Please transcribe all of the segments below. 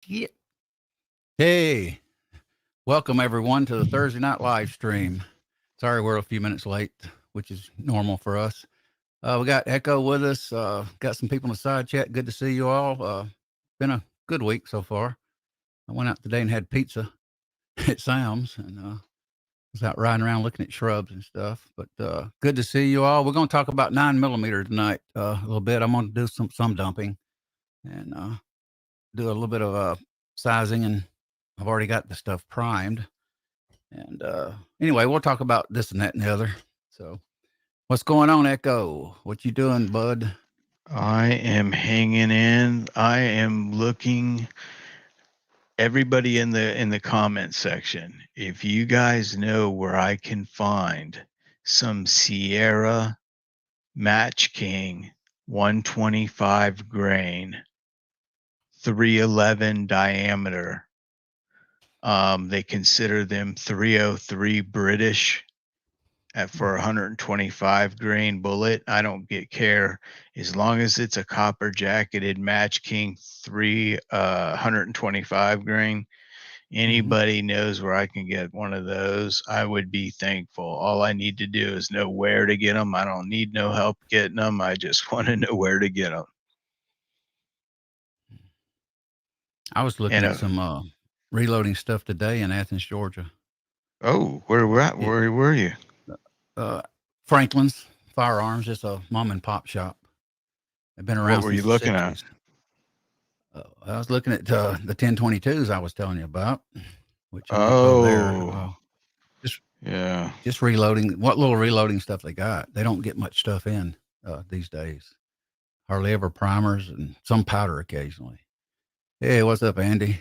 Yeah. Hey, welcome everyone to the Thursday night live stream. Sorry we're a few minutes late, which is normal for us. We got Echo with us. Got some people in the side chat. Good to see you all. Been a good week so far. I went out today and had pizza at Sam's and was out riding around looking at shrubs and stuff. But good to see you all. We're going to talk about 9mm tonight a little bit. I'm going to do some dumping and do a little bit of sizing, and I've already got the stuff primed. And anyway, we'll talk about this and that and the other. So, what's going on, Echo? What you doing, bud? I am hanging in. I am looking everybody in the comment section. If you guys know where I can find some Sierra Match King 125 grain, 311 diameter. They consider them 303 British for 125 grain bullet. I don't care as long as it's a copper jacketed Match King 125 grain. Anybody knows where I can get one of those, I would be thankful. All I need to do is know where to get them. I don't need no help getting them. I just want to know where to get them. I was looking And at some reloading stuff today in Athens, Georgia. oh, where we're at? It, Where were you? uh, Franklin's Firearms, just a mom and pop shop. They've been What around were you since the looking at? 60s. I was looking at the 1022s I was telling you about, which I might go there. Oh, Just yeah. just reloading what little reloading stuff they got. They don't get much stuff in these days. Hardly ever primers and some powder occasionally. Hey, what's up, Andy?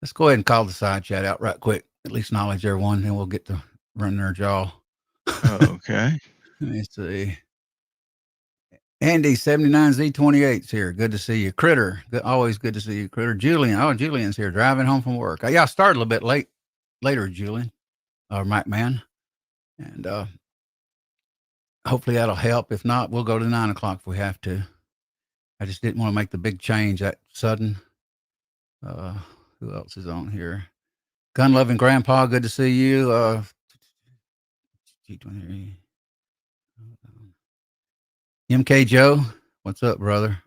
Let's go ahead and call the side chat out right quick. At least knowledge everyone, then we'll get to running their jaw. Okay. Let me see. Andy 79Z28's here. Good to see you. Critter, always good to see you. Critter. Julian. Oh, Julian's here driving home from work. Yeah, I started a little bit later, Julian, or Mike Man. And hopefully that'll help. If not, we'll go to 9 o'clock if we have to. I just didn't want to make the big change that sudden. Uh, who else is on here? Gun loving grandpa, good to see you. G23. MK Joe, what's up, brother?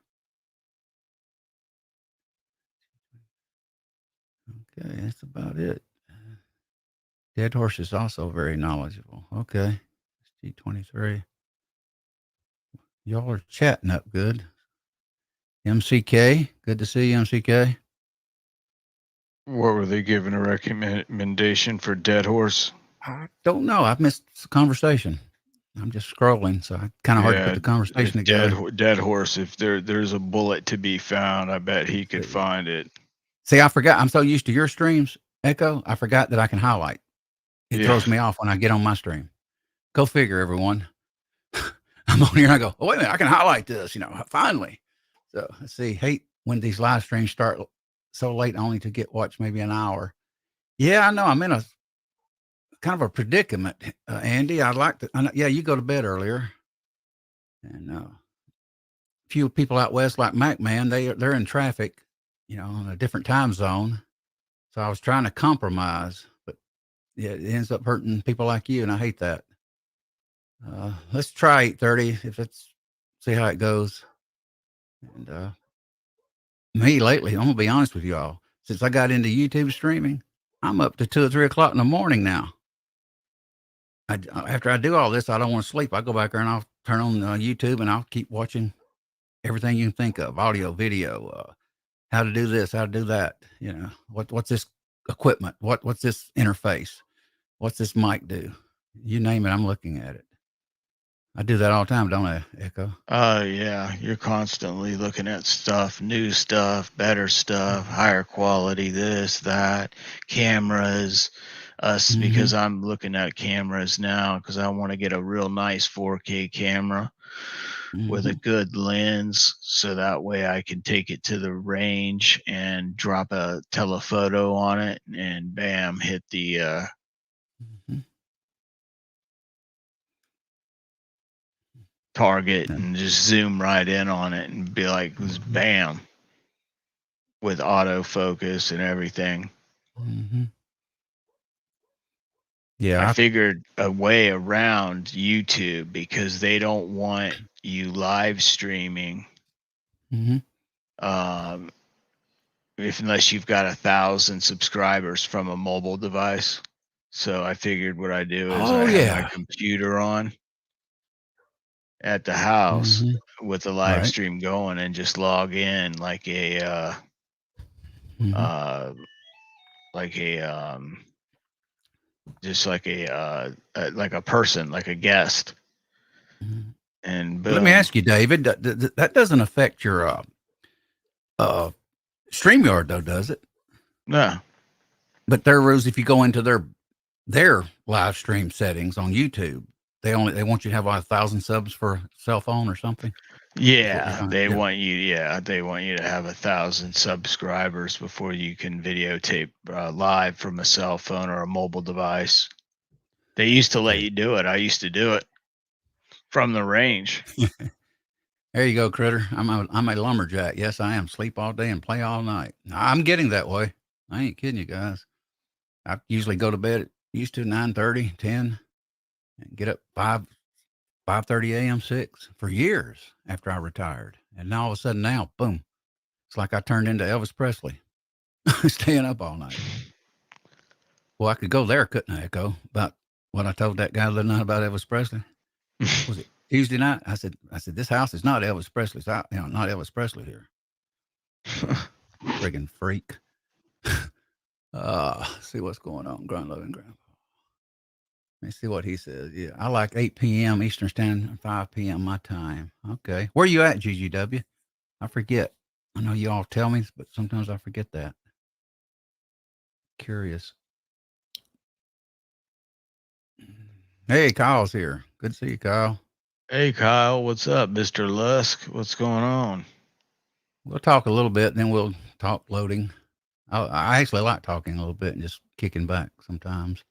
Okay, that's about it. Dead Horse is also very knowledgeable. Okay, G23. Y'all are chatting up good. MCK, good to see you, MCK. What were they giving a recommendation for Dead Horse? I don't know. I've missed the conversation. I'm just scrolling, so kind of hard to put Yeah, the conversation together. Dead Horse. If there's a bullet to be found, I bet he could find it. See, I forgot. I'm so used to your streams, Echo. I forgot that I can highlight. It Yeah. throws me off when I get on my stream. Go figure, everyone. I'm on here and I go, oh, wait a minute, I can highlight this, finally. So let's see. Hate when these live streams start so late only to get watched maybe an hour. Yeah, I know. I'm in a kind of a predicament, Andy. I'd like to. Yeah, you go to bed earlier. And a few people out west like Mac, man, they're in traffic, in a different time zone. So I was trying to compromise, but yeah, it ends up hurting people like you, and I hate that. Let's try 8:30 if it's see how it goes. And me lately, I'm gonna be honest with y'all. Since I got into YouTube streaming, I'm up to 2 or 3 o'clock in the morning now. After I do all this, I don't want to sleep. I go back there and I'll turn on YouTube and I'll keep watching everything you can think of, audio, video, how to do this, how to do that. What's this equipment? What's this interface? What's this mic do? You name it, I'm looking at it. I do that all the time, don't I, Echo? Yeah. You're constantly looking at stuff, new stuff, better stuff, higher quality, this, that, cameras. Us, because I'm looking at cameras now because I want to get a real nice 4K camera with a good lens so that way I can take it to the range and drop a telephoto on it and bam, hit the target and just zoom right in on it and be like, bam. with autofocus and everything. Mm-hmm. Yeah. I figured a way around YouTube because they don't want you live streaming. Mm-hmm. Unless you've got 1,000 subscribers from a mobile device. So I figured what I do is I have my computer on at the house with the live stream going and just log in like a just like a person, like a guest. And boom. Let me ask you, David, that doesn't affect your StreamYard though, does it? No. But their rules, if you go into their live stream settings on YouTube, they want you to have 1,000 subs for a cell phone or something. Yeah, they want you. Yeah, they want you to have 1,000 subscribers before you can videotape live from a cell phone or a mobile device. They used to let you do it. I used to do it from the range. There you go, Critter. I'm a lumberjack. Yes, I am. Sleep all day and play all night. I'm getting that way. I ain't kidding you guys. I usually go to bed used to 9:30, 10, and get up 5:30 a.m., 6 for years after I retired. And now all of a sudden now, boom, it's like I turned into Elvis Presley, staying up all night. Well, I could go there, couldn't I, Echo, about what I told that guy the other night about Elvis Presley? Was it Tuesday night? I said, this house is not Elvis Presley's. Not Elvis Presley here. Friggin' freak. See what's going on, Grandma and Grandpa. Let me see what he says. Yeah, I like 8 p.m. Eastern Standard, 5 p.m. my time. Okay. Where you at, GGW? I forget. I know you all tell me, but sometimes I forget that. Curious. Hey, Kyle's here. Good to see you, Kyle. Hey, Kyle. What's up, Mr. Lusk? What's going on? We'll talk a little bit, then we'll talk loading. I actually like talking a little bit and just kicking back sometimes.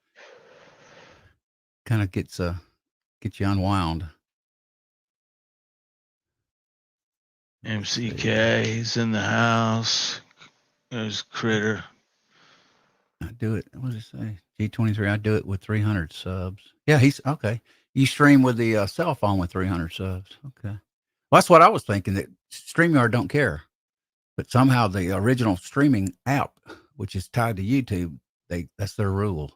Kind of gets you unwound. MCK, he's in the house. There's Critter. I do it. What does it say? G23. I do it with 300 subs. Yeah, he's okay. You stream with the cell phone with 300 subs. Okay. Well, that's what I was thinking, that StreamYard don't care. But somehow the original streaming app, which is tied to YouTube, that's their rule.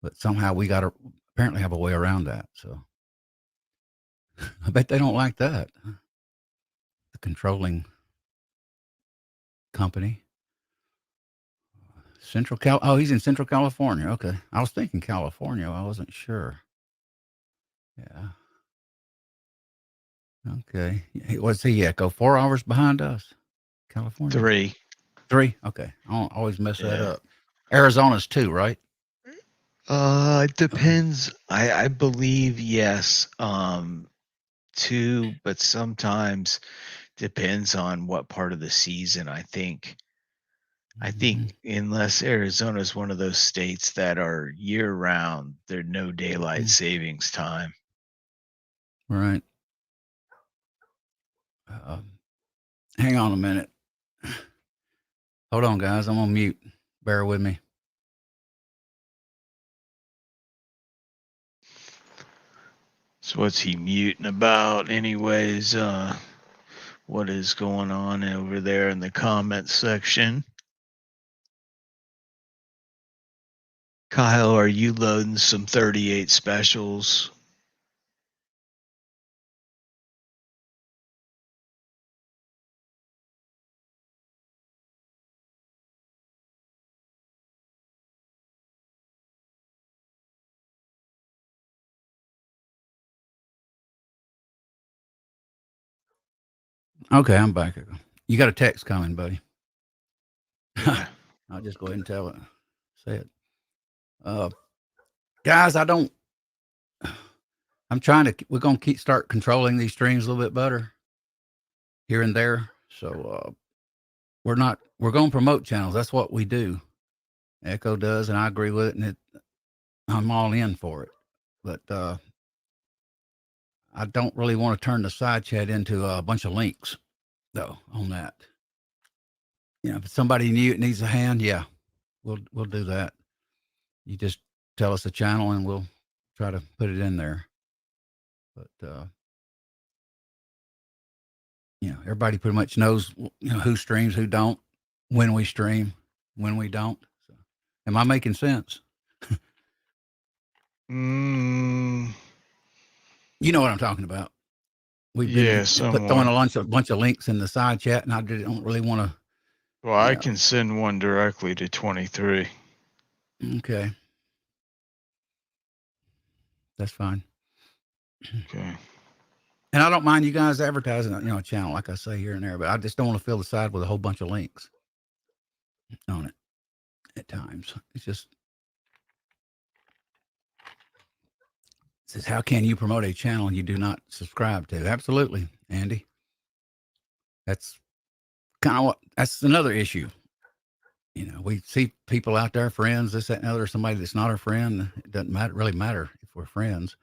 But somehow we got to apparently have a way around that. So I bet they don't like that. The controlling company. He's in Central California. Okay. I was thinking California. I wasn't sure. Yeah. Okay. What's he, Echo? 4 hours behind us? California? 3. Okay. I always mess that up. Arizona's 2, right? It depends. I believe yes. 2, but sometimes depends on what part of the season. I think unless Arizona is one of those states that are year round, there's no daylight savings time. Right. Hang on a minute. Hold on, guys. I'm on mute. Bear with me. So what's he muting about anyways? What is going on over there in the comment section? Kyle, are you loading some 38 specials? Okay, I'm back. You got a text coming, buddy. Yeah. I'll just go ahead and tell it. Say it. Guys, I'm trying to, we're going to start controlling these streams a little bit better here and there. So, we're going to promote channels. That's what we do. Echo does, and I agree with it, and I'm all in for it. But, I don't really want to turn the side chat into a bunch of links, though, on that. if somebody new it needs a hand, yeah, we'll do that. You just tell us the channel and we'll try to put it in there. But everybody pretty much knows who streams, who don't, when we stream, when we don't. So, am I making sense? Mm, You know what I'm talking about. We've yeah, been throwing a bunch of links in the side chat, and I don't really want to. Well, I can send one directly to 23. Okay. That's fine. Okay. And I don't mind you guys advertising, a channel, like I say here and there, but I just don't want to fill the side with a whole bunch of links on it at times. It's just, it says, how can you promote a channel you do not subscribe to? Absolutely, Andy. That's that's another issue. We see people out there, friends, this, that, and other, somebody that's not our friend. It doesn't really matter if we're friends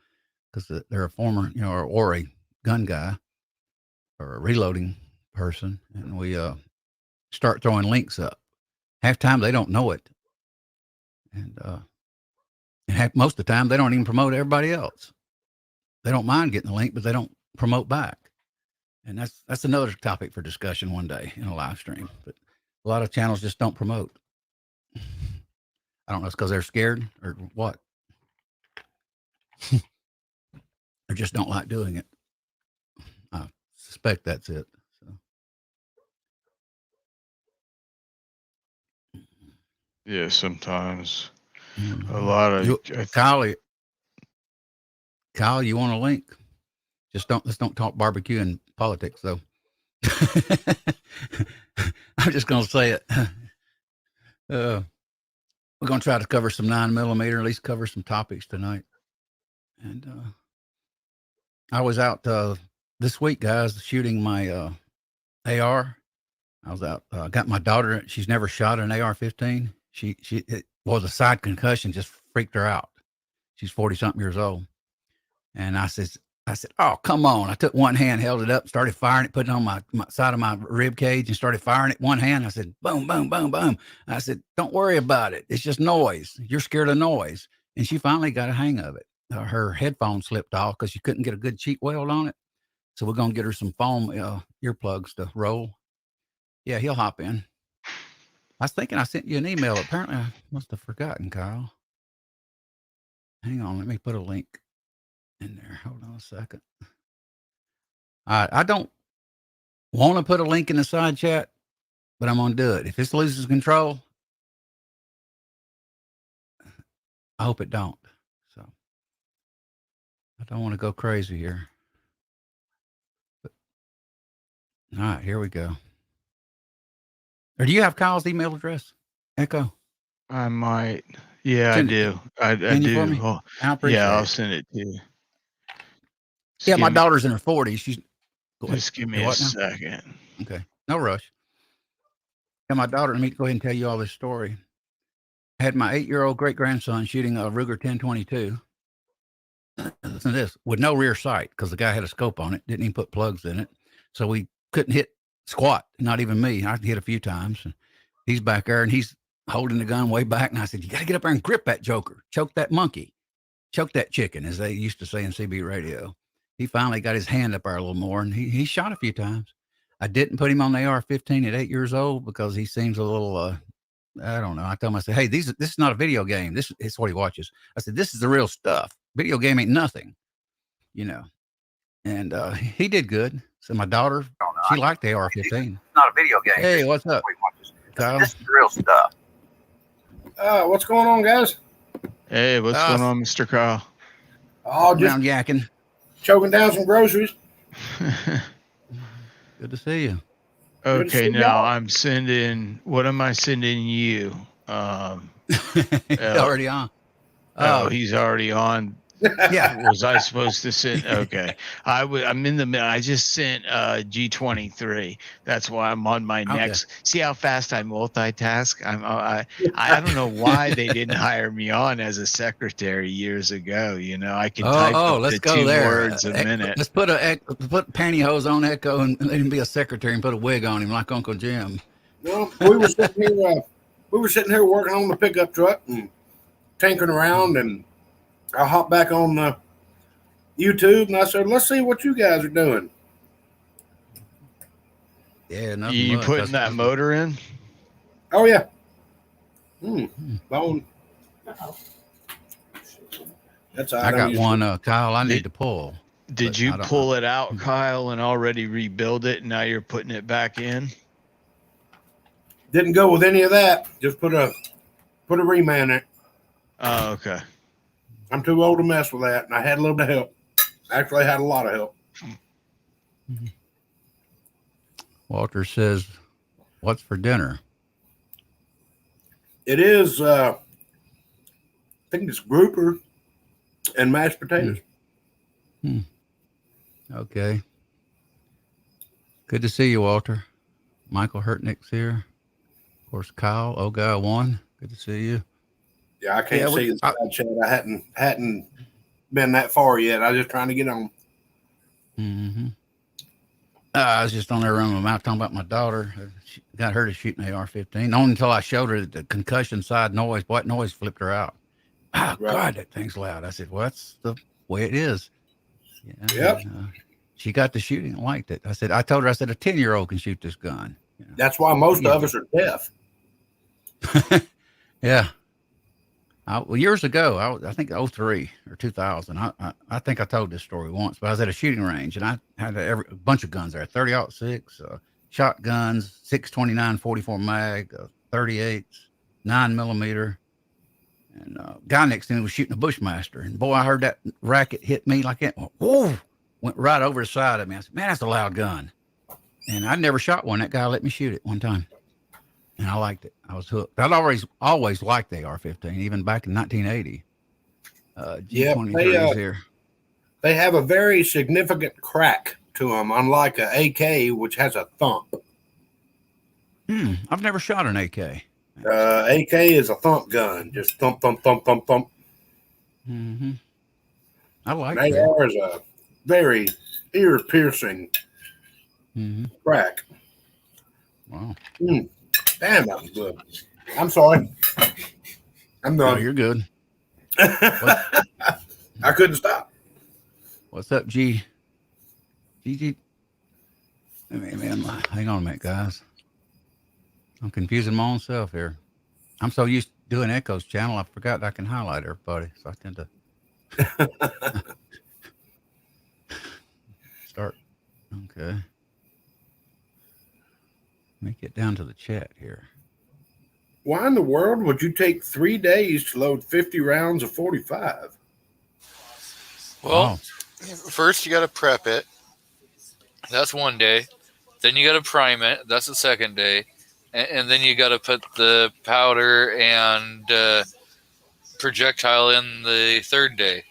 because they're a former, or a gun guy or a reloading person. And we start throwing links up. Half time they don't know it. And most of the time they don't even promote everybody else. They don't mind getting the link, but they don't promote back. And that's another topic for discussion one day in a live stream. But a lot of channels just don't promote. I don't know, it's because they're scared or what. Or just don't like doing it. I suspect that's it. So. Yeah, sometimes. A lot of Kyle, you want a link? Let's don't talk barbecue and politics though. I'm just gonna say it. We're gonna try to cover some 9mm, at least cover some topics tonight. And I was out this week, guys, shooting my AR. I was out. Got my daughter. She's never shot an AR-15. It was a side concussion, just freaked her out. She's 40-something years old. And I said, oh, come on. I took one hand, held it up, started firing it, put it on my side of my rib cage and started firing it one hand. I said, boom, boom, boom, boom. I said, don't worry about it. It's just noise. You're scared of noise. And she finally got a hang of it. Her headphones slipped off because she couldn't get a good cheek weld on it. So we're going to get her some foam earplugs to roll. Yeah, he'll hop in. I was thinking I sent you an email. Apparently I must have forgotten, Kyle. Hang on. Let me put a link in there. Hold on a second. I don't want to put a link in the side chat, but I'm going to do it. If this loses control, I hope it don't. So I don't want to go crazy here. But, all right, here we go. Or do you have Kyle's email address? Echo? I might. Yeah, I do. I do. Oh, I'll send it to you. Yeah, my daughter's in her 40s. Just give me a second. Okay. No rush. Yeah, my daughter, let me go ahead and tell you all this story. I had my 8-year-old great-grandson shooting a Ruger 1022. Listen to this, with no rear sight, because the guy had a scope on it, didn't even put plugs in it. So we couldn't hit squat, not even me. I hit a few times. And he's back there, and he's holding the gun way back. And I said, you got to get up there and grip that joker. Choke that monkey. Choke that chicken, as they used to say in CB radio. He finally got his hand up there a little more, and he shot a few times. I didn't put him on the AR-15 at 8 years old because he seems a little, I don't know. I told him, I said, hey, this is not a video game. This is what he watches. I said, this is the real stuff. Video game ain't nothing, And he did good. So my daughter, she liked the AR-15. It's not a video game. Hey, what's up, Kyle? This is the real stuff. What's going on, guys? Hey, what's going on, Mr. Kyle? Oh, just yakking. Choking down some groceries. Good to see you. Okay, now I'm sending. What am I sending you? Already on. Oh, he's already on. Yeah. Was I supposed to send? Okay. I'm in the middle. I just sent G23. That's why I'm on my next. See how fast I multitask? I don't know why they didn't hire me on as a secretary years ago. I can type let's go 2 there. words a minute. Let's put pantyhose on Echo and let him be a secretary and put a wig on him like Uncle Jim. Well, we were sitting here. We were sitting here working on the pickup truck and tinkering around, and I hopped back on YouTube and I said, "Let's see what you guys are doing." Yeah, nothing You much. putting that motor in? Oh yeah. Bone. That's all I right. got one, Kyle. I need Did- to pull. Did But you I don't pull know. it out, Kyle, and already rebuild it? And now you're putting it back in? Didn't go with any of that. Just put a reman in it. Oh, okay. I'm too old to mess with that, and I had a little bit of help. Actually, I had a lot of help. Walter says, "What's for dinner?" It is, I think it's grouper and mashed potatoes. Okay. Good to see you, Walter. Michael Hurtnick's here. Of course, Kyle, Guy 1. Good to see you. Yeah, I can't Yeah, see the side chat. I hadn't been that far yet. I was just trying to get on. Mm-hmm. I was just on there running my mouth talking about my daughter. She got her to shoot an AR-15. Only until I showed her the concussion side noise. What noise flipped her out? Oh, Right. God, that thing's loud. I said, well, that's the way it is. Yeah, Yep. and, she got to shooting and liked it. I told her, a 10-year-old can shoot this gun. You know? That's why most of us are deaf. Yeah. Well, years ago, I think 03 or 2000. I think I told this story once, but I was at a shooting range and I had a bunch of guns there: 30-06, shotguns, 6.29 44 mag, 38s, 9mm, and guy next to me was shooting a Bushmaster. And boy, I heard that racket hit me like that. Whoa! Went right over the side of me. I said, "Man, that's a loud gun." And I'd never shot one. That guy let me shoot it one time. And I liked it. I was hooked. I'd always liked the AR-15, even back in 1980. G23 here. They have a very significant crack to them, unlike an AK, which has a thump. I've never shot an AK. AK is a thump gun, just thump, thump, thump, thump, thump. Mm-hmm. I like An that. AR is a very ear-piercing crack. Wow. Damn, that was good. I'm sorry. I'm No, done. you're good. I couldn't stop. What's up, G? GG. Man, hang on a minute, guys. I'm confusing my own self here. I'm so used to doing Echo's channel, I forgot I can highlight everybody. So I tend to start. Okay. Let me get down to the chat here. Why in the world would you take 3 days to load 50 rounds of 45? Well, first you got to prep it. That's one day. Then you got to prime it. That's the second day. And then you got to put the powder and projectile in the third day.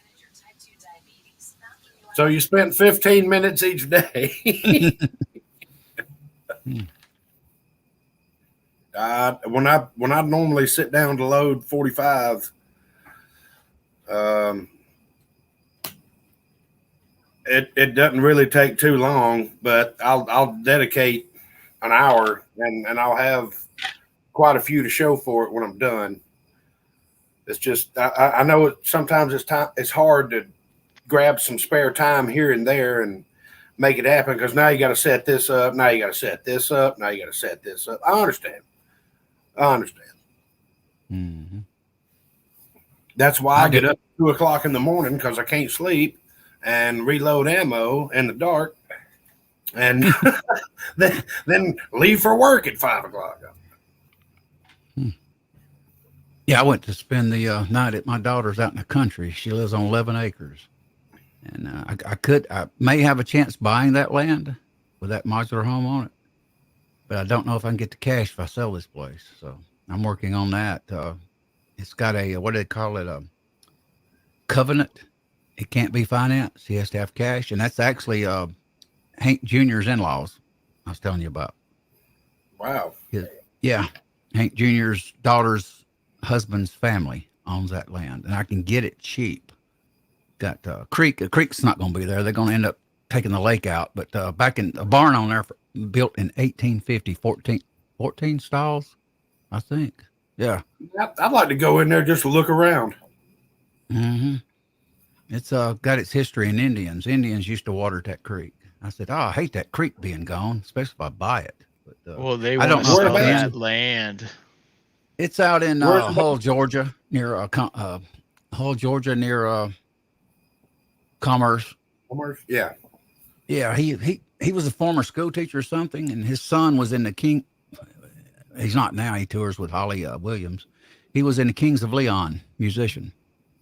So you spent 15 minutes each day. When I normally sit down to load 45, it doesn't really take too long, but I'll dedicate an hour and I'll have quite a few to show for it when I'm done. It's just I know sometimes it's hard to grab some spare time here and there and make it happen, because now you got to set this up, now you got to set this up, now you got to set this up. I understand. Mm-hmm. That's why I get up at 2 o'clock in the morning, because I can't sleep, and reload ammo in the dark, and then leave for work at 5 o'clock. Yeah, I went to spend the night at my daughter's out in the country. She lives on 11 acres. And I may have a chance buying that land with that modular home on it, but I don't know if I can get the cash if I sell this place. So I'm working on that. It's got a, what do they call it? A covenant. It can't be financed. He has to have cash. And that's actually Hank Jr.'s in-laws I was telling you about. Wow. Yeah. Hank Jr.'s daughter's husband's family owns that land, and I can get it cheap. Got a creek's not going to be there. They're going to end up taking the lake out. But back in a barn on there built in 1850, 14 stalls, I think. Yeah. I'd like to go in there just to look around. Mm-hmm. It's got its history in Indians. Indians used to water that creek. I said, "Oh, I hate that creek being gone, especially if I buy it." But Well, they I want don't to know sell if they that can. land. It's out in Where's the- Hull, Georgia, near Hull, Georgia, near Commerce. Yeah. Yeah, he was a former school teacher or something, and his son was in the King. He's not now. He tours with Holly Williams. He was in the Kings of Leon, musician.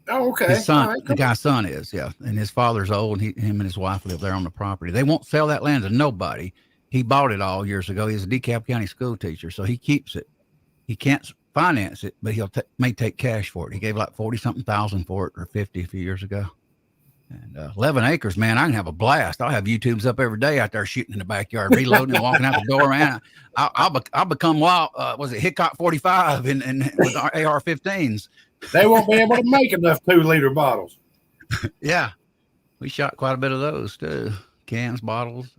Oh, okay. His son, All right, the cool. guy's son is, yeah. And his father's old, and him and his wife live there on the property. They won't sell that land to nobody. He bought it all years ago. He's a DeKalb County school teacher, so he keeps it. He can't finance it, but he'll may take cash for it. He gave like 40-something thousand for it, or 50 a few years ago. And 11 acres, man, I can have a blast. I'll have YouTubes up every day out there shooting in the backyard, reloading and walking out the door, man. I'll become wild. Was it Hickok 45 and with our AR-15s? They won't be able to make enough 2-liter bottles. Yeah, we shot quite a bit of those too. Cans, bottles.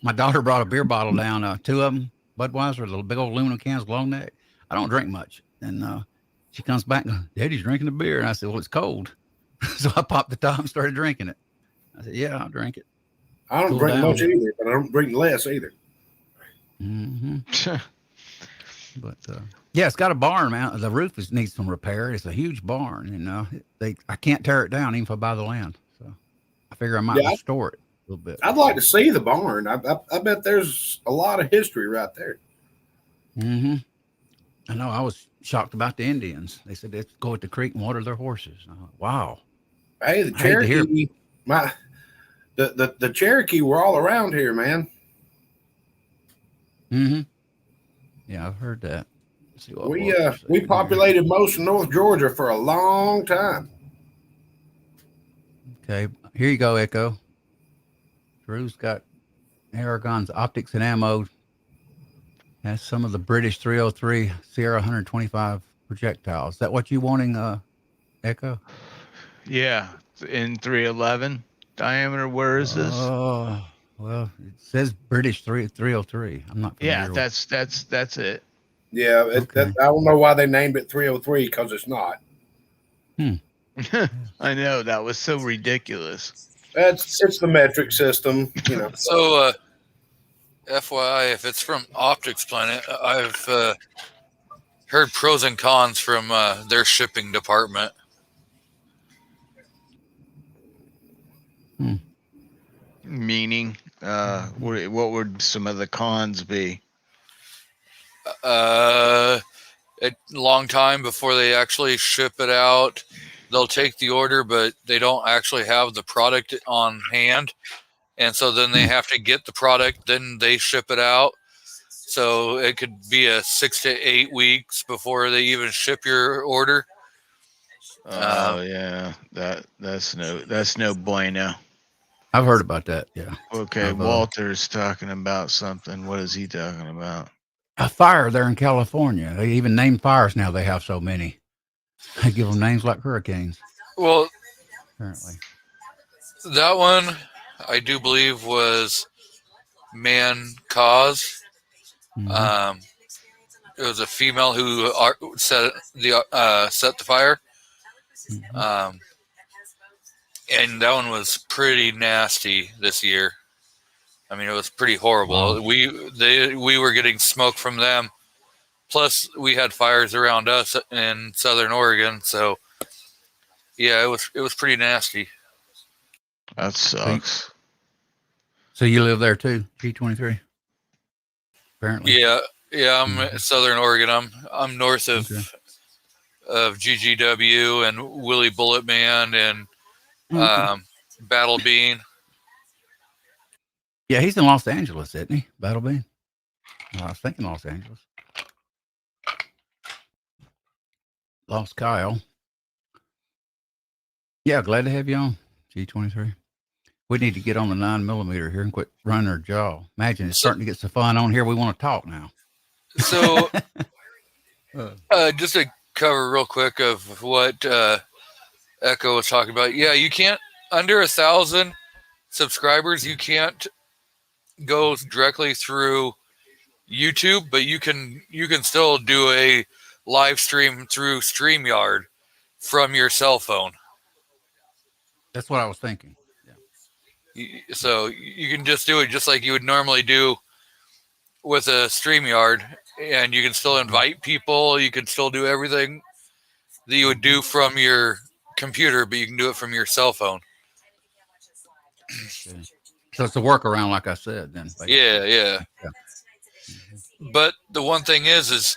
My daughter brought a beer bottle down, 2 of them, Budweiser, the big old aluminum cans, long neck. I don't drink much. And she comes back and goes, "Daddy's drinking the beer." And I said, "Well, it's cold." So I popped the top and started drinking it. I said, "Yeah, I'll drink it." I don't Cool drink down. much either, but I don't drink less either. Mm-hmm. But yeah, it's got a barn, man. The roof needs some repair. It's a huge barn, I can't tear it down even if I buy the land. So I figure I might restore it a little bit. I'd like to see the barn. I bet there's a lot of history right there. Mm-hmm. I know. I was shocked about the Indians. They said they'd go at the creek and water their horses. I thought, wow. Hey, the Cherokee, the Cherokee were all around here, man. Mm-hmm. Yeah, I've heard that. Let's see what We populated most of North Georgia for a long time. Okay, here you go, Echo. Drew's got Aragon's optics and ammo. That's some of the British 303 Sierra 125 projectiles. Is that what you wanting, Echo? Yeah, in 311 diameter. Where is this? Oh, well, it says British 303. I'm not familiar. Yeah, that's it. Yeah, Okay. I don't know why they named it 303 because it's not. I know, that was so ridiculous. It's the metric system, So, FYI, if it's from Optics Planet, I've heard pros and cons from their shipping department. Meaning, what would some of the cons be? A long time before they actually ship it out. They'll take the order, but they don't actually have the product on hand. And so then they have to get the product, then they ship it out. So it could be a 6 to 8 weeks before they even ship your order. Oh yeah, that's no bueno. I've heard about that. Yeah. Okay, Walter's talking about something. What is he talking about? A fire there in California. They even name fires now. They have so many. They give them names like hurricanes. Well, apparently, that one I do believe was man caused. Mm-hmm. It was a female who set the fire. Mm-hmm. And that one was pretty nasty this year. I mean, it was pretty horrible. Wow. We were getting smoke from them. Plus, we had fires around us in Southern Oregon. So, yeah, it was pretty nasty. That sucks. So you live there too, G23? Apparently. Yeah, I'm in Southern Oregon. I'm north of GGW and Willie Bullet Man and Battle Bean. Yeah, he's in Los Angeles, isn't he? Battle Bean. I was thinking Los Angeles. Lost Kyle. Yeah, glad to have you on, G23. We need to get on the 9mm here and quit running our jaw. Imagine it's starting to get so fun on here. We want to talk now. So, just to cover real quick of what Echo was talking about. Yeah, you can't, under 1,000 subscribers, you can't go directly through YouTube, but you can still do a live stream through StreamYard from your cell phone. That's what I was thinking. So you can just do it just like you would normally do with a StreamYard, and you can still invite people. You can still do everything that you would do from your computer, but you can do it from your cell phone. Okay. So it's a workaround, like I said. Then. Basically. Yeah. But the one thing is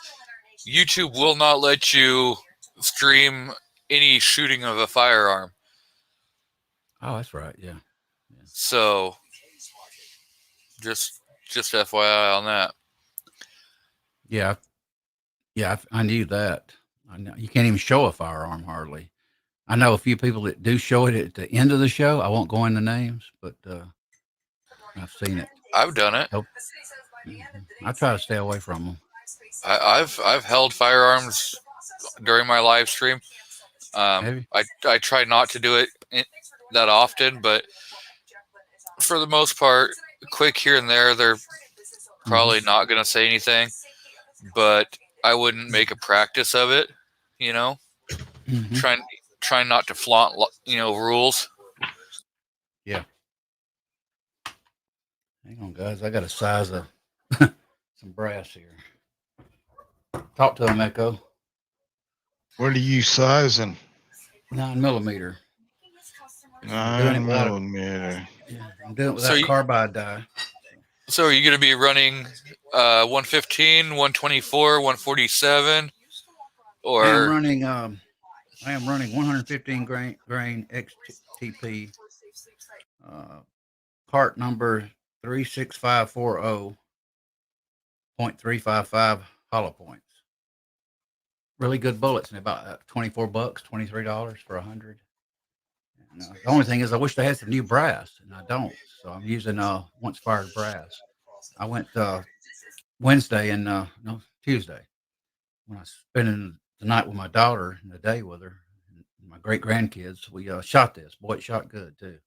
YouTube will not let you stream any shooting of a firearm. Oh, that's right. Yeah. So just FYI on that. Yeah. I knew that. I know you can't even show a firearm hardly. I know a few people that do show it at the end of the show. I won't go into names, but I've seen it. I've done it. Nope. I try to stay away from them. I've held firearms during my live stream. I try not to do it that often, but for the most part, quick here and there, they're probably not going to say anything. But I wouldn't make a practice of it, you know. Trying not to flaunt, rules. Yeah. Hang on, guys. I got a size of some brass here. Talk to him, Echo. What are you sizing? 9mm. 9mm. Yeah, I'm doing it with that carbide die. So are you going to be running 115, 124, 147, or? I am running 115 grain XTP. Part number 36540.355 hollow points. Really good bullets, and about $24, $23 for 100. And, the only thing is, I wish they had some new brass, and I don't. So I'm using once fired brass. I went Wednesday and Tuesday when I was spending the night with my daughter and the day with her and my great grandkids. We shot this. Boy, it shot good too.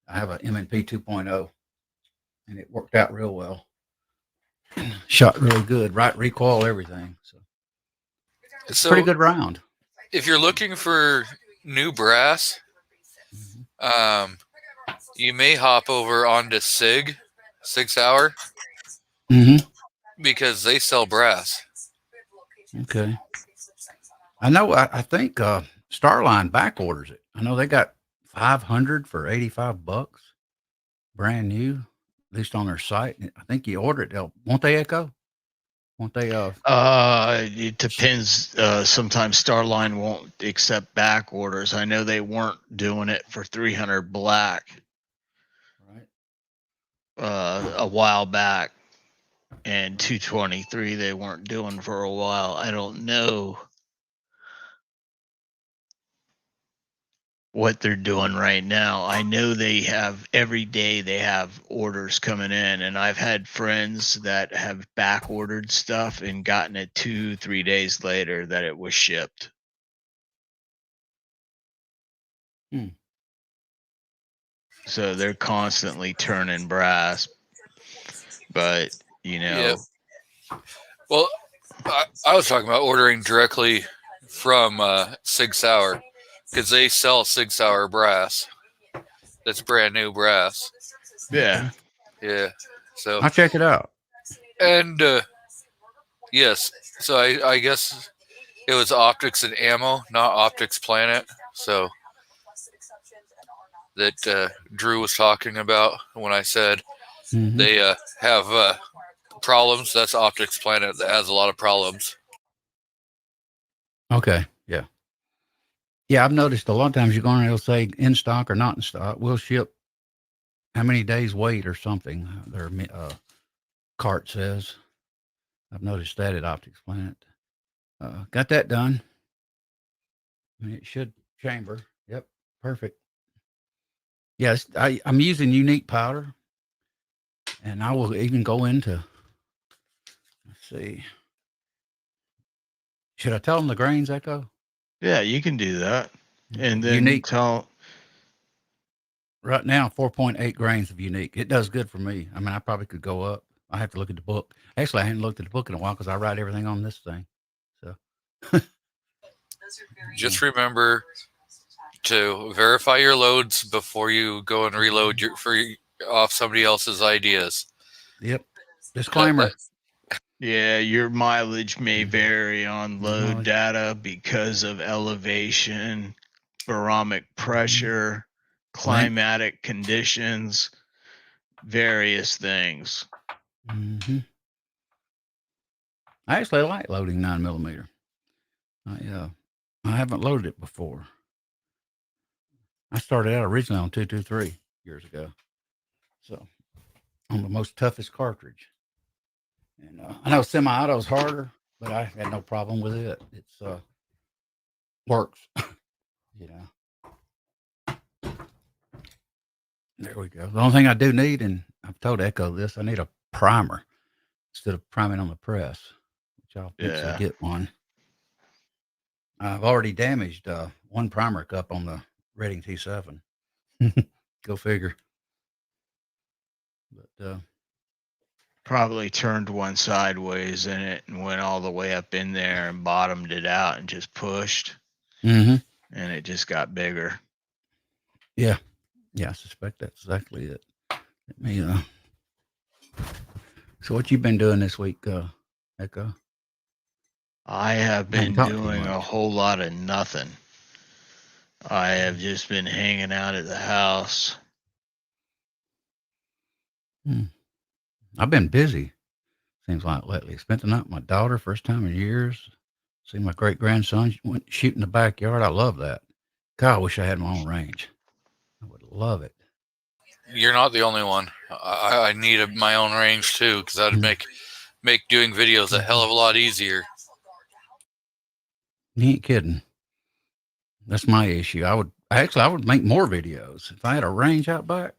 I have an M&P 2.0, and it worked out real well. Shot really good, right recoil, everything. So pretty good round. If you're looking for new brass, you may hop over onto Sig Sauer, because they sell brass. Okay. I know. I think Starline back orders it. I know they got 500 for $85, brand new, at least on their site. I think you order it. Won't they, Echo? Won't they? It depends. Sometimes Starline won't accept back orders. I know they weren't doing it for 300 black. Right. A while back, and 223 they weren't doing for a while. I don't know what they're doing right now. I know they have every day they have orders coming in, and I've had friends that have back ordered stuff and gotten it 2-3 days later that it was shipped. So they're constantly turning brass, but Yeah. Well, I was talking about ordering directly from Sig Sauer, because they sell Sig Sauer brass. That's brand new brass. Yeah. So I'll check it out. And yes, so I guess it was Optics and Ammo, not Optics Planet. So that Drew was talking about when I said they have problems. That's Optics Planet that has a lot of problems. Okay. Yeah, I've noticed a lot of times you're going to, it'll say in stock or not in stock. We'll ship how many days wait or something. Their cart says. I've noticed that at Optics Planet. Got that done. It should chamber. Yep, perfect. Yes, I'm using unique powder, and I will even go into. Let's see. Should I tell them the grains, Echo? Yeah, you can do that. And then unique. Tell. Right now, 4.8 grains of unique. It does good for me. I mean, I probably could go up. I have to look at the book. Actually, I hadn't looked at the book in a while because I write everything on this thing. So Just remember to verify your loads before you go and reload off somebody else's ideas. Yep. Disclaimer. Yeah, your mileage may vary on load data because of elevation, barometric pressure, climatic conditions, various things. I actually like loading 9mm. I haven't loaded it before. I started out originally on 223 years ago, so on the most toughest cartridge. And I know semi-auto's harder, but I had no problem with it. It's works, you know. There we go. The only thing I do need, and I've told Echo this, I need a primer instead of priming on the press, which I'll eventually get one. I've already damaged one primer cup on the Reading T7. Go figure. But probably turned one sideways in it and went all the way up in there and bottomed it out and just pushed. And it just got bigger. Yeah, I suspect that's exactly it. Let me. So what you been doing this week, Echo? I have been doing a whole lot of nothing. I have just been hanging out at the house. I've been busy, seems like lately. Spent the night with my daughter, first time in years. See my great-grandson went shoot in the backyard. I love that. God, I wish I had my own range. I would love it. You're not the only one. I need my own range too, because that'd make doing videos a hell of a lot easier. You ain't kidding. That's my issue. I would make more videos if I had a range out back.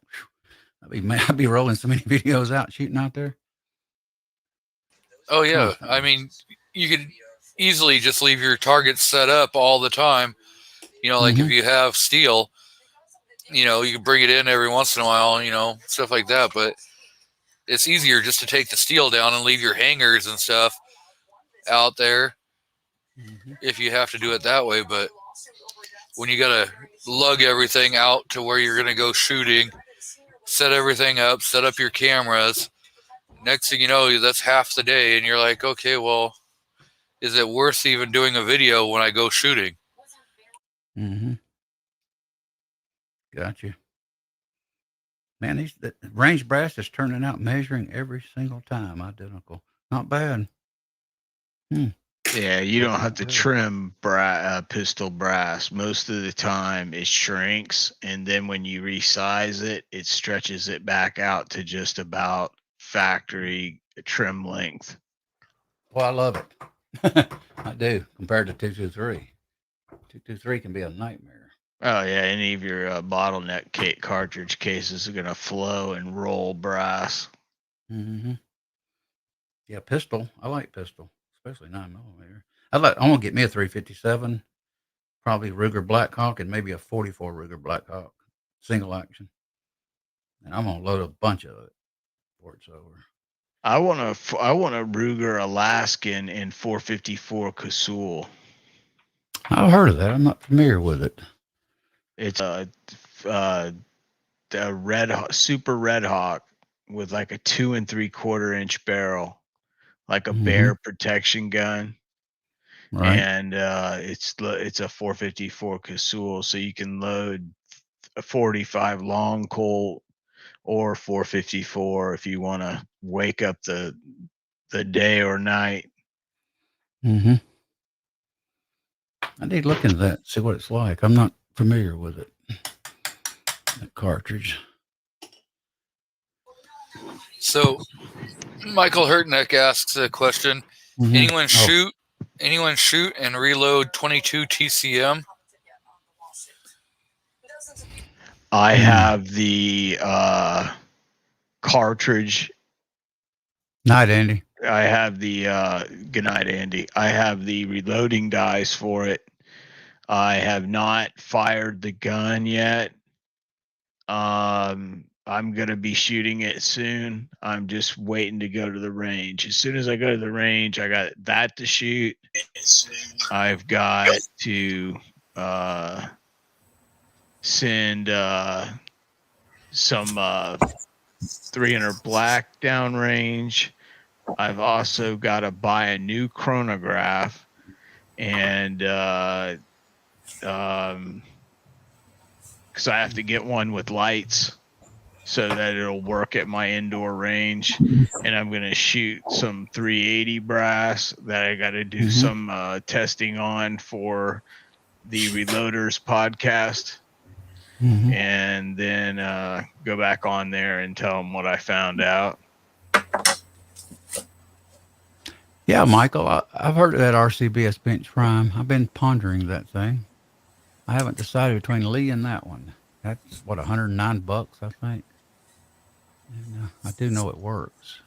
I'd be rolling so many videos out, shooting out there. Oh yeah, I mean, you could easily just leave your targets set up all the time. You know, like if you have steel, you know, you can bring it in every once in a while, you know, stuff like that. But it's easier just to take the steel down and leave your hangers and stuff out there if you have to do it that way. But when you got to lug everything out to where you're going to go shooting, set everything up, set up your cameras, next thing you know, that's half the day. And you're like, okay, well, is it worth even doing a video when I go shooting? Gotcha. Man, the range brass is turning out measuring every single time identical. Not bad. Yeah, you don't have to trim pistol brass. Most of the time it shrinks, and then when you resize it, it stretches it back out to just about factory trim length. Well, I love it. I do, compared to 223. 223 can be a nightmare. Oh, yeah, any of your bottleneck cartridge cases are going to flow and roll brass. Yeah, pistol. I like pistol, especially 9mm. I'm going to get me a 357, probably Ruger Blackhawk, and maybe a 44 Ruger Blackhawk, single action. And I'm going to load a bunch of it before it's over. I want a Ruger Alaskan in 454 Casull. I've heard of that. I'm not familiar with it. It's a Super Red Hawk with like a 2 3/4 inch barrel, like a bear protection gun. Right. And it's a 454 Casull, so you can load a 45 long Colt or 454 if you want to wake up the day or night. I need to look into that, see what it's like. I'm not familiar with it. That cartridge. So, Michael Hurtneck asks a question: Anyone shoot and reload 22 TCM? I have the cartridge. Night, Andy. I have the good night, Andy. I have the reloading dice for it. I have not fired the gun yet. I'm going to be shooting it soon. I'm just waiting to go to the range. As soon as I go to the range, I got that to shoot. I've got to send some 300 black downrange. I've also got to buy a new chronograph and because I have to get one with lights so that it'll work at my indoor range. And I'm going to shoot some 380 brass that I got to do some testing on for the Reloaders podcast. And then go back on there and tell them what I found out. Yeah, Michael, I've heard of that RCBS bench prime. I've been pondering that thing. I haven't decided between Lee and that one. That's what, $109, I think. And, I do know it works.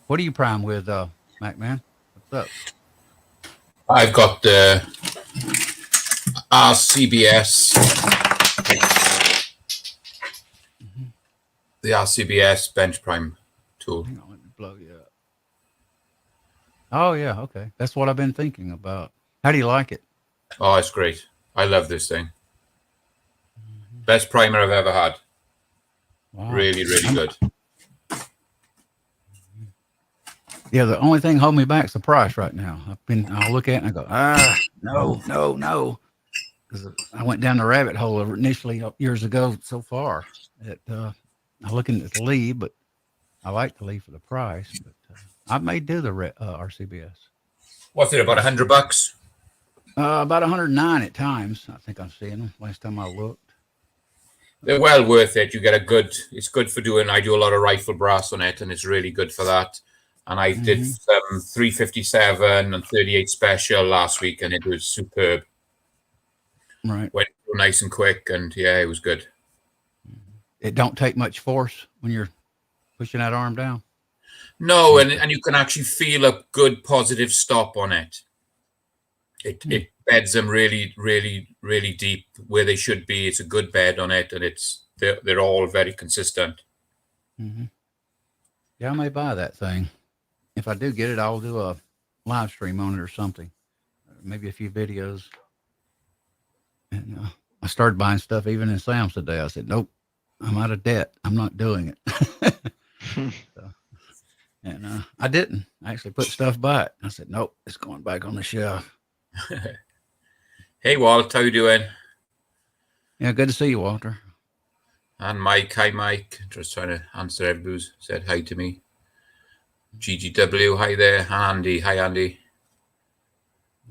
What do you prime with, Mac Man? What's up? I've got the RCBS. The RCBS bench prime tool. Hang on, let me plug you up. Oh, yeah, okay. That's what I've been thinking about. How do you like it? Oh, it's great. I love this thing. Best primer I've ever had. Wow. Really, really good. Yeah, the only thing holding me back is the price right now. I'll look at it and I go, no. Because I went down the rabbit hole initially years ago so far. I'm looking at the Lee, but I like the Lee for the price. But I may do the RCBS. What's it, about $100? About 109 at times. I think I'm seeing them last time I looked. They're well worth it. You get it's good for I do a lot of rifle brass on it, and it's really good for that. And I did 357 and 38 special last week, and it was superb. Right. Went nice and quick, and yeah, it was good. It don't take much force when you're pushing that arm down. No, and you can actually feel a good positive stop on it. It beds them really, really, really deep where they should be. It's a good bed on it, and they're all very consistent. Yeah, I may buy that thing. If I do get it, I'll do a live stream on it or something. Maybe a few videos. And I started buying stuff even in Sam's today. I said, nope, I'm out of debt. I'm not doing it. And I didn't. I actually put stuff by it. I said, nope, it's going back on the shelf. Hey, Walt, how you doing? Yeah, good to see you, Walter. And Mike, hi, Mike. Just trying to answer everybody who's said hi to me. GGW, hi there. Andy, hi, Andy.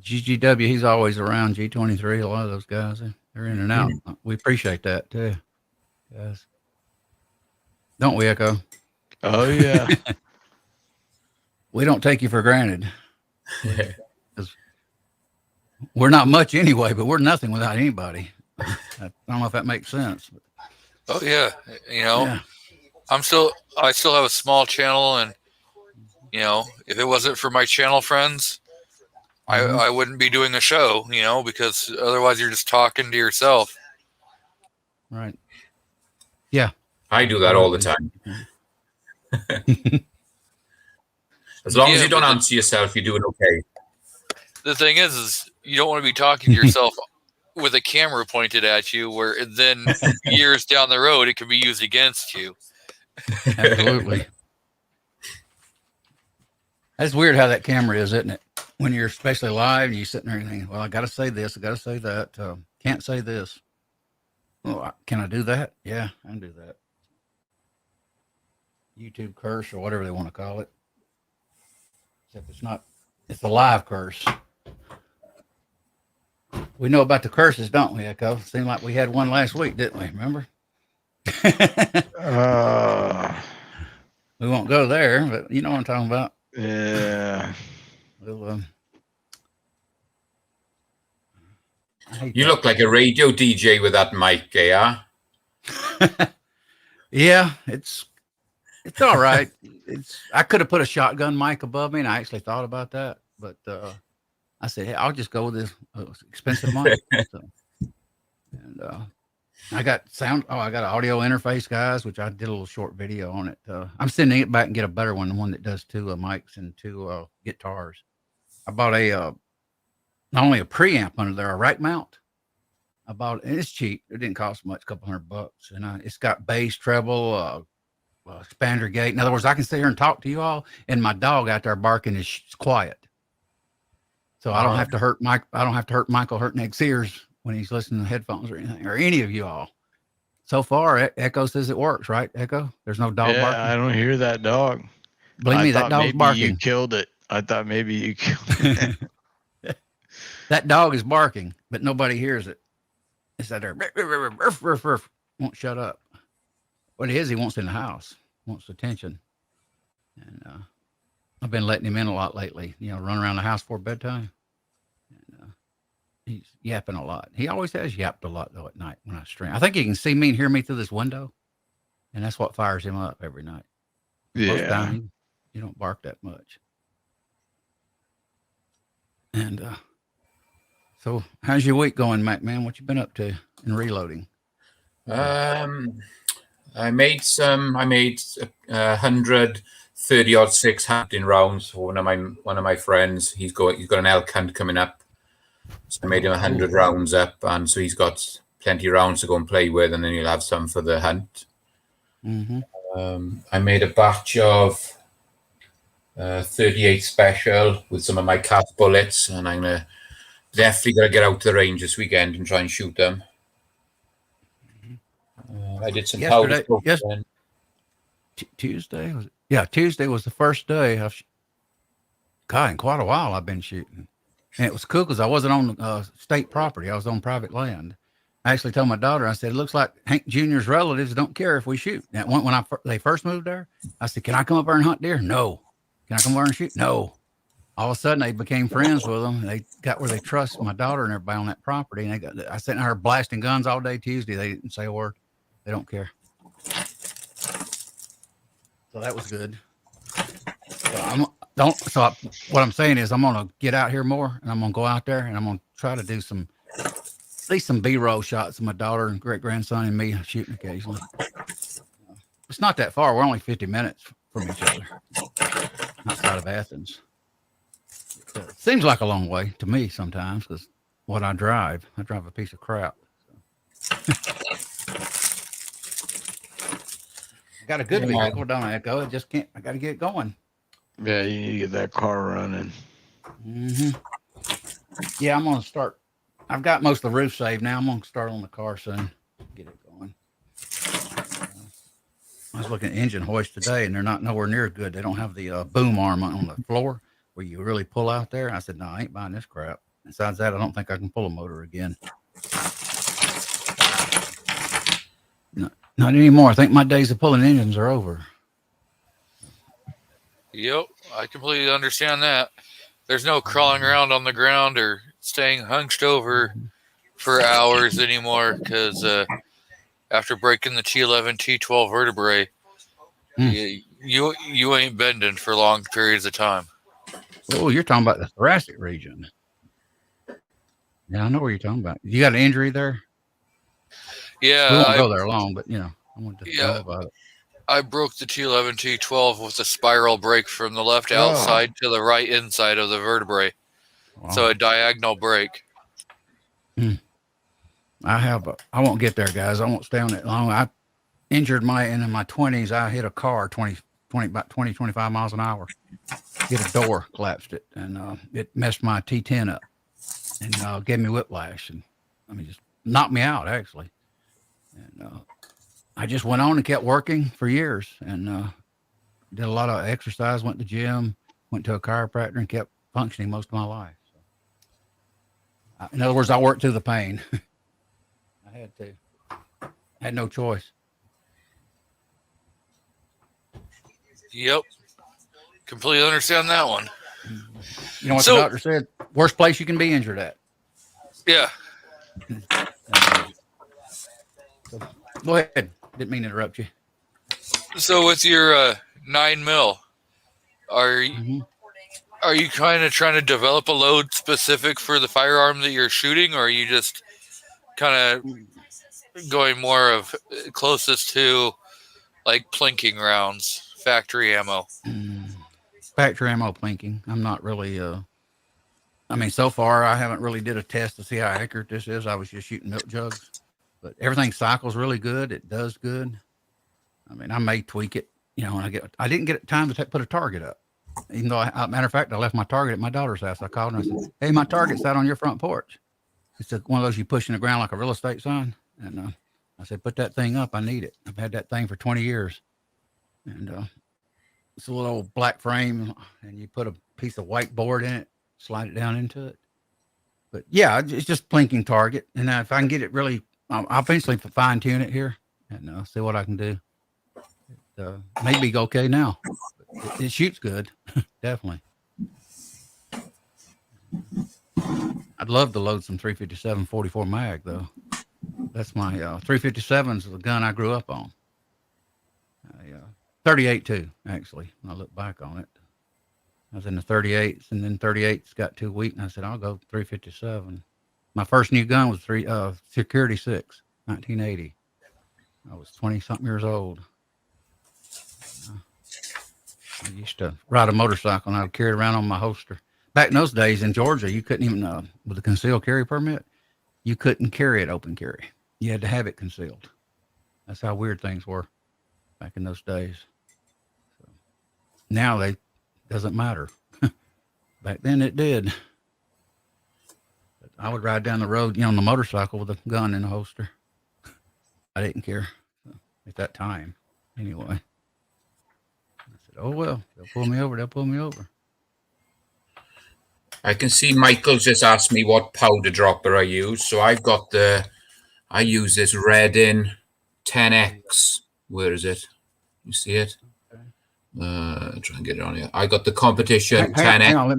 GGW, he's always around. G23, a lot of those guys, they're in and out. We appreciate that, too, guys. Don't we, Echo? Oh, yeah. We don't take you for granted. We're not much anyway, but we're nothing without anybody. I don't know if that makes sense. Oh yeah, I still have a small channel, and if it wasn't for my channel friends, I wouldn't be doing a show. Because otherwise you're just talking to yourself. Right. Yeah. I do that all the time. As long as you don't answer yourself, you're doing okay. The thing is you don't want to be talking to yourself with a camera pointed at you, where then years down the road it can be used against you. Absolutely. That's weird how that camera is, isn't it? When you're especially live and you're sitting there and thinking, well, I got to say this, I got to say that. Can't say this. Oh, can I do that? Yeah, I can do that. YouTube curse or whatever they want to call it. Except it's a live curse. We know about the curses, don't we, Echo? Seemed like we had one last week, didn't we? Remember? We won't go there, but you know what I'm talking about. Yeah. We'll, you look like a radio DJ with that mic, yeah? Yeah, it's all right. I could have put a shotgun mic above me, and I actually thought about that, but I said, hey, I'll just go with this expensive mic. I got sound. Oh, I got an audio interface, guys, which I did a little short video on it. I'm sending it back and get a better one, the one that does 2 mics and 2 guitars. I bought a not only a preamp under there, a rack mount. And it's cheap. It didn't cost much, a couple $100, and it's got bass, treble, expander gate. In other words, I can sit here and talk to you all, and my dog out there barking is quiet, so I don't have to hurt Mike. I don't have to hurt Michael Hurtneck's ears when he's listening to headphones or anything, or any of you all. So far, Echo says it works, right? Echo, there's no dog barking. I don't hear that dog. Believe me, that dog's barking. You killed it. I thought maybe you killed it. That dog is barking, but nobody hears it. It's out there, won't shut up. What it is, he wants in the house, wants attention. And I've been letting him in a lot lately, run around the house before bedtime. And he's yapping a lot. He always has yapped a lot, though, at night when I stream. I think he can see me and hear me through this window, and that's what fires him up every night. Yeah. Most time, you don't bark that much. And so how's your week going, Mac, man? What you been up to in reloading? I made 130 odd 6 hunting rounds for one of my friends. He's got an elk hunt coming up, so I made him 100 rounds up, and so he's got plenty of rounds to go and play with, and then he'll have some for the hunt. I made a batch of 38 special with some of my calf bullets, and I'm definitely gonna get out to the range this weekend and try and shoot them. I did some yesterday. Tuesday was it? Yeah, Tuesday was the first day. God, in quite a while I've been shooting, and it was cool because I wasn't on state property. I was on private land. I actually told my daughter, I said, it looks like Hank Jr.'s relatives don't care if we shoot. That when they first moved there, I said, can I come up there and hunt deer? No. Can I come over and shoot? No. All of a sudden, they became friends with them. They got where they trust my daughter and everybody on that property. And I sat in there blasting guns all day Tuesday. They didn't say a word. They don't care. So that was good. What I'm saying is I'm going to get out here more, and I'm going to go out there, and I'm going to try to do at least some B-roll shots of my daughter and great grandson and me shooting occasionally. It's not that far. We're only 50 minutes from each other outside of Athens. It seems like a long way to me sometimes because what I drive a piece of crap. So. I got a good vehicle, don't I, Echo? I just can't. I got to get it going. Yeah, you need to get that car running. Yeah, I'm going to start. I've got most of the roof saved now. I'm going to start on the car soon. Get it going. I was looking at engine hoist today, and they're not nowhere near good. They don't have the boom arm on the floor where you really pull out there. I said, no, I ain't buying this crap. Besides that, I don't think I can pull a motor again. No, not anymore. I think my days of pulling engines are over. Yep, I completely understand that. There's no crawling around on the ground or staying hunched over for hours anymore because after breaking the T11, T12 vertebrae, you ain't bending for long periods of time. Oh, you're talking about the thoracic region. Yeah, I know what you're talking about. You got an injury there? Yeah. We won't go there long, but, I wanted to know about it. I broke the T11, T12 with a spiral break from the left outside to the right inside of the vertebrae. Wow. So a diagonal break. I won't get there, guys. I won't stay on it long. I injured in my 20s. I hit a car about 25 miles an hour. Hit a door, collapsed it, and it messed my T10 up and gave me whiplash. And just knocked me out, actually. And I just went on and kept working for years and did a lot of exercise, went to the gym, went to a chiropractor, and kept functioning most of my life. So, in other words, I worked through the pain. I had to. I had no choice. Yep. Completely understand that one. You know what the doctor said? Worst place you can be injured at. Yeah. Go ahead. Didn't mean to interrupt you. So with your 9mm, are you kind of trying to develop a load specific for the firearm that you're shooting, or are you just kind of going more of closest to like plinking rounds, factory ammo. Factory ammo plinking. I'm not really. I mean, so far I haven't really did a test to see how accurate this is. I was just shooting milk jugs, but everything cycles really good. It does good. I mean, I may tweak it, you know, when I didn't get time to put a target up. Even though, matter of fact, I left my target at my daughter's house. I called her and I said, "Hey, my target's out on your front porch." It's one of those you push in the ground like a real estate sign. And I said, "Put that thing up. I need it. I've had that thing for 20 years." And it's a little old black frame, and you put a piece of white board in it, slide it down into it. But yeah, it's just blinking target. And if I can get it really, I'll eventually fine tune it here and see what I can do. Maybe go okay now. It shoots good, definitely. I'd love to load some 357 44 mag though. That's my 357 is the gun I grew up on. 38 too, actually. When I look back on it, I was in the 38s, and then 38s got too weak, and I said I'll go 357. My first new gun was Security 6, 1980. I was 20 something years old. I used to ride a motorcycle, and I would carry it around on my holster. Back in those days in Georgia, you couldn't even, with a concealed carry permit, you couldn't carry it open carry. You had to have it concealed. That's how weird things were back in those days. So now doesn't matter. Back then it did. But I would ride down the road, on the motorcycle with a gun in the holster. I didn't care at that time, anyway. I said, "Oh well, they'll pull me over. They'll pull me over." I can see Michael just asked me what powder dropper I use. So I use this Redin 10X. Where is it? You see it? Try and get it on here. I got the competition 10X. Hang on, let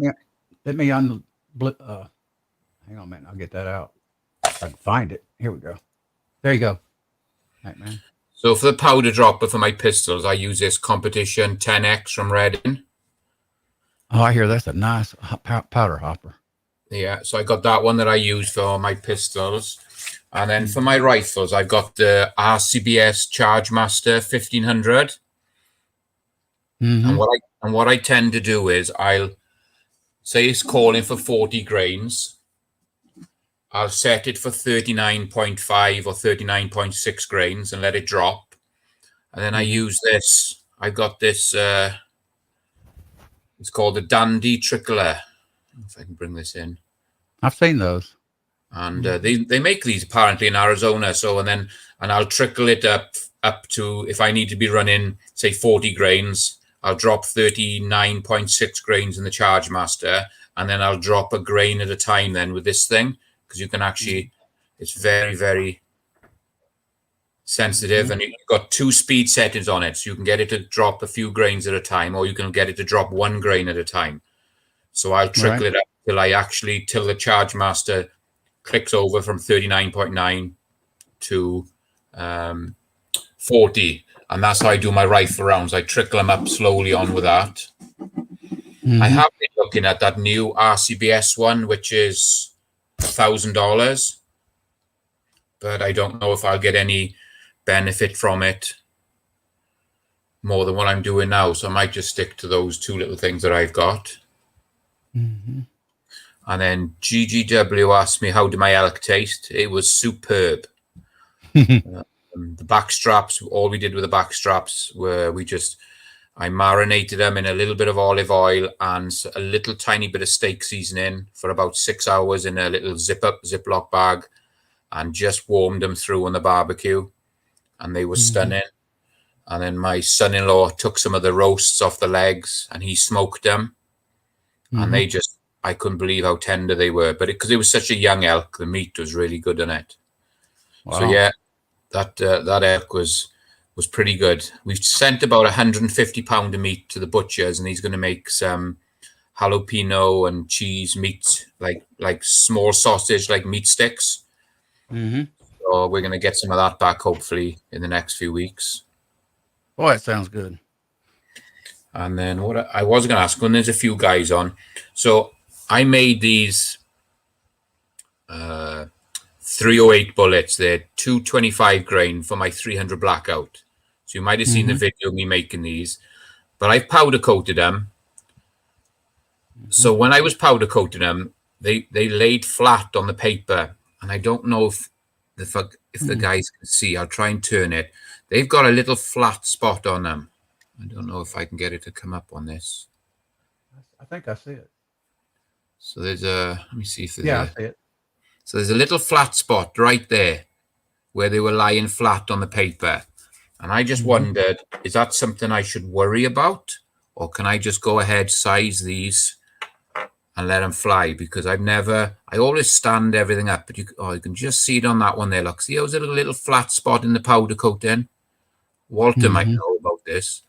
me hang on a minute. I'll get that out. I can find it. Here we go. There you go. Right, man. So for the powder dropper for my pistols, I use this competition 10X from Redin. Oh, I hear that's a nice powder hopper. Yeah, so I got that one that I use for my pistols. And then for my rifles, I've got the RCBS Chargemaster 1500. Mm-hmm. And what I tend to do is I'll say it's calling for 40 grains. I'll set it for 39.5 or 39.6 grains and let it drop. And then I use this. I've got this, it's called a Dandy Trickler. If I can bring this in. I've seen those. And they make these apparently in Arizona. So, and I'll trickle it up to, if I need to be running, say 40 grains, I'll drop 39.6 grains in the Chargemaster, and then I'll drop a grain at a time then with this thing, because you can actually, it's very, very sensitive, and you've got 2 speed settings on it. So you can get it to drop a few grains at a time, or you can get it to drop 1 grain at a time. So I'll trickle it up till the Chargemaster clicks over from 39.9 to 40. And that's how I do my rifle rounds. I trickle them up slowly on with that. Mm-hmm. I have been looking at that new RCBS one, which is $1,000. But I don't know if I'll get any benefit from it more than what I'm doing now. So I might just stick to those 2 little things that I've got. Mm-hmm. And then GGW asked me, how did my elk taste? It was superb. The back straps, all we did with the back straps were I marinated them in a little bit of olive oil and a little tiny bit of steak seasoning for about 6 hours in a little Ziploc bag, and just warmed them through on the barbecue, and they were stunning. And then my son-in-law took some of the roasts off the legs and he smoked them, and I couldn't believe how tender they were. But because it was such a young elk, the meat was really good in it. Wow. So yeah, that elk was pretty good. We've sent about 150 pound of meat to the butchers, and he's going to make some jalapeno and cheese meat, like small sausage, like meat sticks. Mm-hmm. So we're going to get some of that back, hopefully, in the next few weeks. Boy, it sounds good. And then what I was going to ask, when there's a few guys on, so I made these 308 bullets. They're 225 grain for my 300 blackout. So you might have seen the video of me making these, but I've powder coated them. So when I was powder coating them, they laid flat on the paper, and I don't know if the guys can see. I'll try and turn it. They've got a little flat spot on them. I don't know if I can get it to come up on this. I think I see it. So there's let me see if there's I see it. So there's a little flat spot right there where they were lying flat on the paper. And I just wondered, is that something I should worry about? Or can I just go ahead, size these and let them fly? Because I always stand everything up. But you can just see it on that one there. Look, see how's a little flat spot in the powder coat then? Walter might know about this.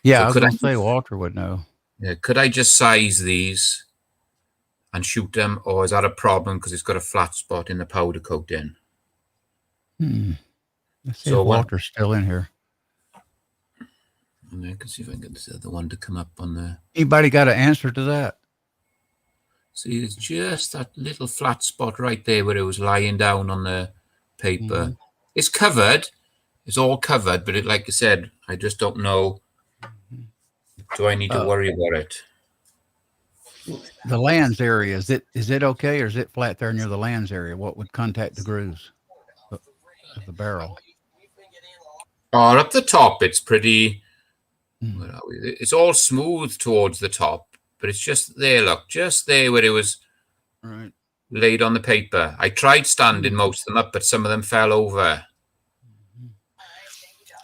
Yeah, so I was going to say Walter would know. Yeah, could I just size these and shoot them, or is that a problem because it's got a flat spot in the powder coat in? Let's see if Walter's still in here. And I can see if I can get this other one to come up on the... Anybody got an answer to that? See, it's just that little flat spot right there where it was lying down on the paper. It's covered. It's all covered, but like I said, I just don't know. Do I need to worry about it? The lands area, is it okay, or is it flat there near the lands area? What would contact the grooves of the barrel? Oh, up the top, it's pretty... Where are we? It's all smooth towards the top, but it's just there, look, just there where it was laid on the paper. I tried standing most of them up, but some of them fell over.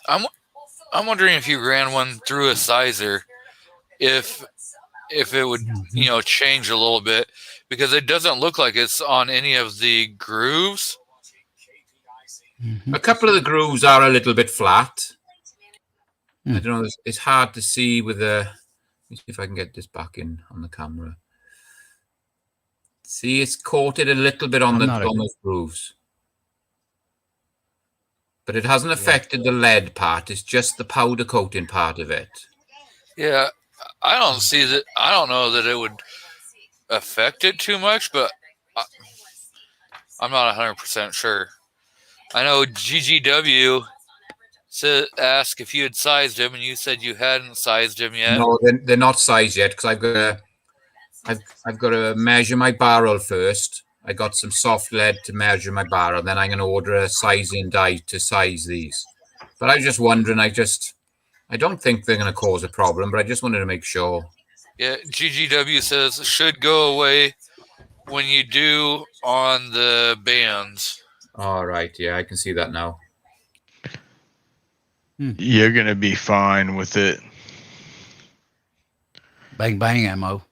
I'm wondering if you ran one through a sizer, if it would, change a little bit, because it doesn't look like it's on any of the grooves. A couple of the grooves are a little bit flat. I don't know. It's hard to see with the... Let me see if I can get this back in on the camera. See, it's coated a little bit on those grooves. But it hasn't affected the lead part. It's just the powder coating part of it. Yeah, I don't see that. I don't know that it would affect it too much, but I'm not 100% sure. I know GGW asked if you had sized him, and you said you hadn't sized him yet. No, they're not sized yet, because I've got to measure my barrel first. I got some soft lead to measure my barrel. Then I'm going to order a sizing die to size these. But I was just wondering. I don't think they're going to cause a problem, but I just wanted to make sure. Yeah, GGW says should go away when you do on the bands. All right, yeah, I can see that now. You're going to be fine with it. Bang, bang ammo.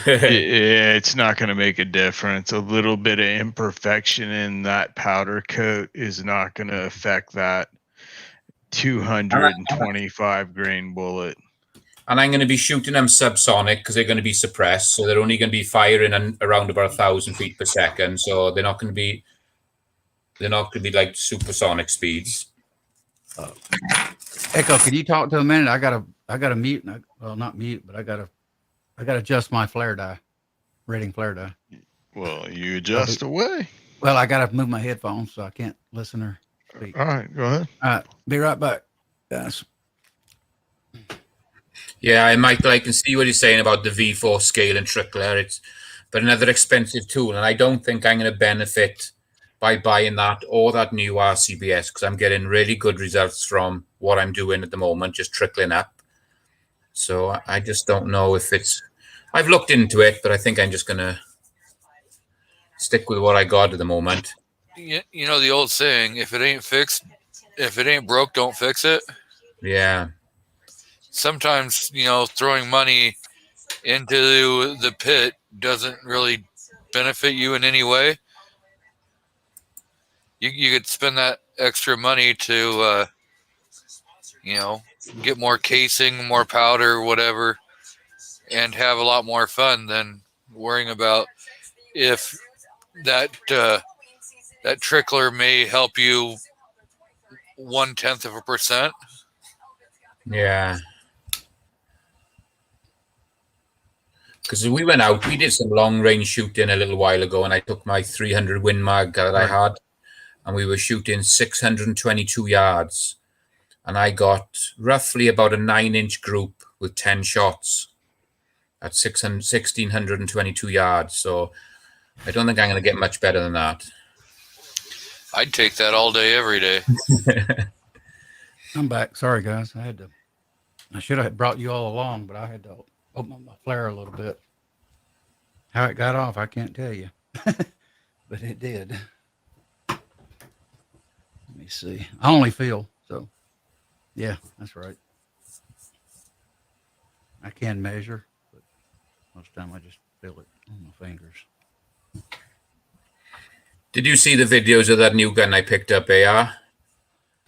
Yeah, it's not going to make a difference. A little bit of imperfection in that powder coat is not going to affect that 225 grain bullet. And I'm going to be shooting them subsonic because they're going to be suppressed. So they're only going to be firing around about 1,000 feet per second. So they're not going to be like supersonic speeds. Echo, can you talk to a minute? I gotta mute. Well, not mute, but I gotta adjust my flare die, rating flare die. Well, you adjust away. Well, I gotta move my headphones so I can't listen or speak. All right, go ahead. All right, be right back, guys. Yeah, Michael, I can see what he's saying about the V4 scale and trickler. But another expensive tool, and I don't think I'm going to benefit by buying that or that new RCBS, because I'm getting really good results from what I'm doing at the moment, just trickling up. So I just don't know if it's... I've looked into it, but I think I'm just going to stick with what I got at the moment. You know the old saying, if it ain't broke, don't fix it. Yeah. Sometimes, throwing money into the pit doesn't really benefit you in any way. You could spend that extra money to, get more casing, more powder, whatever, and have a lot more fun than worrying about if that trickler may help you 0.1%. Yeah. because we went out, we did some long range shooting a little while ago, and I took my 300 Win Mag that I had, and we were shooting 622 yards, and I got roughly about a 9-inch group with 10 shots at 1,622 yards. So I don't think I'm going to get much better than that. I'd take that all day, every day. I'm back. Sorry, guys. I should have brought you all along, but I had to open up my flare a little bit. How it got off, I can't tell you, but it did. Let me see. I only feel, so yeah, that's right. I can measure, but most of the time I just feel it on my fingers. Did you see the videos of that new gun I picked up, AR?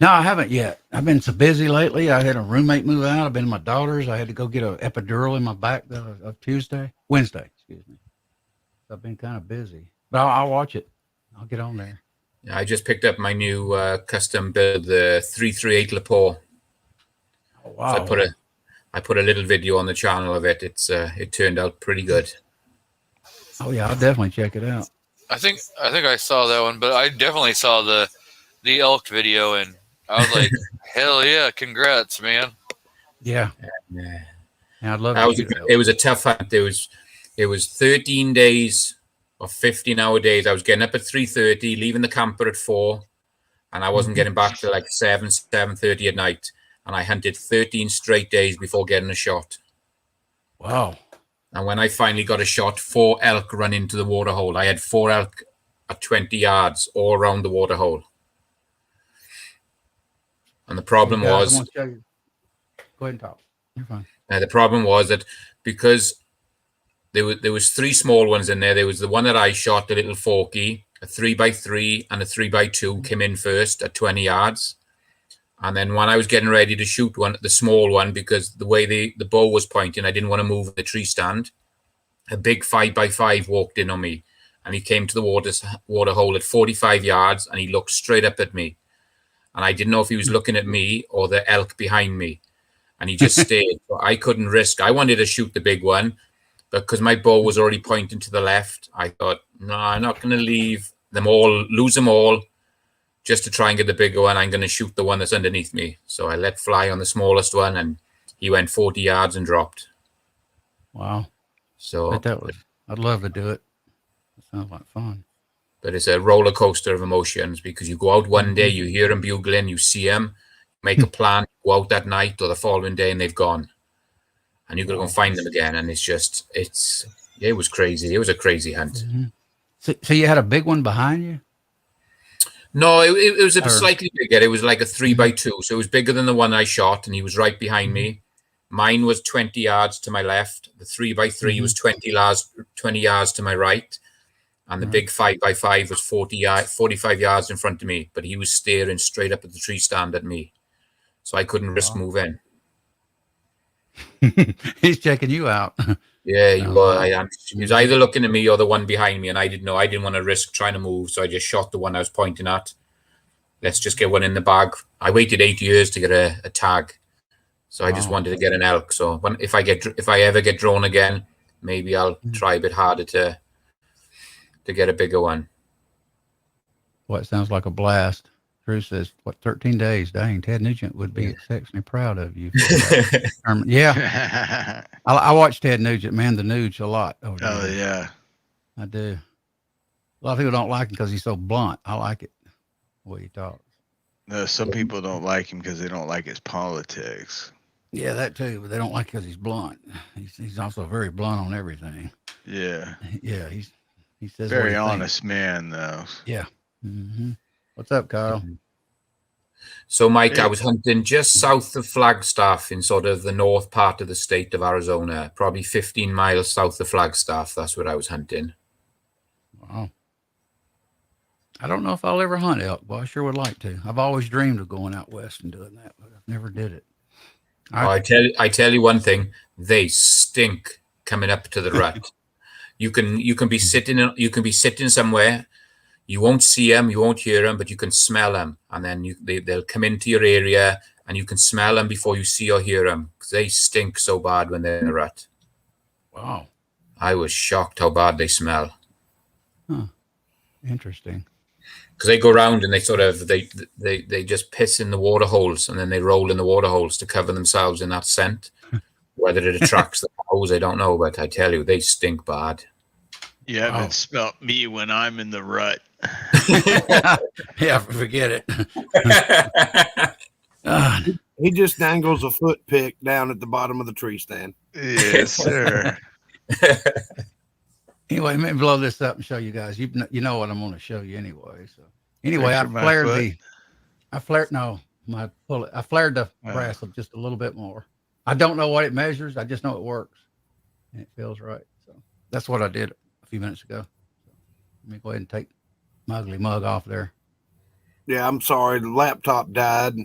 No, I haven't yet. I've been so busy lately. I had a roommate move out. I've been with my daughters. I had to go get an epidural in my back of Wednesday, excuse me. So I've been kind of busy, but I'll watch it. I'll get on there. Yeah, I just picked up my new custom build, the 338 Lapore. Oh, wow. So I put a little video on the channel of it. It turned out pretty good. Oh yeah, I'll definitely check it out. I think I saw that one, but I definitely saw the elk video, and I was like, hell yeah, congrats, man. Yeah. Yeah. I'd love to. It was a tough hunt. It was 13 days or 15-hour days. I was getting up at 3:30, leaving the camper at 4, and I wasn't getting back till like 7:30 at night. And I hunted 13 straight days before getting a shot. Wow. And when I finally got a shot, 4 elk run into the water hole. I had 4 elk at 20 yards all around the water hole. And the problem was... Go ahead and talk. You're fine. The problem was that because there was 3 small ones in there. There was the one that I shot, the little forky, a 3x3 and a 3x2 came in first at 20 yards. And then when I was getting ready to shoot the small one, because the way the bow was pointing, I didn't want to move the tree stand. A big 5x5 walked in on me, and he came to the water hole at 45 yards, and he looked straight up at me. And I didn't know if he was looking at me or the elk behind me. And he just stayed. So I couldn't risk. I wanted to shoot the big one, but because my bow was already pointing to the left, I thought, no, I'm not going to lose them all, just to try and get the bigger one. I'm going to shoot the one that's underneath me. So I let fly on the smallest one, and he went 40 yards and dropped. Wow. So I'd love to do it. It sounds like fun. But it's a roller coaster of emotions, because you go out one day, you hear them bugling, you see them, make a plan, go out that night or the following day, and they've gone. And you've got to go and find them again. And it was crazy. It was a crazy hunt. Mm-hmm. So you had a big one behind you? No, it was a slightly bigger. It was like a 3x2. So it was bigger than the one I shot, and he was right behind me. Mine was 20 yards to my left. The 3x3 was 20 yards to my right. And the big 5x5 was 45 yards in front of me. But he was staring straight up at the tree stand at me. So I couldn't risk moving. He's checking you out. Yeah, he was either looking at me or the one behind me, and I didn't know. I didn't want to risk trying to move, so I just shot the one I was pointing at. Let's just get one in the bag. I waited 8 years to get a tag, so I just wanted to get an elk. So if I ever get drawn again, maybe I'll try a bit harder to get a bigger one. Well, it sounds like a blast. Drew says, 13 days? Dang, Ted Nugent would be exceptionally proud of you. Yeah. I watch Ted Nugent, man, the Nuge a lot. Oh, yeah. I do. A lot of people don't like him because he's so blunt. I like it, the way he talks. No, some people don't like him because they don't like his politics. Yeah, that too, but they don't like because he's blunt. He's also very blunt on everything. Yeah. Yeah, he says very honest man, though. Yeah. Mm-hmm. What's up, Kyle? So, Mike, I was hunting just south of Flagstaff in sort of the north part of the state of Arizona, probably 15 miles south of Flagstaff. That's where I was hunting. Wow. I don't know if I'll ever hunt elk, but I sure would like to. I've always dreamed of going out west and doing that, but I never did it. I tell you one thing, they stink coming up to the rut. You can be sitting somewhere. You won't see them, you won't hear them, but you can smell them. And then they'll come into your area, and you can smell them before you see or hear them, because they stink so bad when they're in a rut. Wow. I was shocked how bad they smell. Huh. Interesting. Because they go around and they sort of they just piss in the water holes, and then they roll in the water holes to cover themselves in that scent. Whether it attracts the cows, I don't know, but I tell you, they stink bad. You haven't smelt me when I'm in the rut. Yeah, forget it. He just dangles a foot pick down at the bottom of the tree stand. Yes, sir. Anyway, let me blow this up and show you guys. You know what I'm going to show you anyway. So anyway, I flared the brass up just a little bit more. I don't know what it measures. I just know it works and it feels right. So that's what I did a few minutes ago. So let me go ahead and take my ugly mug off there. Yeah, I'm sorry. The laptop died,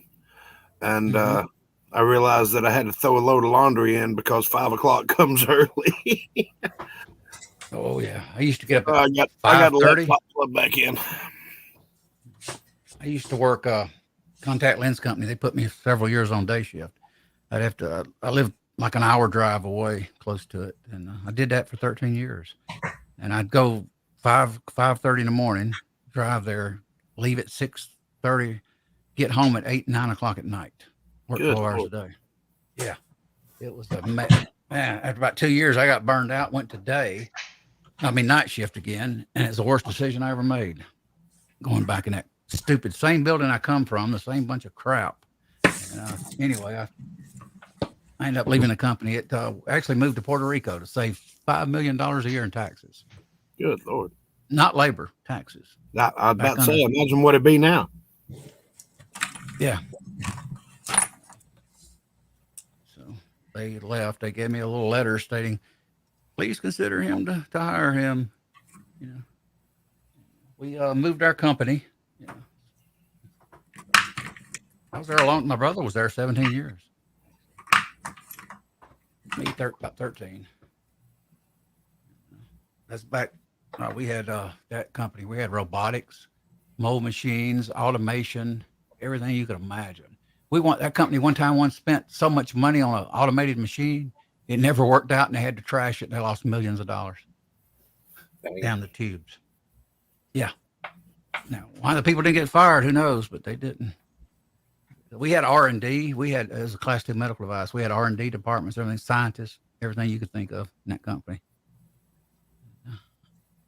and I realized that I had to throw a load of laundry in because 5 o'clock comes early. Oh yeah, I used to get up I at got a 5:30. laptop plug back in. I used to work contact lens company. They put me several years on day shift. I'd have to. I lived like an hour drive away, close to it, and I did that for 13 years. And I'd go 5:30 in the morning, drive there, leave at 6:30, get home at 8, 9 o'clock at night. Work 12 hours a day. Yeah, it was a man. After about 2 years, I got burned out. Went to night shift again, and it's the worst decision I ever made. Going back in that stupid same building I come from, the same bunch of crap. And, anyway, I ended up leaving the company. It actually moved to Puerto Rico to save $5 million a year in taxes. Good Lord. Not labor, taxes. I was about to say, imagine what it'd be now. Yeah. So they left. They gave me a little letter stating, please consider him to hire him. You know, we moved our company. You know, I was there my brother was there 17 years. Me, about 13. That's back. We had that company. We had robotics, mold machines, automation, everything you could imagine. That company one time spent so much money on an automated machine, it never worked out, and they had to trash it. And they lost millions of dollars down the tubes. Yeah. Now, why the people didn't get fired, who knows? But they didn't. We had R&D. It was a class 2 medical device. We had R&D departments, everything, scientists, everything you could think of in that company.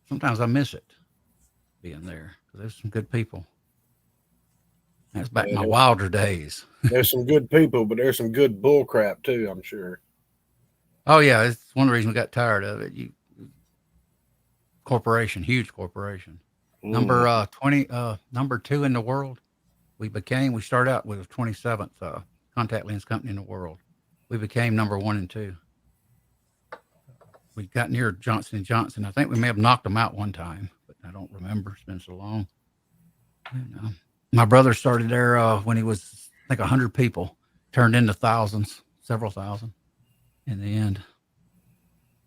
Sometimes I miss it being there because there's some good people. That's back in my wilder days. There's some good people, but there's some good bull crap too, I'm sure. Oh yeah, it's one of the reasons we got tired of it. Huge corporation. Number 2 in the world. We started out with the 27th contact lens company in the world. We became number 1 and 2. We got near Johnson & Johnson. I think we may have knocked them out one time, but I don't remember. It's been so long. And, my brother started there when he was, I think, 100 people, turned into thousands, several thousand in the end.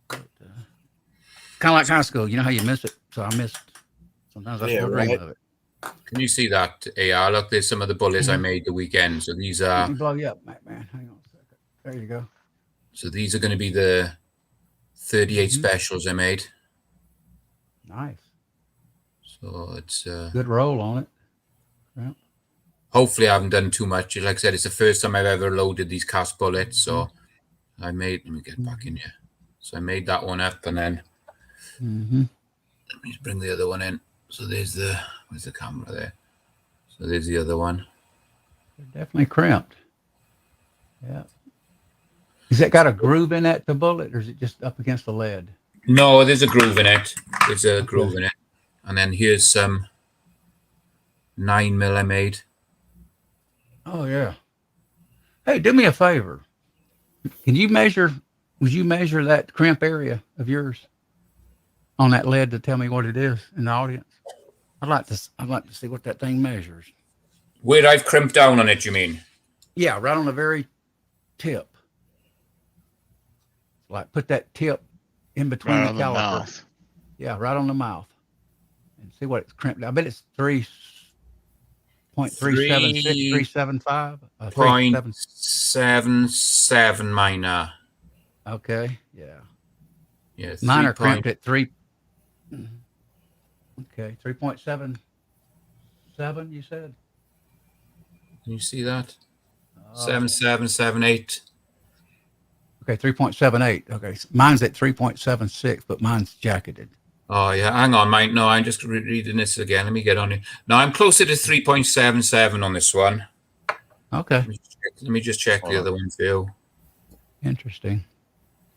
But, kind of like high school. You know how you miss it? So I missed. Sometimes I still dream of it. Can you see that AR? Look, there's some of the bullets I made the weekend. So these are. Let me blow you up, man. Hang on a second. There you go. So these are going to be the 38 specials I made. Nice. So it's good roll on it. Yeah. Hopefully I haven't done too much. Like I said, it's the first time I've ever loaded these cast bullets. So let me get back in here. So I made that one up, and then let me bring the other one in. So where's the camera there? So there's the other one. They're definitely crimped. Yeah. Has that got a groove in that, the bullet, or is it just up against the lead? No, there's a groove in it. There's a groove in it. And then here's some 9mm I made. Oh, yeah. Hey, do me a favor. Would you measure that crimp area of yours on that lead to tell me what it is in the audience? I'd like to see what that thing measures. Where I've crimped down on it, you mean? Yeah, right on the very tip. Like put that tip in between right the caliper. mouth. Yeah, right on the mouth. And see what it's crimped. I bet it's 3.376, 375. 0.77 minor. Okay, yeah. Yeah, Mine are crimped at 3. Okay, 3.77. You said. Can you see that? 7778. Okay, 3.78. Okay, mine's at 3.76, but mine's jacketed. Oh yeah, hang on, mate. No, I'm just reading this again. Let me get on it. No, I'm closer to 3.77 on this one. Okay, Let me just check the other one for you. interesting.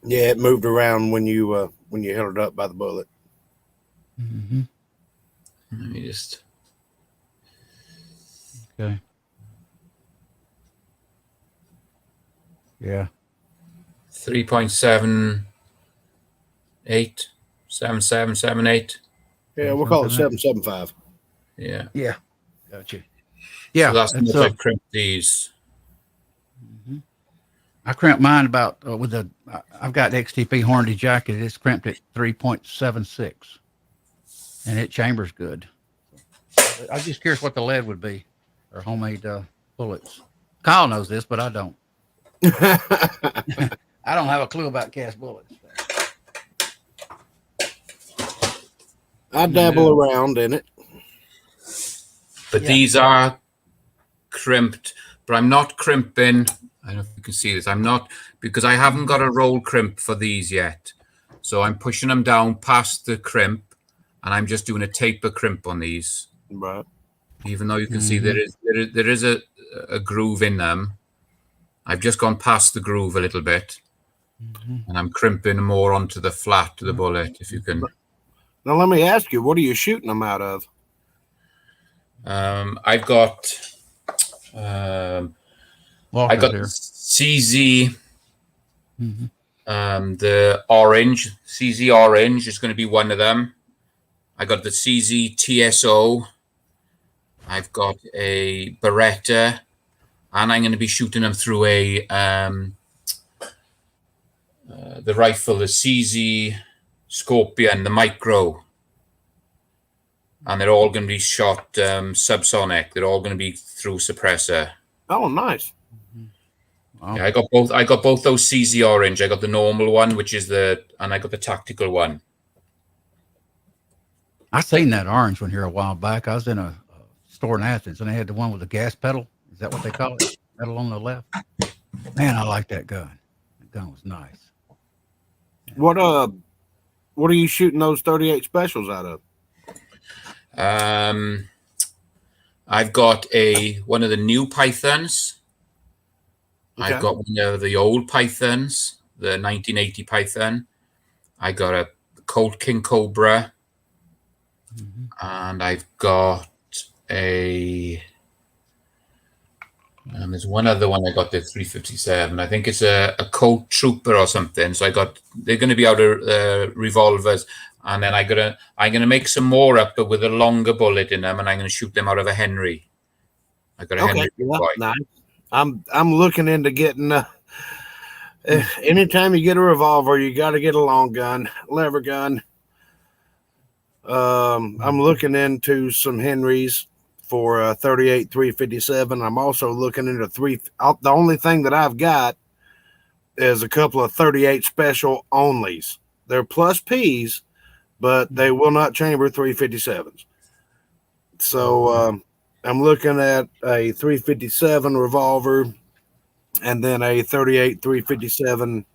Yeah, it moved around when you held it up by the bullet. Mm-hmm. Let me just. Okay. Yeah. 3.78, 7778. Yeah, we'll call it 775. Yeah. Yeah. Gotcha. Yeah. So that's how much I've crimped these. Mm-hmm. I crimped mine about I've got XTP Hornady jacket. It's crimped at 3.76, and it chambers good. I'm just curious what the lead would be, or homemade bullets. Kyle knows this, but I don't. I don't have a clue about cast bullets. I dabble around in it. But these are crimped, but I'm not crimping. I don't know if you can see this. I'm not, because I haven't got a roll crimp for these yet. So I'm pushing them down past the crimp, and I'm just doing a taper crimp on these. Right. Even though you can see there is a groove in them. I've just gone past the groove a little bit, and I'm crimping more onto the flat of the bullet, if you can. Now, let me ask you, what are you shooting them out of? I've got CZ, the orange. CZ orange is going to be one of them. I got the CZ TSO. I've got a Beretta, and I'm going to be shooting them through a the rifle, the CZ Scorpion, the micro. And they're all going to be shot subsonic. They're all going to be through suppressor. Oh, nice. Wow. Yeah, I got both those CZ orange. I got the normal one, and I got the tactical one. I seen that orange one here a while back. I was in a store in Athens, and they had the one with the gas pedal. Is that what they call it? Pedal on the left. Man, I like that gun. That gun was nice. What are you shooting those 38 specials out of? I've got one of the new Pythons. Okay. I've got one of the old Pythons, the 1980 Python. I got a Colt King Cobra, and I've got there's one other one I got, the 357. I think it's a Colt Trooper or something. So they're going to be out of revolvers. And then I'm gonna make some more up, but with a longer bullet in them, and I'm gonna shoot them out of a Henry. I got a Henry. Nice. I'm looking into getting. Anytime you get a revolver, you got to get a long gun, lever gun. I'm looking into some Henrys for 38 357. I'm also looking into the only thing that I've got is a couple of 38 special onlys. They're plus P's, but they will not chamber 357s. So I'm looking at a 357 revolver and then a 38 357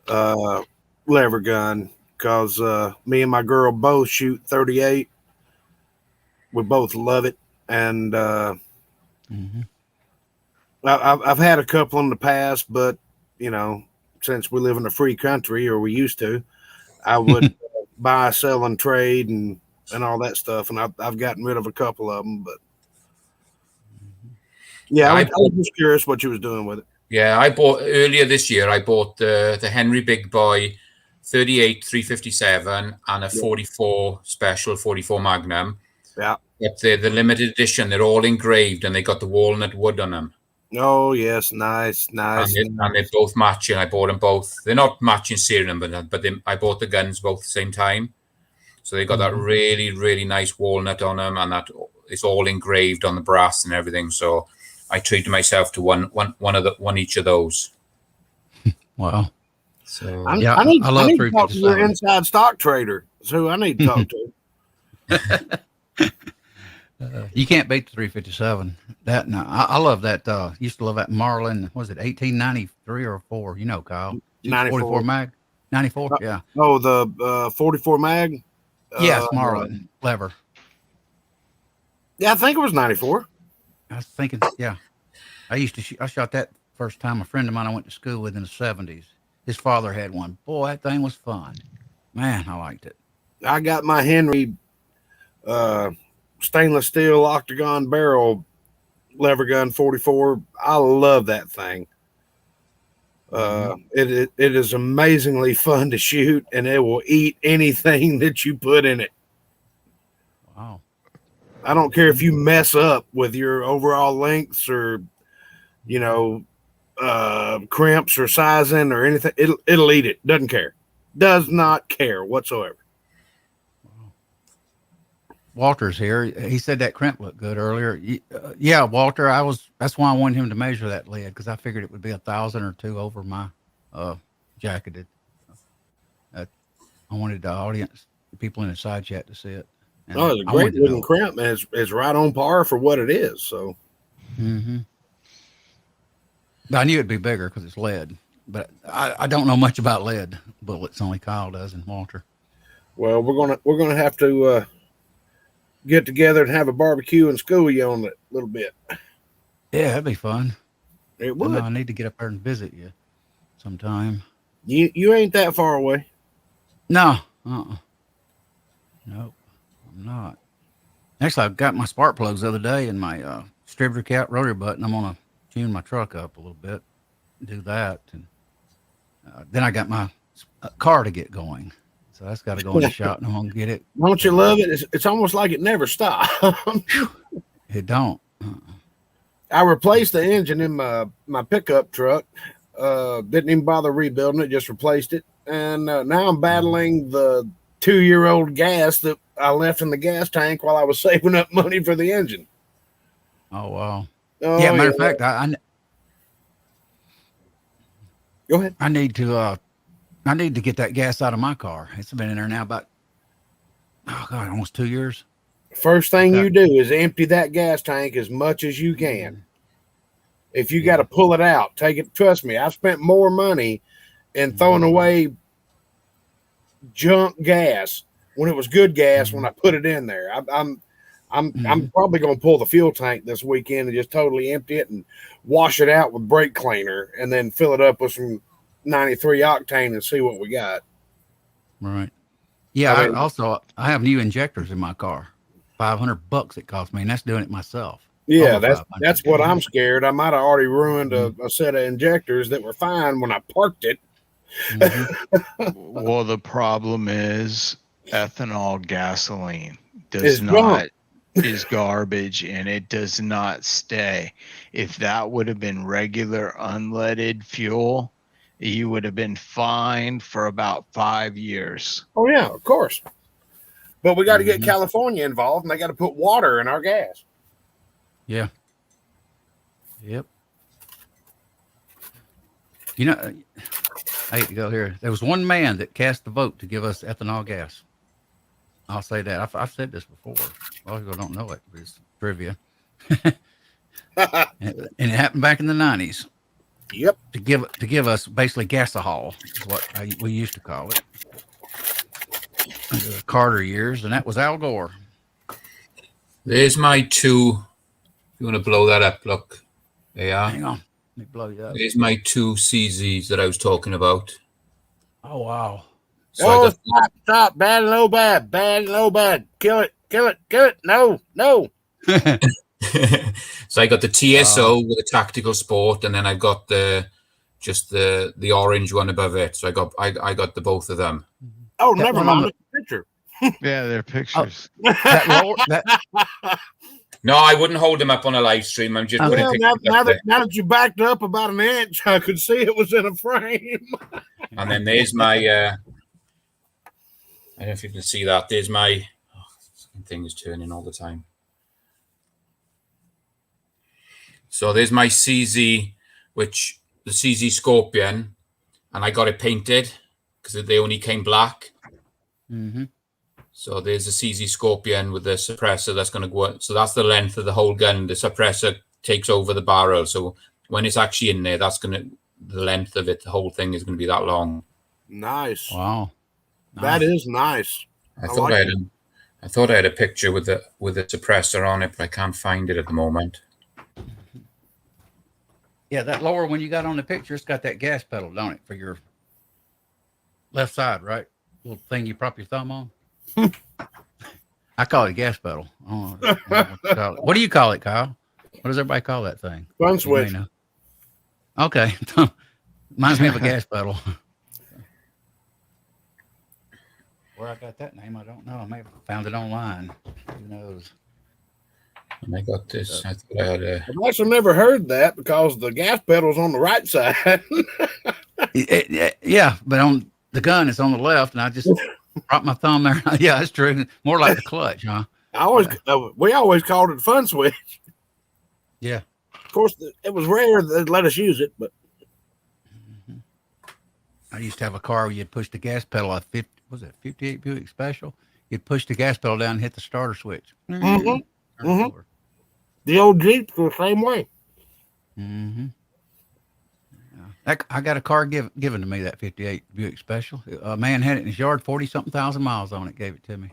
lever gun, because me and my girl both shoot 38. We both love it. And I've had a couple in the past, but, since we live in a free country, or we used to, I would buy, sell, and trade and all that stuff. And I've gotten rid of a couple of them, but yeah, I was just curious what you was doing with it. Yeah, I bought earlier this year. I bought the Henry Big Boy 38 357 and a 44 special 44 Magnum. Yeah, but they're the limited edition. They're all engraved and they got the walnut wood on them. Oh yes, nice. And they're both matching. I bought them both. They're not matching serial, but I bought the guns both at the same time. So they got that really, really nice walnut on them, and that it's all engraved on the brass and everything. So I treated myself to one each of those. Wow. So Yeah, I need I love to talk to your 357. inside stock trader. That's who I need to talk to. You can't beat the 357. That no, I love that. Used to love that Marlin. Was it 1893 or 4? You know, Kyle. 44 94. mag. 94. Yeah. Oh, the 44 mag. Yes, Marlin lever. Yeah, I think it was 94. I was thinking. Yeah, I used to. I shot that first time. A friend of mine I went to school with in the 70s. His father had one. Boy, that thing was fun. Man, I liked it. I got my Henry stainless steel octagon barrel lever gun 44. I love that thing. It is amazingly fun to shoot, and it will eat anything that you put in it. Wow. I don't care if you mess up with your overall lengths or, you know, crimps or sizing or anything. It'll eat it. Doesn't care. Does not care whatsoever. Walter's here. He said that crimp looked good earlier. Yeah, Walter. That's why I wanted him to measure that lead, because I figured it would be 1,000 or 2 over my jacketed. I wanted the audience, the people in the side chat, to see it. And Oh, it's a I great wanted to looking know. crimp, and it's right on par for what it is. So, But I knew it'd be bigger because it's lead. But I don't know much about lead bullets. Only Kyle does and Walter. well, we're gonna have to get together and have a barbecue and school you on it a little bit. Yeah, that'd be fun. It would. I need to get up there and visit you sometime. You ain't that far away. No. Nope, I'm not. Actually, I got my spark plugs the other day and my distributor cap rotary button. I'm gonna tune my truck up a little bit, do that, and then I got my car to get going. So that's got to go in the shop, and I'm gonna get it. Don't you love it? It's almost like it never stops. It don't. I replaced the engine in my pickup truck. Didn't even bother rebuilding it, just replaced it. And now I'm battling the 2-year-old gas that I left in the gas tank while I was saving up money for the engine. Oh wow. Oh, Yeah, matter of fact, go ahead. I need to get that gas out of my car. It's been in there now about almost 2 years. First thing you do is empty that gas tank as much as you can. If you got to pull it out, take it. Trust me, I've spent more money in throwing away junk gas when it was good gas when I put it in there. I'm probably going to pull the fuel tank this weekend and just totally empty it and wash it out with brake cleaner and then fill it up with some 93 octane and see what we got. Right. Yeah. I have new injectors in my car. $500 it cost me, and that's doing it myself. Yeah, that's what I'm scared. I might have already ruined a set of injectors that were fine when I parked it. Well, the problem is ethanol gasoline is garbage, and it does not stay. If that would have been regular unleaded fuel, you would have been fined for about 5 years. Oh yeah, of course. But we got to get California involved, and they got to put water in our gas. Yeah. Yep. You know, I hate to go here. There was one man that cast the vote to give us ethanol gas. I'll say that. I've said this before. A lot of people don't know it, but it's trivia. and it happened back in the 90s. Yep. To give us basically gasohol is what we used to call it. Under the Carter years, and that was Al Gore. There's my 2. If you want to blow that up, look. They are. Hang on. Let me blow you up. There's my 2 CZs that I was talking about. Oh, wow. So Stop. Bad and low bad. Kill it. No. So I got the TSO with a tactical sport, and then I got the orange one above it. So I got the both of them. Oh, never mind. The picture. Yeah, they're pictures. No, I wouldn't hold them up on a live stream. I'm just putting pictures now up there. that you backed up about an inch, I could see it was in a frame. And then there's my I don't know if you can see that. There's my thing is turning all the time. So there's my CZ, which the CZ Scorpion, and I got it painted because they only came black. So there's a CZ Scorpion with the suppressor that's going to go. So that's the length of the whole gun. The suppressor takes over the barrel. So when it's actually in there, that's going to, the length of it, the whole thing is going to be that long. Nice. Wow. That is nice. I thought I had a picture with the suppressor on it, but I can't find it at the moment. Yeah, that lower one you got on the picture, it's got that gas pedal, don't it, for your left side, right? Little thing you prop your thumb on. I call it a gas pedal. I don't know what do you call it, Kyle? What does everybody call that thing? Fun switch. Okay. Reminds me of a gas pedal. Where I got that name, I don't know. I may have found it online. Who knows? And I got this. I thought I had a. I've actually never heard that because the gas pedal's on the right side. Yeah, but on the gun, it's on the left, and I just prop my thumb there. Yeah, that's true. More like the clutch, huh? We always called it fun switch. Yeah. Of course, it was rare that they'd let us use it, but I used to have a car where you'd push the gas pedal. Was it 58 Buick Special? You'd push the gas pedal down and hit the starter switch. The old Jeeps were the same way. Yeah. I got a car given to me, that 58 Buick Special. A man had it in his yard, 40-something thousand miles on it, gave it to me.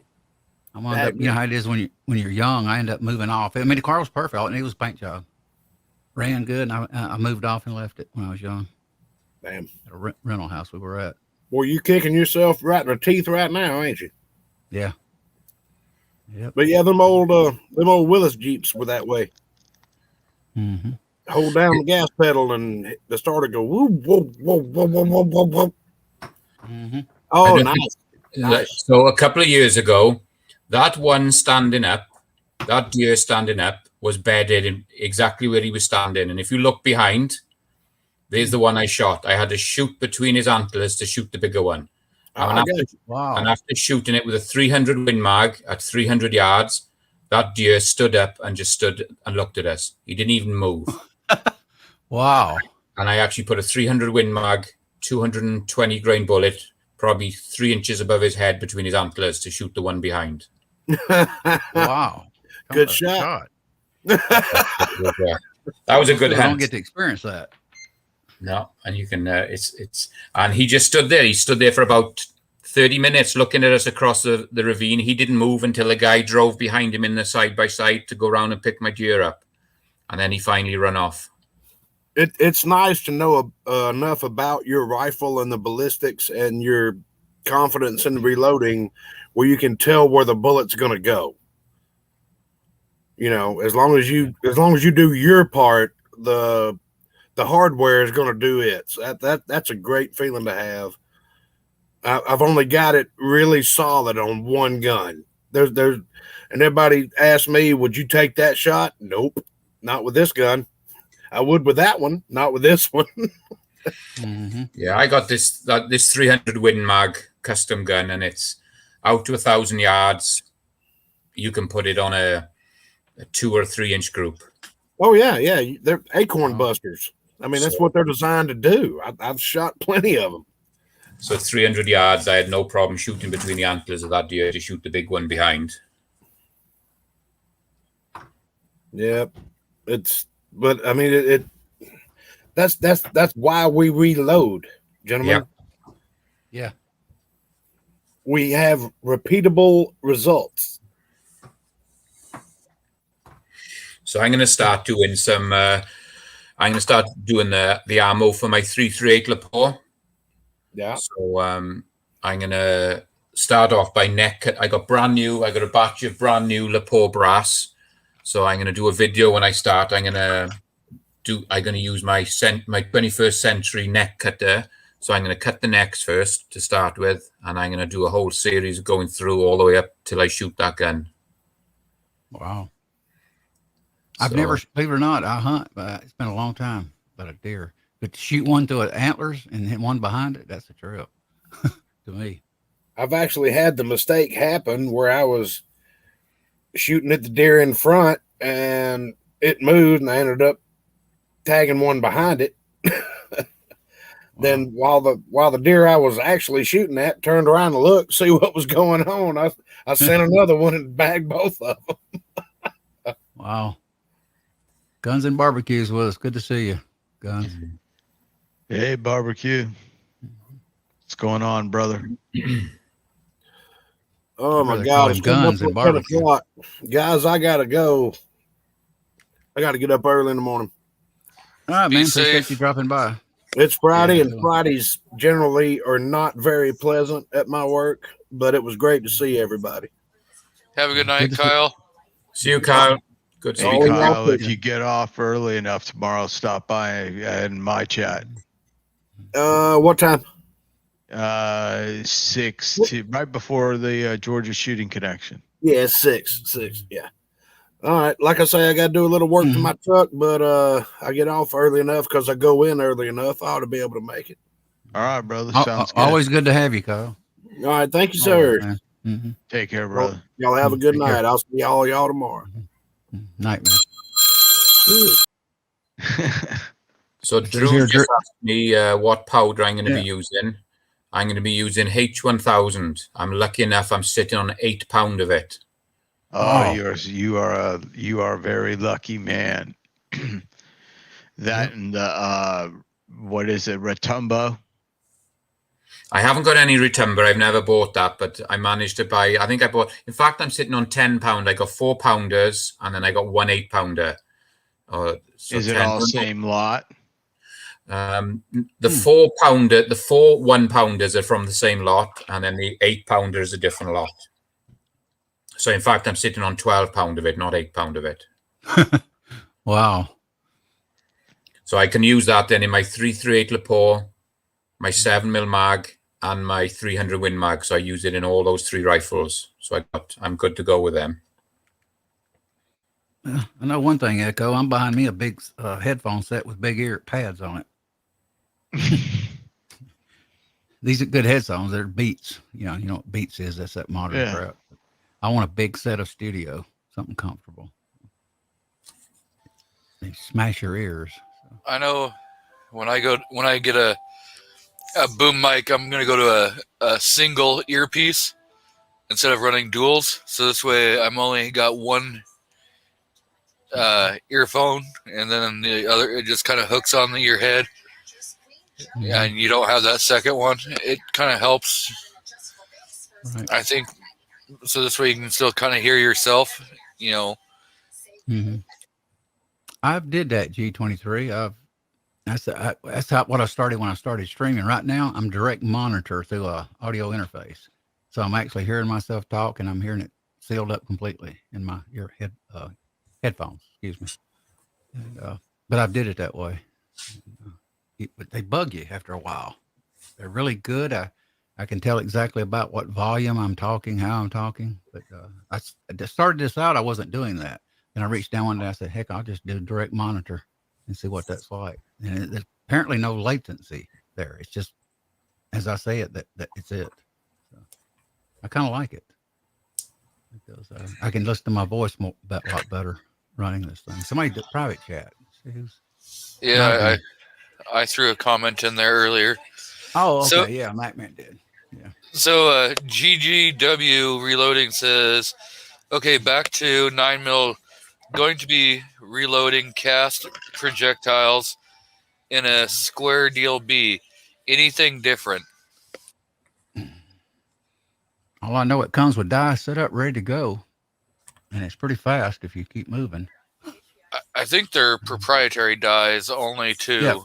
I wound up, you know how it is when you're young, I end up moving off. I mean, the car was perfect. All it needed was a paint job. Ran good, and I moved off and left it when I was young. Damn. At a rental house we were at. Well, you kicking yourself right in the teeth right now, ain't you? Yeah. Yep. But yeah, them old Willis Jeeps were that way. Hold down the gas pedal and the starter go whoop, whoop, whoop, whoop, whoop, whoop, whoop. Oh, nice. So a couple of years ago, that one standing up, that deer standing up, was bedded in exactly where he was standing. And if you look behind, there's the one I shot. I had to shoot between his antlers to shoot the bigger one. And after shooting it with a 300 Win Mag at 300 yards, that deer stood up and just stood and looked at us. He didn't even move. Wow. And I actually put a 300 Win Mag, 220 grain bullet, probably 3 inches above his head between his antlers to shoot the one behind. Wow. Good shot. That was a good hunt. I don't get to experience that. No, and you can, and he just stood there. He stood there for about 30 minutes looking at us across the ravine. He didn't move until a guy drove behind him in the side-by-side to go around and pick my deer up. And then he finally ran off. It's nice to know enough about your rifle and the ballistics and your confidence in reloading where you can tell where the bullet's going to go. You know, as long as you do your part, the hardware is going to do it. So that's a great feeling to have. I've only got it really solid on one gun. And everybody asked me, would you take that shot? Nope, not with this gun. I would with that one, not with this one. Yeah, I got this 300 Win Mag custom gun, and it's out to 1,000 yards. You can put it on a 2 or 3 inch group. Oh yeah, they're acorn busters. I mean, that's what they're designed to do. I've shot plenty of them. So 300 yards, I had no problem shooting between the antlers of that deer to shoot the big one behind. Yeah, but I mean, that's why we reload, gentlemen. Yeah. We have repeatable results. So I'm going to start doing some. I'm going to start doing the ammo for my 338 lapel. Yeah. So I'm going to start off by neck cut. I got a batch of brand new lapel brass. So I'm going to do a video when I start. I'm going to use my 21st century neck cutter. So I'm going to cut the necks first to start with, and I'm going to do a whole series going through all the way up till I shoot that gun. Wow. I've never, believe it or not, I hunt, but it's been a long time, but a deer. But to shoot one through it antlers and hit one behind it, that's a trip to me. I've actually had the mistake happen where I was shooting at the deer in front and it moved and I ended up tagging one behind it. then while the deer I was actually shooting at turned around to look, see what was going on, I sent another one and bagged both of them. Wow. Guns and Barbecues with us. Good to see you, Guns. Hey, Barbecue. What's going on, brother? Oh my Really God! call It's him coming Guns up and on 10 Barbecue. o'clock. Guys, I gotta go. I gotta get up early in the morning. All right, Be man. Appreciate safe. you dropping by. It's Friday, Yeah, and cool. Fridays generally are not very pleasant at my work, but it was great to see everybody. Have a good night, Good to see- Kyle. See you, Kyle. Good Hey, speaking. Kyle, y'all if you get off early enough tomorrow, stop by in my chat. What time? 6 to right before the Georgia shooting connection. Yeah, it's 6. Yeah. All right. Like I say, I got to do a little work to my truck, but I get off early enough because I go in early enough. I ought to be able to make it. All right, brother. Sounds good. Always good to have you, Kyle. All right. Thank you, Always, sir. man. Mm-hmm. Take care, brother. Y'all have a good Take care. night. I'll see y'all tomorrow. Night, man. So Drew here, just Drew. asked me what powder I'm going to Yeah. be using. I'm going to be using H1000. I'm lucky enough I'm sitting on 8 pound of it. Oh, you are a very lucky man. That and the what is it, Retumbo? I haven't got any Retumber. I've never bought that, but I managed to buy. I think I bought. In fact, I'm sitting on 10 pound. I got 4 pounders, and then I got 1 8 pounder. So Is it 10 all same lot? The 4 pounder, the 4 1 pounders are from the same lot, and then the 8 pounder is a different lot. So in fact, I'm sitting on 12 pound of it, not 8 pound of it. Wow. So I can use that then in my 338 Lapore, my 7mm mag, and my 300 Win mag. So I use it in all those 3 rifles. So I'm good to go with them. I know one thing, Echo. I'm buying me a big headphone set with big ear pads on it. These are good headphones. They're Beats. You know what Beats is. That's that modern crap. I want a big set of studio, something comfortable. They smash your ears. So. I know when I get a boom mic, I'm gonna go to a single earpiece instead of running duals. So this way, I'm only got one earphone, and then the other it just kind of hooks on your head, and you don't have that second one. It kind of helps, Right. I think. So this way, you can still kind of hear yourself. You know. Mm-hmm. I did that G23. That's what I started when I started streaming. Right now, I'm direct monitor through a audio interface, so I'm actually hearing myself talk, and I'm hearing it sealed up completely in my headphones. Excuse me. And, but I did it that way. But they bug you after a while. They're really good. I can tell exactly about what volume I'm talking, how I'm talking. But I started this out. I wasn't doing that. And I reached down one day. I said, heck, I'll just do direct monitor and see what that's like. And there's apparently no latency there. It's just, as I say it, that it's it. So I kind of like it because I can listen to my voice a lot better running this thing. Somebody did private chat. Yeah, I threw a comment in there earlier. Oh, okay. So, yeah, MacMan did. Yeah. So GGW Reloading says, okay, back to 9mm. Going to be reloading cast projectiles in a square deal B. Anything different? All I know, it comes with dice set up, ready to go, and it's pretty fast if you keep moving. I think they're proprietary dies only too. Yep.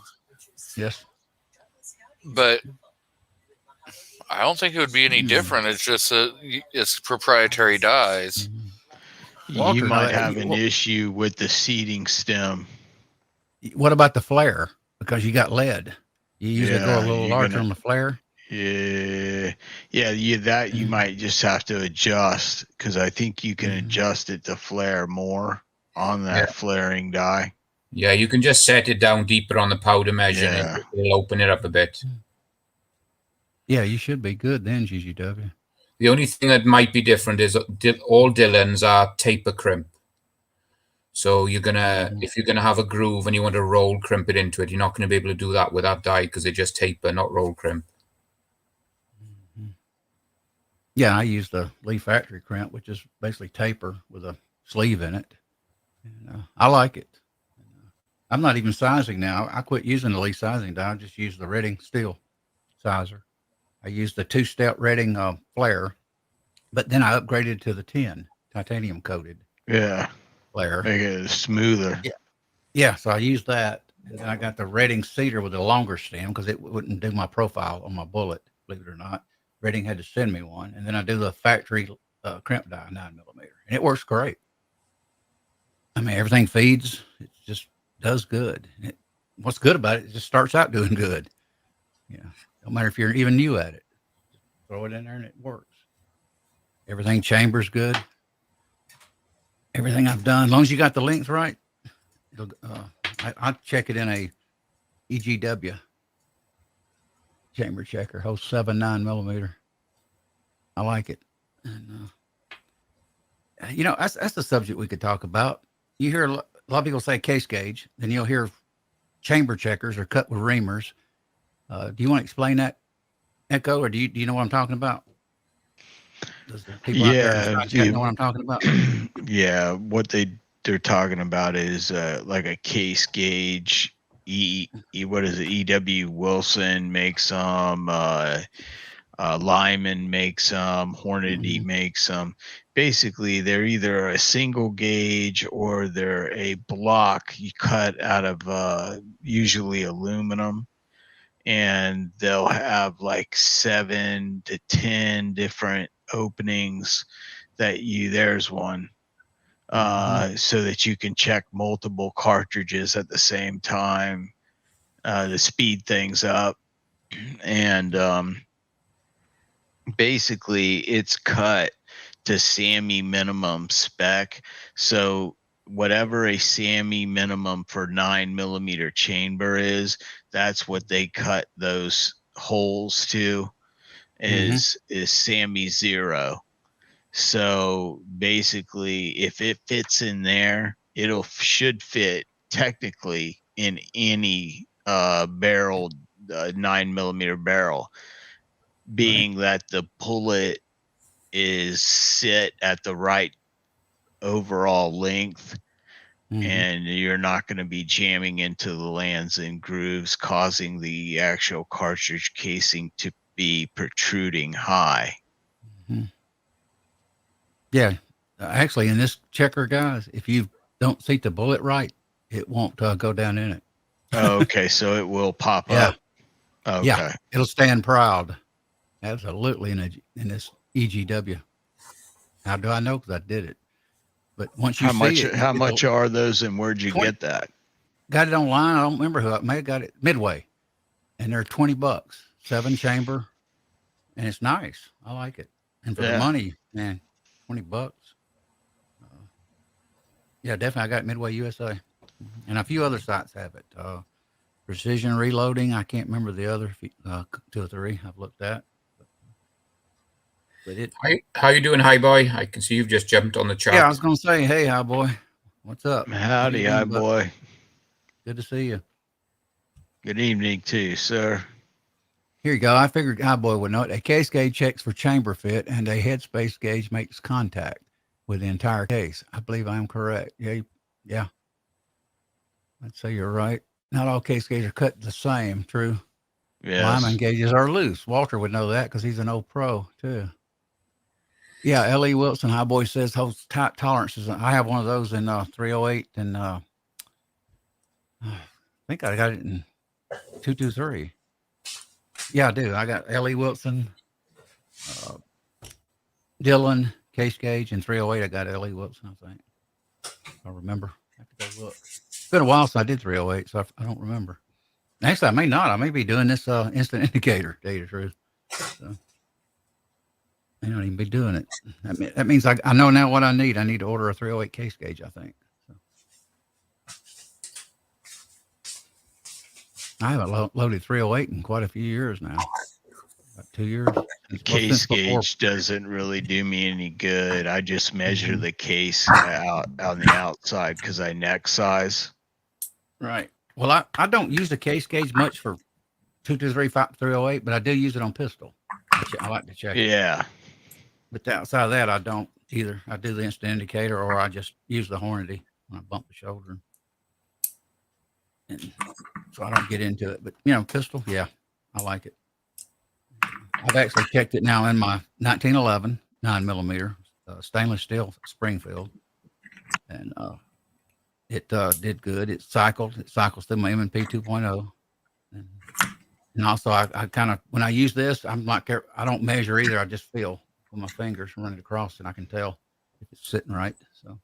Yes. But I don't think it would be any different. It's just it's proprietary dies. Walker, you might have an issue with the seating stem. What about the flare? Because you got lead. You usually go a little larger on the flare. Yeah, you might just have to adjust, because I think you can adjust it to flare more on that flaring die. Yeah, you can just set it down deeper on the powder measure and it'll open it up a bit. Yeah, you should be good then, GGW. The only thing that might be different is all Dillons are taper crimp. So you're gonna, if you're gonna have a groove and you want to roll crimp it into it, you're not going to be able to do that with that die because they just taper, not roll crimp. Yeah, I use the Lee Factory crimp, which is basically taper with a sleeve in it. And, I like it. I'm not even sizing now. I quit using the Lee sizing die. I just use the Redding steel sizer. I use the 2-step Redding flare, but then I upgraded to the 10 titanium coated Yeah. flare. Make it smoother. Yeah, so I used that. And then I got the Redding cedar with a longer stem because it wouldn't do my profile on my bullet, believe it or not. Redding had to send me one. And then I do the factory crimp die 9mm, and it works great. I mean, everything feeds. It just does good. What's good about it, it just starts out doing good. Yeah, no matter if you're even new at it. Just throw it in there and it works. Everything chambers good. Everything I've done, as long as you got the length right, it'll, I check it in a EGW chamber checker, holds 7.9mm. I like it. And, that's the subject we could talk about. You hear a lot of people say case gauge, then you'll hear chamber checkers are cut with reamers. Do you want to explain that, Echo, or do you know what I'm talking about? Does the people out there in the side chat know what I'm talking about? Yeah, what they're talking about is like a case gauge. What is it? EW Wilson makes some. Lyman makes some. Hornady makes some. Basically, they're either a single gauge or they're a block you cut out of usually aluminum, and they'll have like 7 to 10 different openings there's one. So that you can check multiple cartridges at the same time to speed things up. And basically it's cut to SAMI minimum spec. So whatever a SAMI minimum for 9mm chamber is, that's what they cut those holes to, is SAMI 0. So basically, if it fits in there, should fit technically in any barrel, 9mm barrel, being that the bullet is sit at the right overall length, and you're not going to be jamming into the lands and grooves, causing the actual cartridge casing to be protruding high. Yeah, actually, in this checker, guys, if you don't seat the bullet right, it won't go down in it. Okay, so it will pop up. Okay. Yeah, it'll stand proud. Absolutely in this EGW. How do I know? Because I did it. But once you how much are those, and where'd you get that? Got it online. I don't remember who. I may have got it Midway, and they're $20, 7 chamber, and it's nice. I like it. And for the money, man, $20. Yeah, definitely. I got it Midway USA, and a few other sites have it. Precision Reloading. I can't remember the other 2 or 3 I've looked at. But how you doing, Hi Boy? I can see you've just jumped on the chat. Yeah, I was going to say, hey, Hi Boy, what's up? Howdy, Hi Boy. Good to see you. Good evening to you, sir. Here you go. I figured Hi Boy would know it. A case gauge checks for chamber fit, and a headspace gauge makes contact with the entire case. I believe I am correct. Yeah. I'd say you're right. Not all case gauges are cut the same. True. Yes. Lyman gauges are loose. Walter would know that because he's an old pro too. Yeah, L.E. Wilson, High Boy says, holds tight tolerances. I have one of those in 308, and I think I got it in 223. Yeah, I do. I got L.E. Wilson, Dillon, case gauge, and 308. I got L.E. Wilson, I think. I remember. I have to go look. It's been a while since I did 308, so I don't remember. Actually, I may not. I may be doing this instant indicator, to tell you the truth. So, I don't even be doing it. That means I know now what I need. I need to order a 308 case gauge, I think. So. I haven't loaded 308 in quite a few years now. About 2 years. case gauge doesn't really do me any good. I just measure the case out on the outside because I neck size. Right. Well, I don't use the case gauge much for 223 308, but I do use it on pistol. I like to check it. Yeah. But outside of that, I don't either. I do the instant indicator, or I just use the Hornady when I bump the shoulder. And so I don't get into it. But, pistol, yeah, I like it. I've actually checked it now in my 1911 9mm stainless steel Springfield. And it did good. It cycles through my M&P 2.0. And also, I kind of, when I use this, I'm like, I don't measure either. I just feel with my fingers running across, and I can tell if it's sitting right. So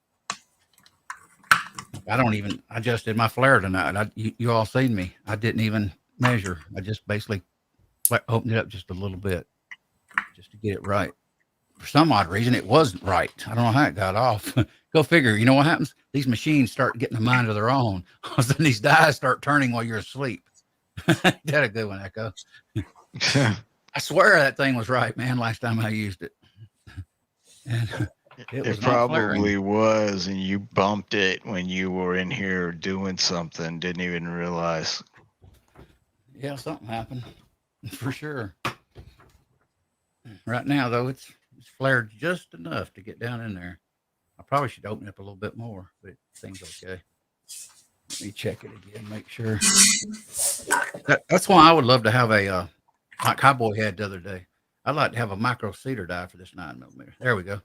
I don't even, I just did my flare tonight. You all seen me. I didn't even measure. I just basically opened it up just a little bit just to get it right. For some odd reason, it wasn't right. I don't know how it got off. Go figure. You know what happens? These machines start getting a mind of their own. All of a sudden, these dies start turning while you're asleep. That a good one, Echo. I swear that thing was right, man. Last time I used it, and it probably was, and you bumped it when you were in here doing something. Didn't even realize. Yeah, something happened for sure. Right now, though, it's flared just enough to get down in there. I probably should open it up a little bit more, but it seems okay. Let me check it again, make sure. That's why I would love to have a, like Cowboy had the other day. I'd like to have a micro cedar die for this 9mm. There we go.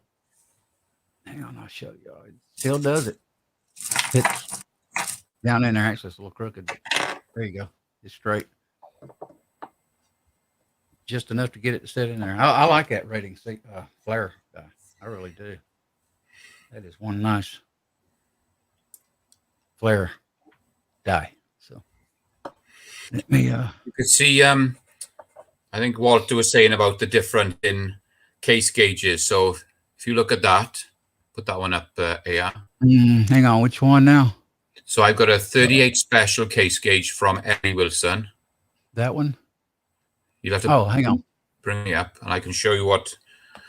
Hang on, I'll show y'all. It still does it. It's down in there. Actually, it's a little crooked. There you go. It's straight. Just enough to get it to sit in there. I like that rating flare die. I really do. That is one nice flare die. So let me you can see I think Walter was saying about the difference in case gauges. So if you look at that, put that one up AR. Hang on, which one now? So I've got a 38 special case gauge from Ellie Wilson. That one? You'll have to hang on. Bring it up and I can show you what.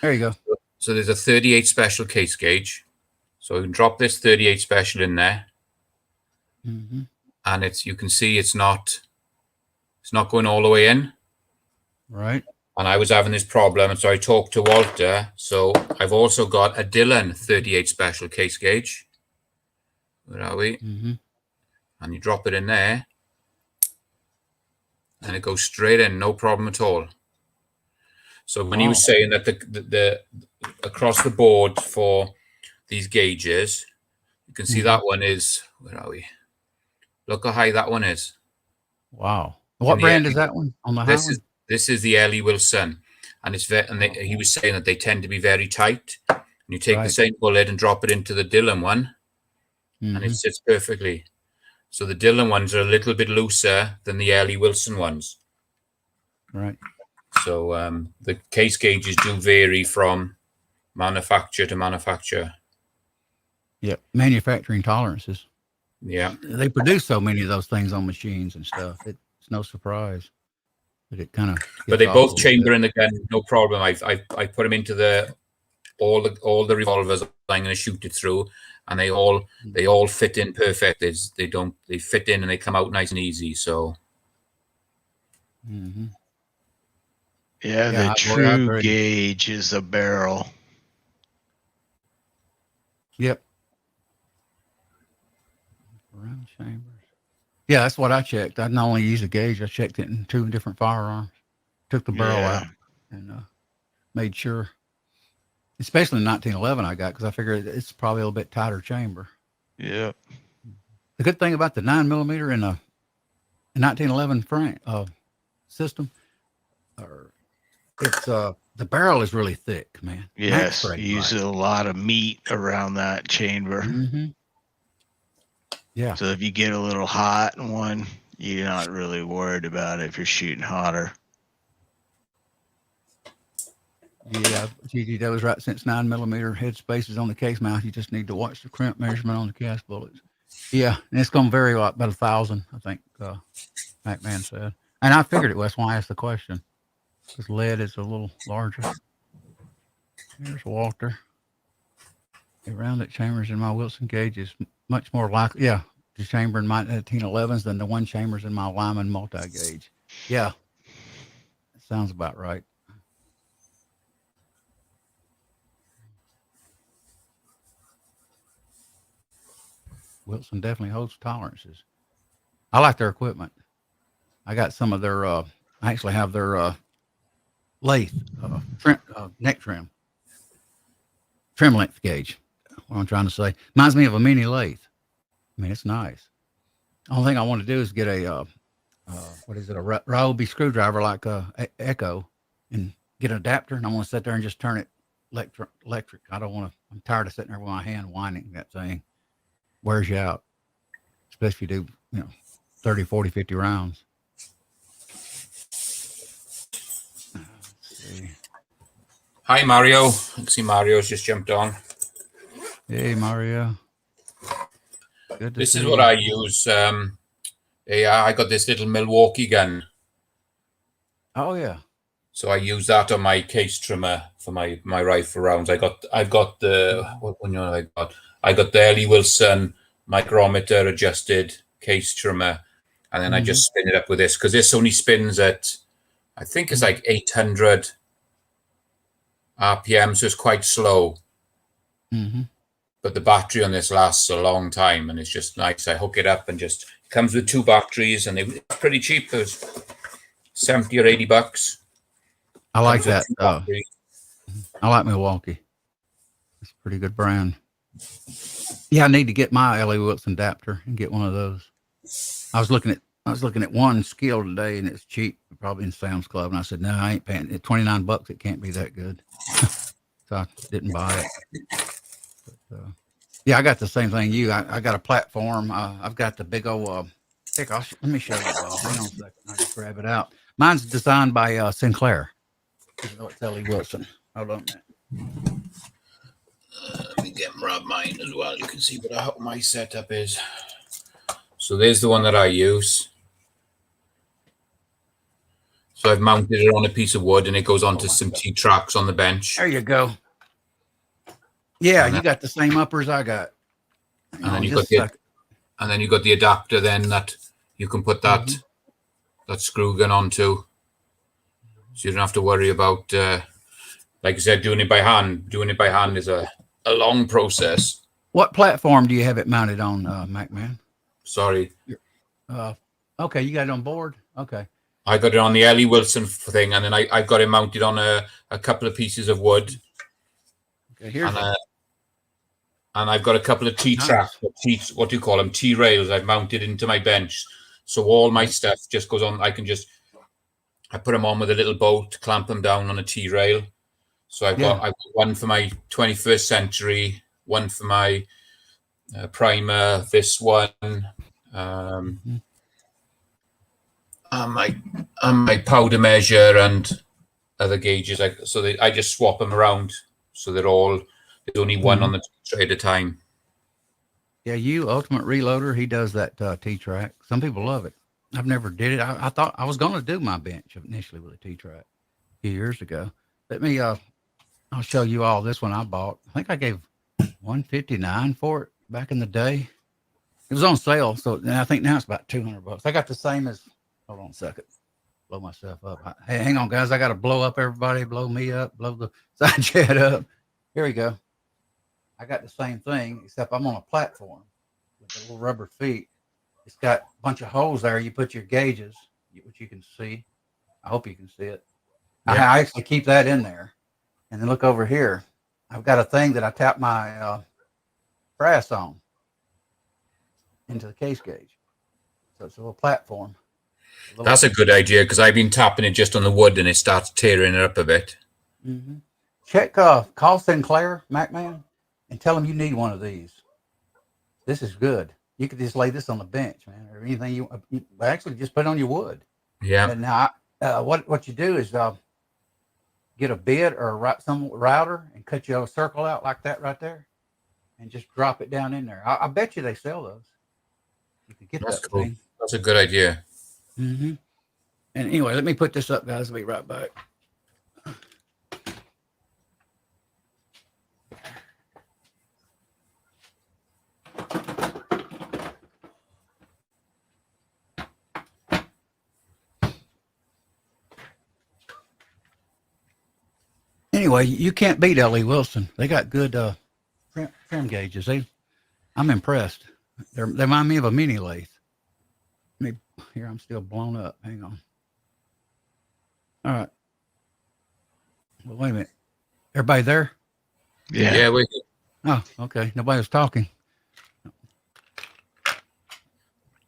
There you go. So there's a 38 special case gauge. So we can drop this 38 special in there. Mm-hmm. And you can see it's not going all the way in. Right. And I was having this problem, and so I talked to Walter. So I've also got a Dillon 38 special case gauge. Where are we? Mm-hmm. And you drop it in there, and it goes straight in, no problem at all. So when he was saying that the across the board for these gauges, you can see that one is, where are we? Look how high that one is. Wow. What brand is that one on the high one? This is the Ellie Wilson, and he was saying that they tend to be very tight. And you take the same bullet and drop it into the Dillon one, and it sits perfectly. So the Dillon ones are a little bit looser than the Ellie Wilson ones. Right. So the case gauges do vary from manufacturer to manufacturer. Yeah, manufacturing tolerances. Yeah, they produce so many of those things on machines and stuff. It's no surprise. But it kind of. But they both chamber in the gun, no problem. I put them into all the revolvers I'm going to shoot it through, and they all fit in perfect. They fit in and they come out nice and easy. So. Mm-hmm. Yeah, the true gauge is a barrel. Yep. Round chambers. Yeah, that's what I checked. I not only used a gauge, I checked it in 2 different firearms. Took the barrel out and made sure. Especially in 1911 I got, because I figured it's probably a little bit tighter chamber. Yeah. The good thing about the 9mm in a 1911 frame system, it's the barrel is really thick, man. Yes, you use a lot of meat around that chamber. Mm-hmm. Yeah. So if you get a little hot in one, you're not really worried about it if you're shooting hotter. Yeah, GG, that was right. Since 9mm head spaces on the case mount, you just need to watch the crimp measurement on the cast bullets. Yeah, and it's going to vary about 1,000, I think, MacMan said. And I figured it was. That's why I asked the question. This lead is a little larger. Here's Walter. The rounded chambers in my Wilson gauge is much more likely. Yeah, the chamber in my 1911s than the one chambers in my Lyman multi-gauge. Yeah, that sounds about right. Wilson definitely holds tolerances. I like their equipment. I got some of their, I actually have their lathe, neck trim length gauge. What I'm trying to say. Reminds me of a mini lathe. I mean, it's nice. The only thing I want to do is get a, what is it, a Ryobi screwdriver like Echo, and get an adapter, and I want to sit there and just turn it electric. I don't want to, I'm tired of sitting there with my hand winding that thing. Wears you out, especially if you do, 30, 40, 50 rounds. Let's see. Hi, Mario. I can see Mario's just jumped on. Hey, Mario. Good to This see is you. what I use. I got this little Milwaukee gun. Oh, yeah. So I use that on my case trimmer for my rifle rounds. I've got the what one I got the Ellie Wilson micrometer adjusted case trimmer, and then I just spin it up with this, because this only spins at, I think it's like 800 RPM, so it's quite slow. But the battery on this lasts a long time, and it's just nice. I hook it up and just, it comes with 2 batteries, and it's pretty cheap. It was $70 or $80. I like that. I like Milwaukee. It's a pretty good brand. Yeah, I need to get my Ellie Wilson adapter and get one of those. I was looking at one skill today, and it's cheap, probably in Sam's Club, and I said, no, I ain't paying it. $29. It can't be that good. So I didn't buy it. But, yeah, I got the same thing you. I got a platform. I've got the big old. Heck, let me show you. Hang on a second. I'll just grab it out. Mine's designed by Sinclair. It's Ellie Wilson. Hold on a minute. Let me get mine as well. You can see what my setup is. So there's the one that I use. So I've mounted it on a piece of wood, and it goes onto some T-tracks on the bench. There you go. Yeah, you got the same uppers I got. And then you got the adapter then that you can put that screw gun onto. So you don't have to worry about, like I said, doing it by hand. Doing it by hand is a long process. What platform do you have it mounted on, MacMan? Sorry. Okay, you got it on board? Okay. I got it on the Ellie Wilson thing, and then I got it mounted on a couple of pieces of wood. Okay, and I've got a couple of T-tracks, what do you call them? T-rails I've mounted into my bench. So all my stuff just goes on. I put them on with a little bolt, clamp them down on a T-rail. So I've got one for my 21st century, one for my primer, this one, and my powder measure and other gauges. I just swap them around, so there's only one on the tray at a time. Yeah, Ultimate Reloader, he does that T-track. Some people love it. I've never did it. I thought I was going to do my bench initially with a T-track a few years ago. Let me, I'll show you all this one I bought. I think I gave $159 for it back in the day. It was on sale, so I think now it's about $200. I got the same as, hold on a second, blow myself up. Hey, hang on, guys. I got to blow up everybody, blow me up, blow the side chat up. Here we go. I got the same thing, except I'm on a platform with the little rubber feet. It's got a bunch of holes there. You put your gauges, which you can see. I hope you can see it. Yeah. I actually keep that in there. And then look over here. I've got a thing that I tap my brass on into the case gauge. So it's a little platform. That's a good idea, because I've been tapping it just on the wood and it starts tearing it up a bit. Check, call Sinclair, MacMan, and tell them you need one of these. This is good. You could just lay this on the bench, man, or anything you actually just put it on your wood. Yeah. And now, what you do is get a bit or some router and cut you a circle out like that right there, and just drop it down in there. I bet you they sell those. You could get That's that cool. thing. That's a good idea. And anyway, let me put this up, guys. I'll be right back. Anyway, you can't beat L.E. Wilson. They got good trim gauges. I'm impressed. They remind me of a mini lathe. Here, I'm still blown up. Hang on. All right. Well, wait a minute. Everybody there? Yeah. Oh, okay. Nobody was talking.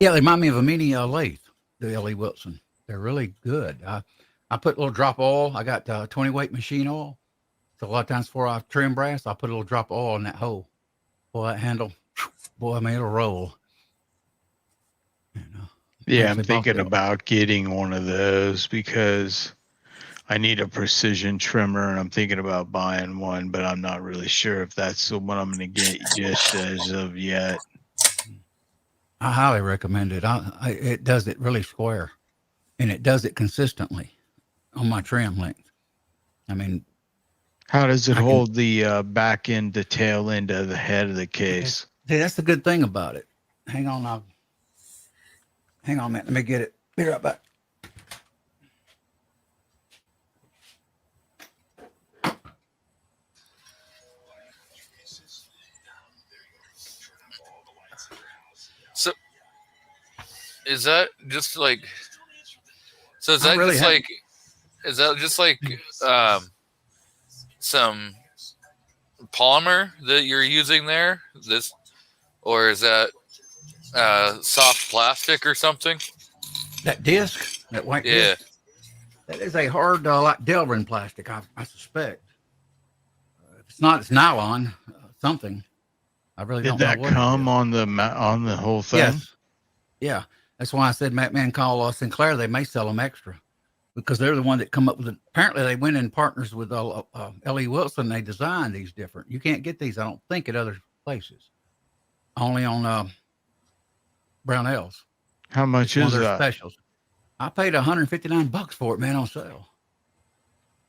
Yeah, they remind me of a mini lathe, the L.E. Wilson. They're really good. I put a little drop of oil. I got 20 weight machine oil. So a lot of times before I trim brass, I'll put a little drop of oil in that hole. Boy, that handle, boy, I mean, it'll roll. You know, Yeah, I'm thinking about getting one of those because I need a precision trimmer, and I'm thinking about buying one, but I'm not really sure if that's the one I'm going to get just as of yet. I highly recommend it. It does it really square, and it does it consistently on my trim length. I mean, how does it hold the back end, the tail end of the head of the case? See, that's the good thing about it. Hang on, hang on a minute. Let me get it. Be right back. So, is that just like? So is I that really just like? Is that just like some polymer that you're using there? This, or is that soft plastic or something? That disc, that white Yeah. disc, that is a hard, like Delrin plastic, I suspect. If it's not, it's nylon, something. I really don't know what it is. Did that come on the whole thing? Yes. Yeah. That's why I said, man, call Sinclair. They may sell them extra because they're the one that come up with it. Apparently, they went in partners with L.E. Wilson. They designed these different. You can't get these, I don't think, at other places. Only on Brownells. How much is that? Specials. I paid $159 for it, man, on sale.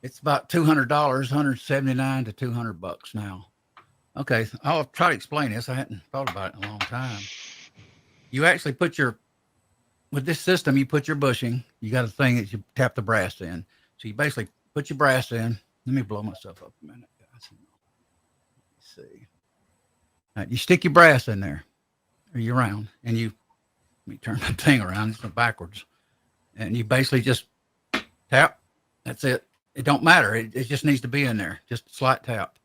It's about $200, $179 to $200 now. Okay, I'll try to explain this. I hadn't thought about it in a long time. You actually put with this system, you put your bushing. You got a thing that you tap the brass in. So you basically put your brass in. Let me blow myself up a minute, guys. Let's see. All right, you stick your brass in there, or your round, and let me turn my thing around. It's backwards. And you basically just tap. That's it. It don't matter. It just needs to be in there. Just a slight tap.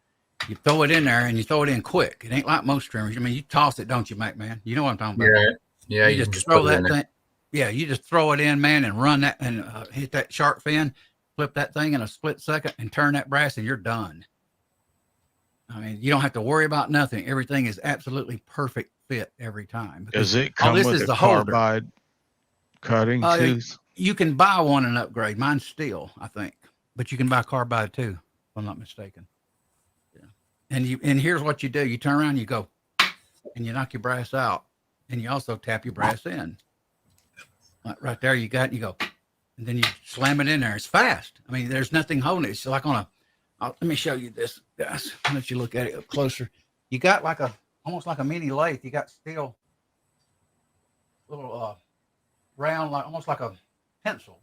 You throw it in there and you throw it in quick. It ain't like most trimmers. I mean, you toss it, don't you, man? You know what I'm talking about. Yeah. You just throw that thing. Yeah, you just throw it in, man, and run that and hit that sharp fin, flip that thing in a split second and turn that brass and you're done. I mean, you don't have to worry about nothing. Everything is absolutely perfect fit every time. Does it come with a carbide cutting tooth? You can buy one and upgrade. Mine's steel, I think, but you can buy carbide too, if I'm not mistaken. Yeah. And here's what you do. You turn around, you go, and you knock your brass out. And you also tap your brass in. Right there, you got it, you go. And then you slam it in there. It's fast. I mean, there's nothing holding it. It's like let me show you this, guys. I'll let you look at it up closer. You got almost like a mini lathe. You got steel, little round, almost like a pencil,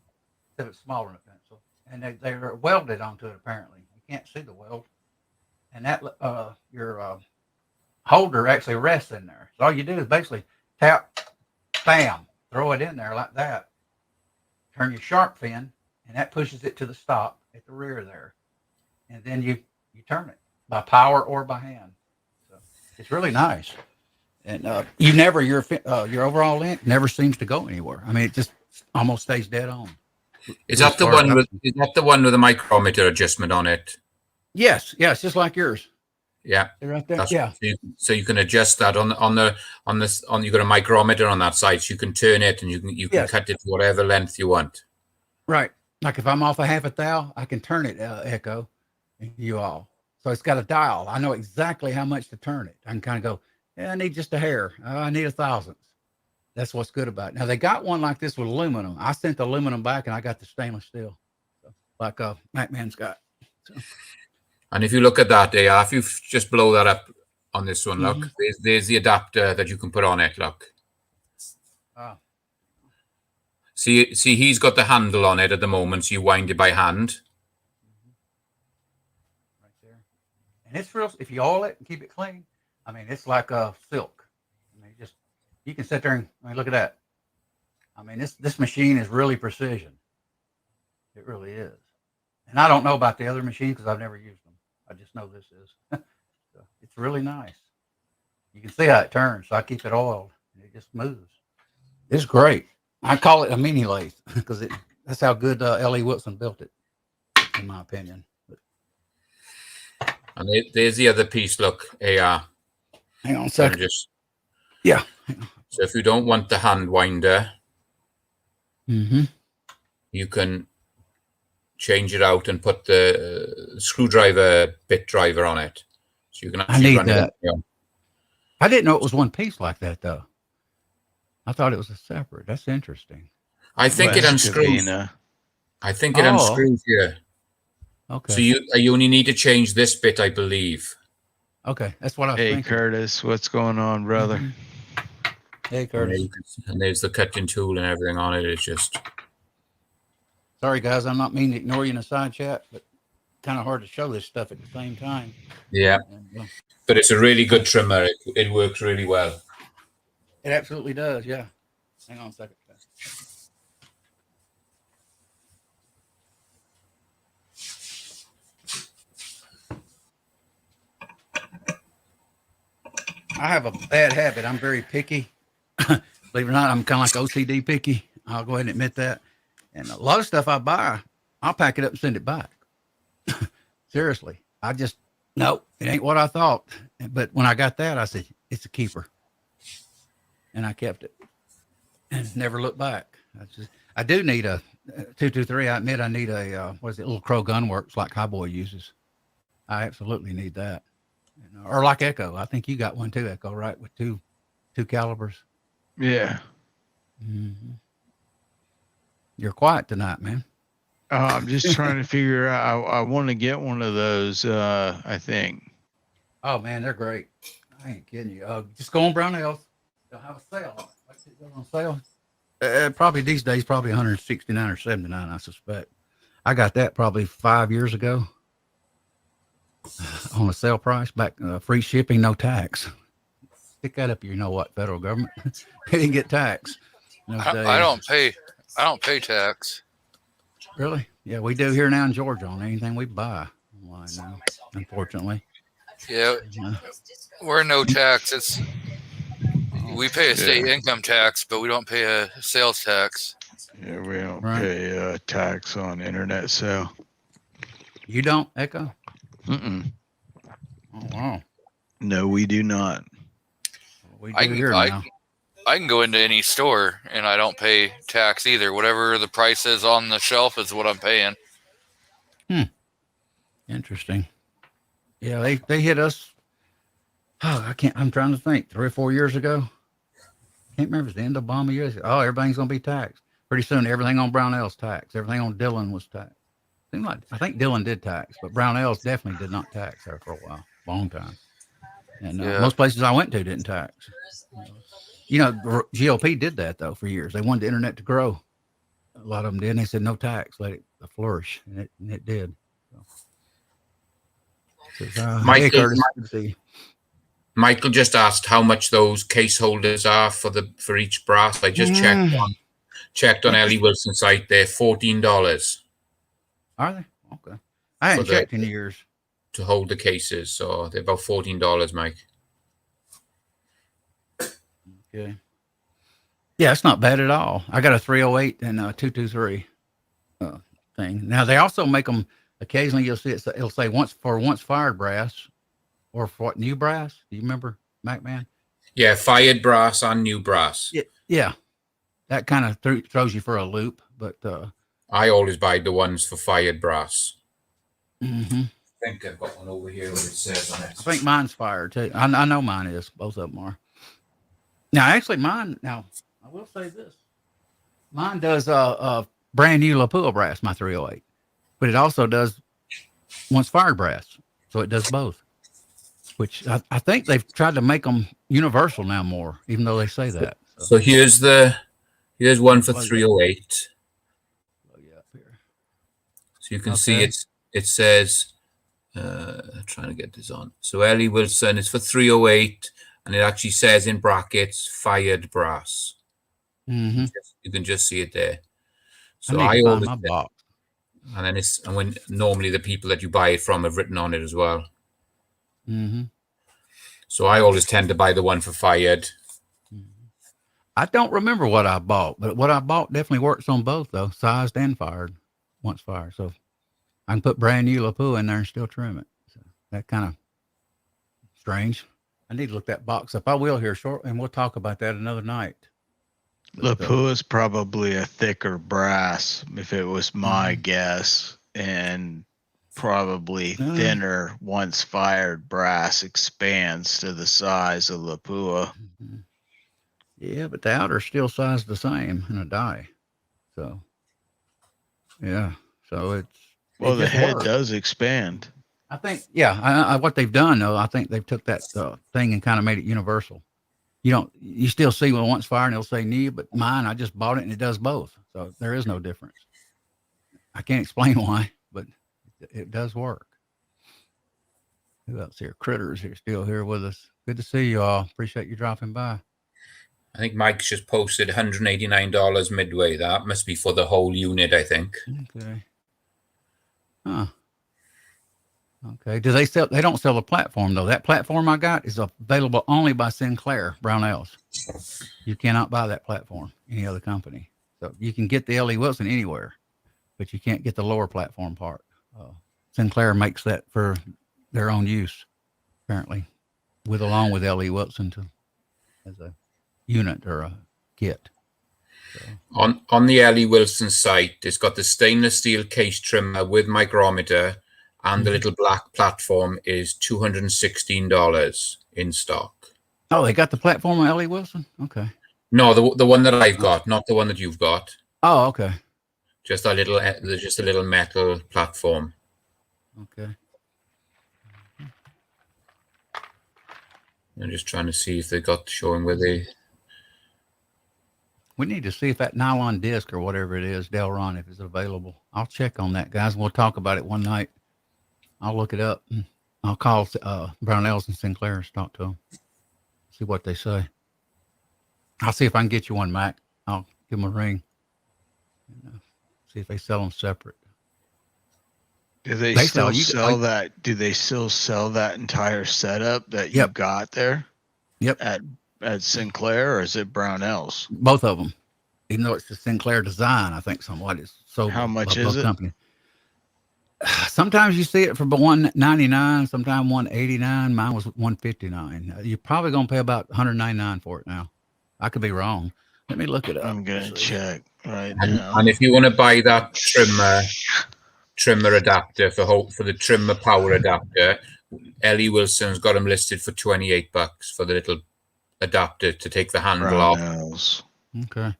except it's smaller than a pencil. And they're welded onto it, apparently. You can't see the weld. And that your holder actually rests in there. So all you do is basically tap, bam, throw it in there like that. Turn your sharp fin, and that pushes it to the stop at the rear there. And then you turn it by power or by hand. So it's really nice. And your overall length never seems to go anywhere. I mean, it just almost stays dead on. Is that the one with the micrometer adjustment on it? Yes, just like yours. Yeah, right there. Yeah. So you can adjust that on you got a micrometer on that side, so you can turn it and you can cut it to whatever length you want. Right. Like if I'm off a half a thou, I can turn it echo you all. So it's got a dial. I know exactly how much to turn it. I can kind of go, yeah, I need just a hair. I need 1/1000th. That's what's good about it. Now they got one like this with aluminum. I sent the aluminum back and I got the stainless steel. So, like Macman's got. So. And if you look at that, if you just blow that up on this one, look, there's the adapter that you can put on it, look. Oh. See, he's got the handle on it at the moment, so you wind it by hand. And it's real. If you oil it and keep it clean, I mean, it's like a silk. I mean, you can sit there and look at that. I mean, this machine is really precision. It really is. And I don't know about the other machines because I've never used them. I just know this is. So it's really nice. You can see how it turns. So I keep it oiled and it just moves. It's great. I call it a mini lathe because that's how good L.E. Wilson built it, in my opinion. And there's the other piece. Look, AR. Hang on a second. Yeah. So if you don't want the hand winder, you can change it out and put the screwdriver bit driver on it. So you can actually run it. I didn't know it was one piece like that, though. I thought it was a separate. That's interesting. I think it unscrews. I think it unscrews here. Okay. So you only need to change this bit, I believe. Okay, that's what I was thinking. Hey, Curtis, what's going on, brother? Hey, Curtis. And there's the cutting tool and everything on it. It's just... Sorry, guys. I'm not meaning to ignore you in a side chat, but kind of hard to show this stuff at the same time. Yeah. But it's a really good trimmer. It works really well. It absolutely does, yeah. Hang on a second. I have a bad habit. I'm very picky. Believe it or not, I'm kind of like OCD picky. I'll go ahead and admit that. And a lot of stuff I buy, I'll pack it up and send it back. Seriously. No, it ain't what I thought. But when I got that, I said, it's a keeper. And I kept it and never looked back. I do need a 223. I admit I need a, Little Crow Gun Works like Highboy uses. I absolutely need that. Or like Echo. I think you got one too, Echo, right? With two calibers. Yeah. You're quiet tonight, man. I'm just trying to figure out. I want to get one of those, I think. Oh, man, they're great. I ain't kidding you. Just go on Brownells. They'll have a sale on it. Like it goes on sale. Probably these days, probably 169 or 79, I suspect. I got that probably 5 years ago on a sale price, back free shipping, no tax. Stick that up, you know what, federal government. They didn't get tax. I don't pay tax. Really? Yeah, we do here now in Georgia on anything we buy online now, unfortunately. Yeah, we're no tax. We pay a state income tax, but we don't pay a sales tax. Yeah, we don't pay tax on internet sale. You don't, Echo? Mm-mm. Oh, wow. No, we do not. We do here now. I can go into any store and I don't pay tax either. Whatever the price is on the shelf is what I'm paying. Interesting. Yeah, they hit us. Oh, I'm trying to think. 3 or 4 years ago. Can't remember. It was the end of Obama years. Oh, everything's going to be taxed. Pretty soon, everything on Brownell's taxed. Everything on Dillon was taxed. I think Dillon did tax, but Brownell's definitely did not tax there for a while, long time. And most places I went to didn't tax. The GOP did that though for years. They wanted the internet to grow. A lot of them did. And they said no tax, let it flourish, and it did. So, Michael just asked how much those case holders are for each brass. I just checked on Ellie Wilson's site. They're $14. Are they? Okay. I hadn't checked in years. To hold the cases, so they're about $14, Mike. Okay. Yeah, it's not bad at all. I got a 308 and a 223 thing. Now they also make them occasionally. You'll see it'll say once fired brass, or for what, new brass. Do you remember, MacMan? Yeah, fired brass on new brass. Yeah. That kind of throws you for a loop, but I always buy the ones for fired brass. Mm-hmm. I think I've got one over here where it says on it. I think mine's fired too. I know mine is. Both of them are. Now, actually, mine. Now, I will say this: mine does a brand new lapua brass, my 308, but it also does once fired brass, so it does both. Which I think they've tried to make them universal now more, even though they say that. So here's one for 308. Oh yeah, up here. So you can see it says Trying to get this on. So Ellie Wilson is for 308, and it actually says in brackets fired brass. Mm-hmm. You can just see it there. So I need to find my box. And then when normally the people that you buy it from have written on it as well. Mm-hmm. So I always tend to buy the one for fired. I don't remember what I bought, but what I bought definitely works on both, though, sized and fired, once fired. So I can put brand new Lapua in there and still trim it. So that kind of strange. I need to look that box up. I will here shortly, and we'll talk about that another night. Lapua is probably a thicker brass, if it was my guess, and probably thinner once fired brass expands to the size of Lapua. Mm-hmm. Yeah, but the outer's still sized the same in a die. So, yeah. So Well, the head does expand. I think, yeah. I what they've done though, I think they've took that thing and kind of made it universal. You still see when once fired and it'll say knee, but mine, I just bought it and it does both. So there is no difference. I can't explain why, but it does work. Who else here? Critters here, still here with us. Good to see you all. Appreciate you dropping by. I think Mike's just posted $189 midway. That must be for the whole unit, I think. Okay. Huh. Okay. Do they sell? They don't sell the platform though. That platform I got is available only by Sinclair Brownells. You cannot buy that platform any other company. So you can get the L.E. Wilson anywhere, but you can't get the lower platform part. Sinclair makes that for their own use, apparently, along with L.E. Wilson as a unit or a kit. So. On the Ellie Wilson site, it's got the stainless steel case trimmer with micrometer, and the little black platform is $216 in stock. Oh, they got the platform on Ellie Wilson? Okay. No, the one that I've got, not the one that you've got. Oh, okay. Just a little metal platform. Okay. I'm just trying to see if they got showing where they. We need to see if that nylon disc or whatever it is, Delron, if it's available. I'll check on that, guys. We'll talk about it one night. I'll look it up. And I'll call Brownells and Sinclair's, talk to them, see what they say. I'll see if I can get you one, Mac. I'll give them a ring. See if they sell them separate. Do they still sell that? Do they still sell that entire setup that you got there? Yep. At Sinclair, or is it Brownells? Both of them. Even though it's the Sinclair design, I think somewhat is so. How much is it? Company. Sometimes you see it for $199, sometimes $189. Mine was $159. You're probably gonna pay about $199 for it now. I could be wrong. Let me look it up. I'm gonna check right now. And if you want to buy that trimmer adapter for the trimmer power adapter, Ellie Wilson's got them listed for $28 for the little adapter to take the handle off. Okay.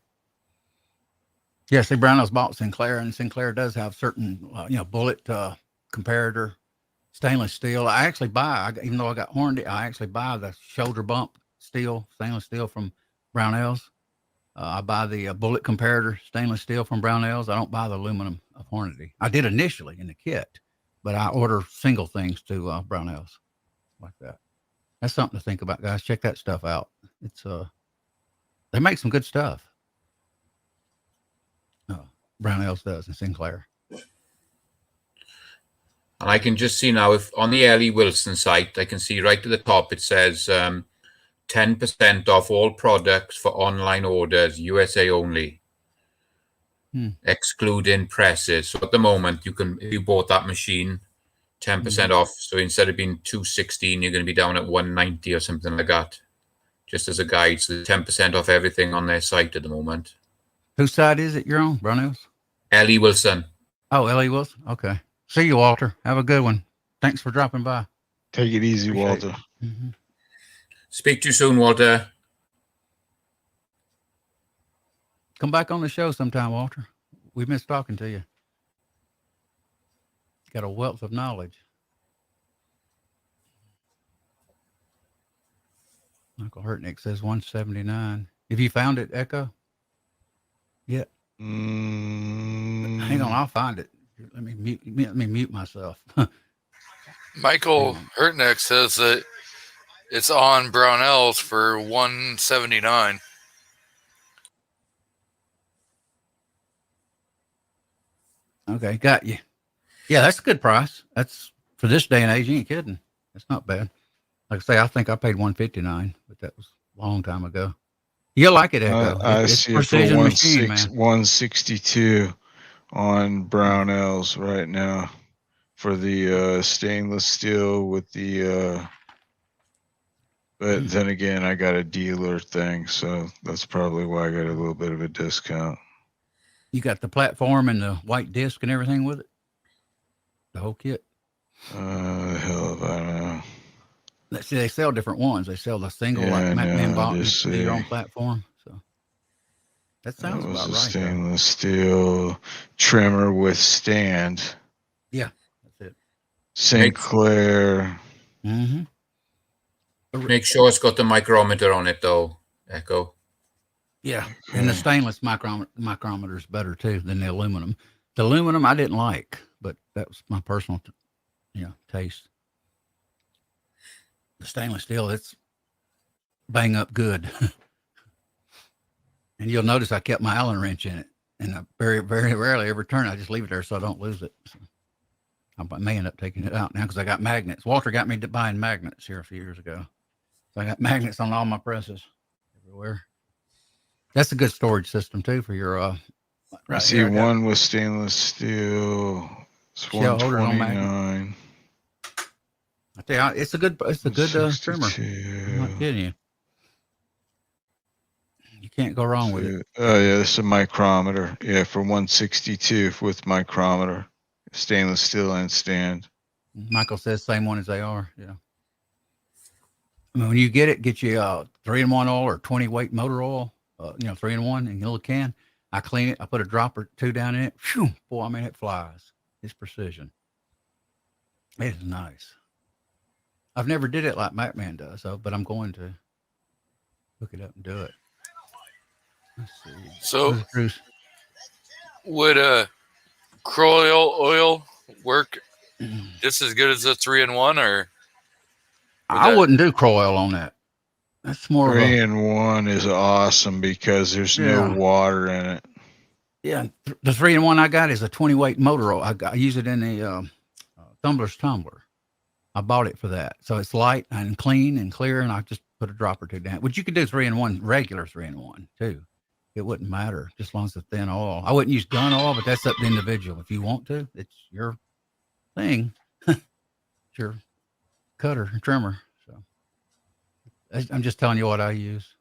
Yeah, see, Brownells bought Sinclair, and Sinclair does have certain, bullet comparator stainless steel. I actually even though I got Hornady, I actually buy the shoulder bump stainless steel from Brownells. I buy the bullet comparator stainless steel from Brownells. I don't buy the aluminum of Hornady. I did initially in the kit, but I order single things to Brownells like that. That's something to think about, guys. Check that stuff out. It's they make some good stuff. Brownells does, and Sinclair. And I can just see now, if on the Ellie Wilson site, I can see right at the top it says 10% off all products for online orders, USA only, excluding presses. So at the moment, if you bought that machine, 10% off. So instead of being $216, you're going to be down at $190 or something like that. Just as a guide, so 10% off everything on their site at the moment. Whose side is it you're on, Brownells? Ellie Wilson. Oh, Ellie Wilson. Okay. See you, Walter. Have a good one. Thanks for dropping by. Take it easy, Walter. Mm-hmm. Speak to you soon, Walter. Come back on the show sometime, Walter. We missed talking to you. Got a wealth of knowledge. Michael Hurtnick says 179. Have you found it, Echo? Yeah. Hang on, I'll find it. Let me mute myself. Michael Hurtneck says that it's on Brownells for $179. Okay, got you. Yeah, that's a good price. That's for this day and age. You ain't kidding. That's not bad. Like I say, I think I paid $159, but that was a long time ago. You'll like it, Echo. I It's see it for precision machine, man. 162 on Brownells right now for the stainless steel with the. But then again, I got a dealer thing, so that's probably why I got a little bit of a discount. You got the platform and the white disc and everything with it? The whole kit? Hell if I know. See, they sell different ones. They sell the single, Yeah, like I Man know, bought, just you do your see. own platform. So that sounds That was about a right. stainless steel trimmer with stand. Yeah, that's it. Sinclair. Mm-hmm. Make sure it's got the micrometer on it, though, Echo. Yeah, and the stainless micrometer is better too than the aluminum. The aluminum I didn't like, but that was my personal, taste. The stainless steel, it's bang up good. And you'll notice I kept my Allen wrench in it, and I very, very rarely ever turn. I just leave it there so I don't lose it. So I may end up taking it out now because I got magnets. Walter got me buying magnets here a few years ago. So I got magnets on all my presses everywhere. That's a good storage system too for your I see one with stainless steel. It's $129. I tell you, it's a good trimmer. I'm not kidding you. You can't go wrong with it. Oh yeah, this is a micrometer. Yeah, for 162 with micrometer, stainless steel and stand. Michael says same one as they are. Yeah. I mean, when you get you 3-in-1 oil or 20 weight motor oil. 3-in-1 in a little can. I clean it. I put a drop or two down in it. Phew, boy, I mean, it flies. It's precision. It is nice. I've never did it like Macman does, but I'm going to look it up and do it. Let's see. So, would Kroll oil work just as good as a 3-in-1, or? I wouldn't do Kroll oil on that. That's more 3-in-1 is awesome because there's no water in it. Yeah, the 3-in-1 I got is a 20 weight motor oil. I use it in the Tumbler's tumbler. I bought it for that, so it's light and clean and clear, and I just put a drop or two down. Which you could do 3-in-1, regular 3-in-1 too. It wouldn't matter, just as long as it's thin oil. I wouldn't use gun oil, but that's up to the individual. If you want to, it's your thing. It's your cutter and trimmer. I'm just telling you what I use.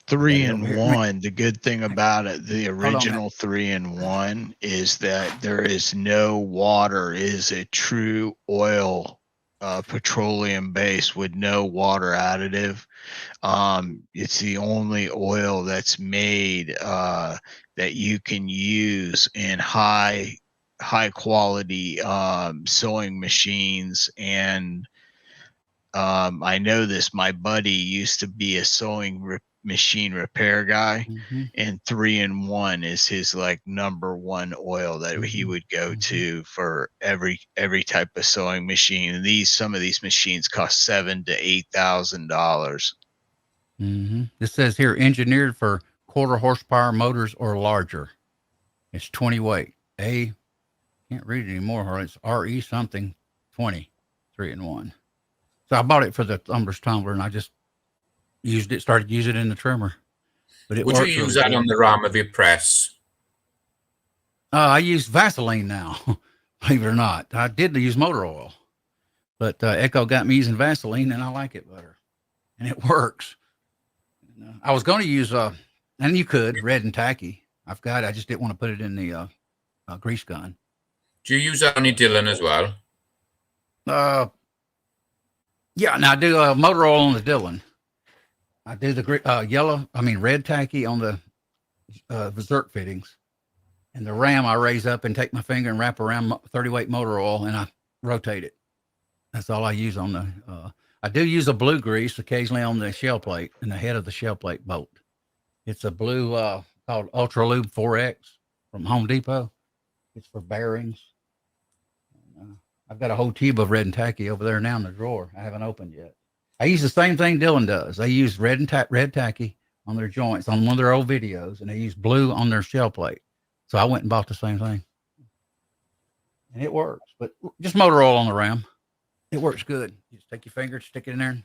3-in-1. The good thing about it, the original 3-in-1, is that there is no water. It is a true oil, petroleum base with no water additive. It's the only oil that's made that you can use in high quality sewing machines. And I know this, my buddy used to be a sewing machine repair guy, and 3-in-1 is his like number one oil that he would go to for every type of sewing machine. And some of these machines cost $7,000 to $8,000. It says here, engineered for 1/4 horsepower motors or larger. It's 20 weight. Can't read it anymore. It's RE something 20, 3-in-1. So I bought it for the Tumbler's tumbler, and I just started using it in the trimmer. But it would you use that on the ram of your press? I use Vaseline now, believe it or not. I did use motor oil, but Echo got me using Vaseline, and I like it better, and it works. I was going to use and you could red and tacky. I just didn't want to put it in the grease gun. Do you use that on your Dillon as well? Yeah, now I do motor oil on the Dillon. I do the red tacky on the Berserk fittings. And the ram I raise up and take my finger and wrap around 30 weight motor oil, and I rotate it. That's all I use on the I do use a blue grease occasionally on the shell plate and the head of the shell plate bolt. It's a blue called Ultra Lube 4X from Home Depot. It's for bearings. I've got a whole tube of red and tacky over there now in the drawer. I haven't opened yet. I use the same thing Dylan does. They use red tacky on their joints on one of their old videos, and they use blue on their shell plate. So I went and bought the same thing, and it works. But just motor oil on the ram, it works good. You just take your finger, stick it in there, and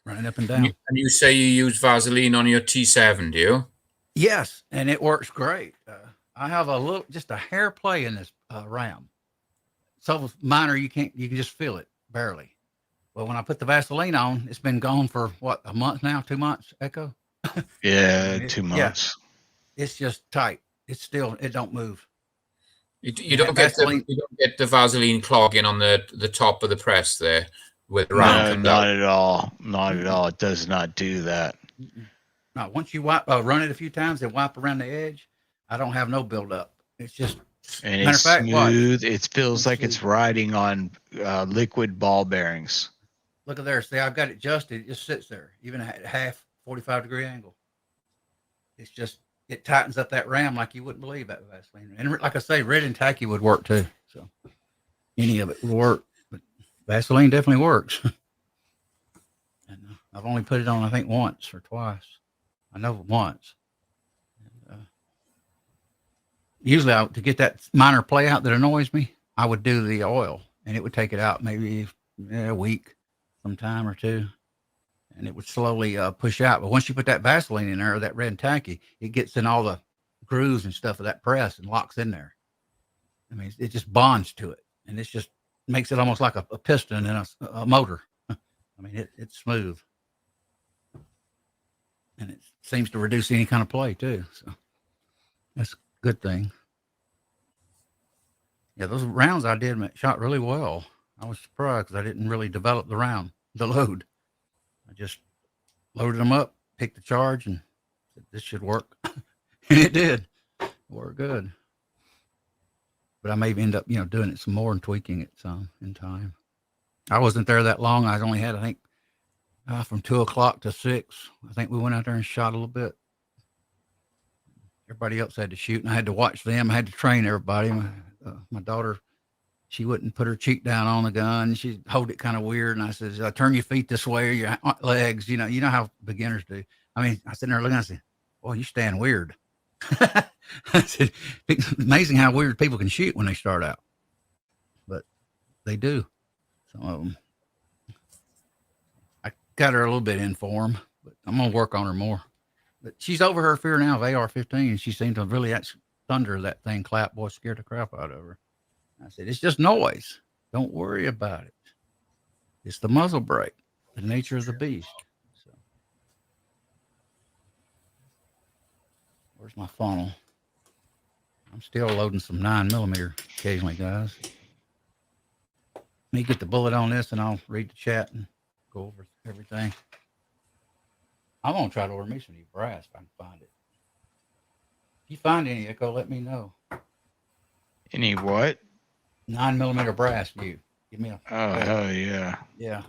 run it up and down. And you say you use Vaseline on your T7, do you? Yes, and it works great. I have just a hair play in this ram. So minor, you can just feel it barely. Well, when I put the Vaseline on, it's been gone for what, a month now, 2 months, Echo? Yeah, 2 months. Yeah, it's just tight. It's still, it don't move. You don't get the Vaseline clogging on the top of the press there with the round. No, not at all. Not at all. It does not do that. Now, once you run it a few times and wipe around the edge, I don't have no buildup. It's just, and it's smooth. It feels like it's riding on liquid ball bearings. Look at there. See, I've got it adjusted. It just sits there, even at half 45-degree angle. It's just, it tightens up that ram like you wouldn't believe that Vaseline. And like I say, red and tacky would work too. So any of it would work, but Vaseline definitely works. And I've only put it on, I think, once or twice. I know once. Usually to get that minor play out that annoys me, I would do the oil, and it would take it out maybe a week, some time or two, and it would slowly push out. But once you put that Vaseline in there, or that red and tacky, it gets in all the grooves and stuff of that press and locks in there. I mean, it just bonds to it, and it's just makes it almost like a piston in a motor. I mean, it's smooth, and it seems to reduce any kind of play too. So that's a good thing. Yeah, those rounds I did shot really well. I was surprised because I didn't really develop the load. I just loaded them up, picked the charge, and said, this should work. And it did. It worked good. But I may end up, doing it some more and tweaking it some in time. I wasn't there that long. I only had, I think, from 2 o'clock to 6. I think we went out there and shot a little bit. Everybody else had to shoot, and I had to watch them. I had to train everybody. My daughter, she wouldn't put her cheek down on the gun. She'd hold it kind of weird. And I said, turn your feet this way or your legs. You know how beginners do. I mean, I sit there looking, I said, boy, you stand weird. I said, it's amazing how weird people can shoot when they start out. But they do. Some of them. I got her a little bit in form, but I'm going to work on her more. But she's over her fear now of AR-15, and she seemed to really thunder that thing clap. Boy, scared the crap out of her. I said, it's just noise. Don't worry about it. It's the muzzle brake, the nature of the beast. So, where's my funnel? I'm still loading some 9mm occasionally, guys. Let me get the bullet on this, and I'll read the chat and go over everything. I'm going to try to order me some new brass if I can find it. If you find any, Echo, let me know. Any what? 9mm brass, you. Give me a. Oh, hell yeah. Yeah.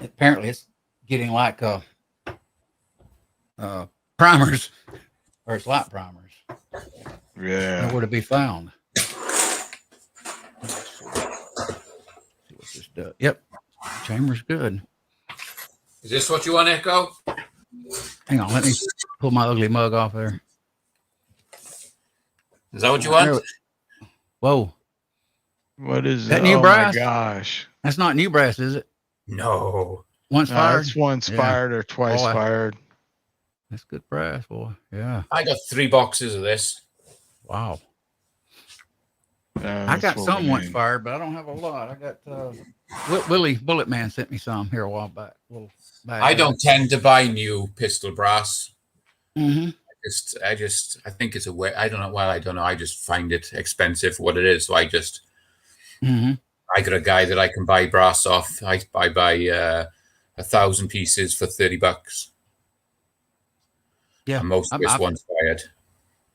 Apparently, it's getting like primers, or it's like primers. Yeah. Nowhere to be found. Let's see what this does. Yep. Chamber's good. Is this what you want, Echo? Hang on, let me pull my ugly mug off there. Is that what you want? Whoa. What is that? New brass? Oh my gosh. That's not new brass, is it? No. Once fired? It's once fired or twice fired. That's good brass, boy. Yeah. I got 3 boxes of this. Wow. I got some once fired, but I don't have a lot. I got Willie Bullet Man sent me some here a while back. I don't tend to buy new pistol brass. Mm-hmm. I think it's a way. I don't know. Well, I don't know. I just find it expensive for what it is. So I just, I got a guy that I can buy brass off. I buy 1,000 pieces for $30. Yeah. And most of this one's fired.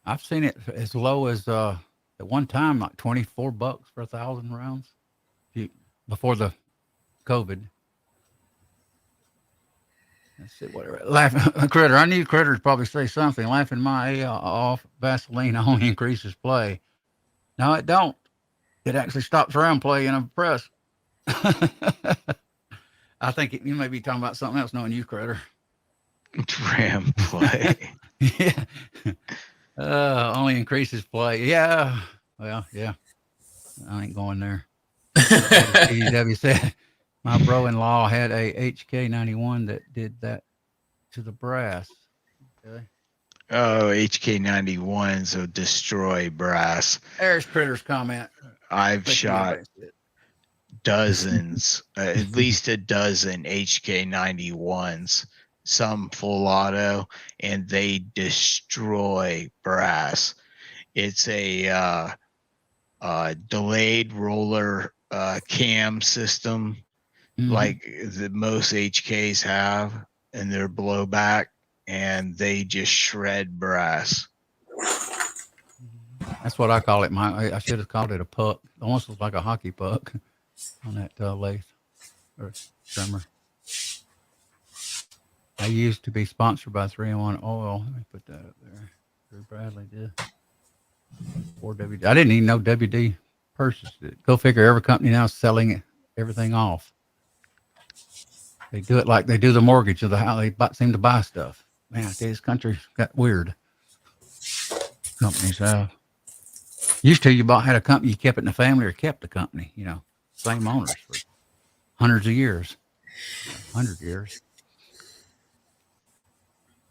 I've seen it as low as, at one time, like $24 for 1,000 rounds before the COVID. Let's see, whatever. Laughing Critter. I knew Critter'd probably say something. Laughing my off. Vaseline only increases play. No, it don't. it actually stops round play in a press. I think you may be talking about something else, knowing you, Critter. Ram play. Yeah. Only increases play. Yeah. Well, yeah. I ain't going there. CW said my bro-in-law had a HK91 that did that to the brass. Okay. Oh, HK91s will destroy brass. There's Critter's comment. I've Make me shot erase it. dozens, at least a dozen HK91s, some full auto, and they destroy brass. It's a delayed roller cam system like the most HKs have, and they're blowback, and they just shred brass. That's what I call it. I should have called it a puck. It almost looks like a hockey puck on that lathe or trimmer. I used to be sponsored by 3-in-1 Oil. Let me put that up there. Drew Bradley did. Or WD. I didn't even know WD purchased it. Go figure. Every company now is selling everything off. They do it like they do the mortgage of the house. They seem to buy stuff. Man, I tell you, this country got weird. Companies have. Used to, had a company, you kept it in the family or kept the company, same owners for hundreds of years, 100 years.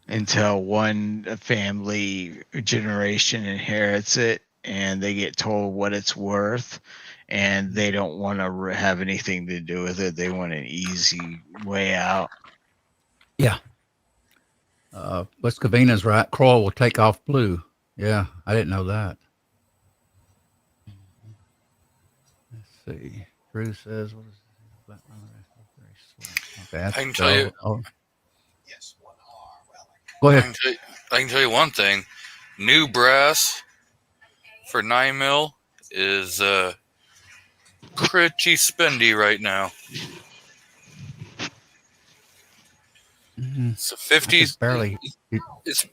Until one family generation inherits it and they get told what it's worth, and they don't want to have anything to do with it. They want an easy way out. Yeah. What's Cavina's right? Kroll will take off blue. Yeah, I didn't know that. Let's see. Drew says, what is that? Okay, I can tell you. Go ahead. I can tell you one thing. New brass for 9mm is pretty spendy right now. Mm-hmm. So 50 barely. It's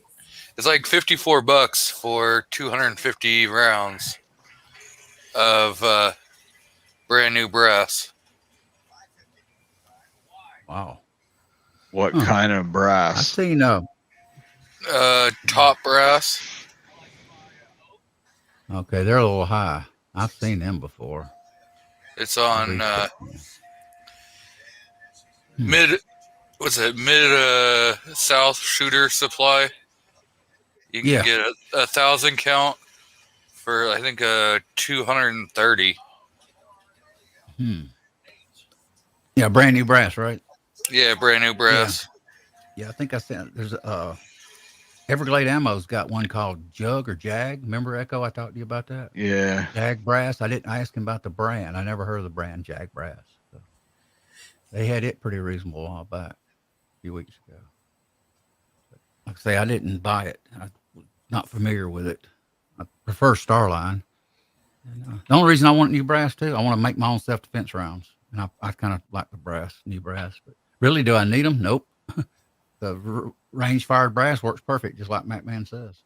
like $54 for 250 rounds of brand new brass. Wow. What kind of brass? I've seen top brass. Okay, they're a little high. I've seen them before. It's on mid South Shooter Supply. You can get a 1,000 count for I think 230. Yeah, brand new brass, right? Yeah, brand new brass. Yeah, I think I sent. There's Everglade Ammo's got one called Jug or Jag. Remember, Echo? I talked to you about that. Yeah. Jag brass. I didn't ask him about the brand. I never heard of the brand Jag brass. So they had it pretty reasonable a while back, a few weeks ago. But like I say, I didn't buy it. I'm not familiar with it. I prefer Starline. And, the only reason I want new brass too, I want to make my own self-defense rounds, and I kind of like the new brass. But really, do I need them? Nope. The range-fired brass works perfect, just like MacMan says.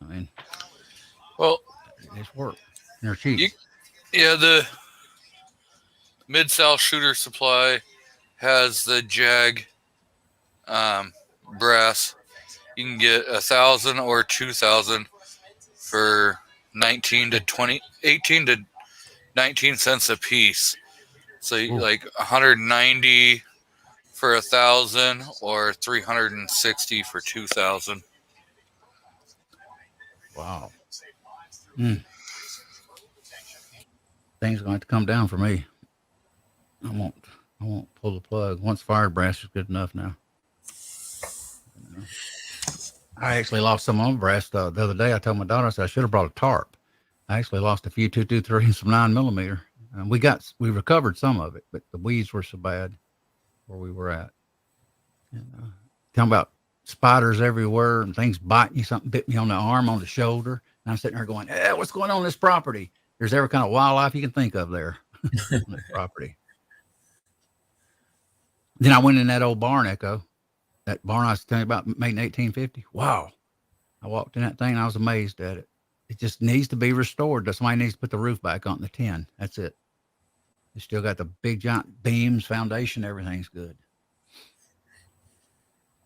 I mean, well, it's work. And they're cheap. The Mid-South Shooter Supply has the Jag brass. You can get 1,000 or 2,000 for 18 to 19 cents a piece. So like 190 for 1,000 or 360 for 2,000. Wow. Things going to have to come down for me. I won't pull the plug. Once fired brass is good enough now. I actually lost some on brass the other day. I told my daughter, I said I should have brought a tarp. I actually lost a few 223 and some 9mm. And we recovered some of it, but the weeds were so bad where we were at. And talking about spiders everywhere and things biting you. Something bit me on the arm, on the shoulder. And I'm sitting there going, hey, what's going on this property? There's every kind of wildlife you can think of there on this property. Then I went in that old barn, Echo. That barn I was telling you about, made in 1850. Wow. I walked in that thing and I was amazed at it. It just needs to be restored. Somebody needs to put the roof back on the 10. That's it. You still got the big giant beams, foundation, everything's good.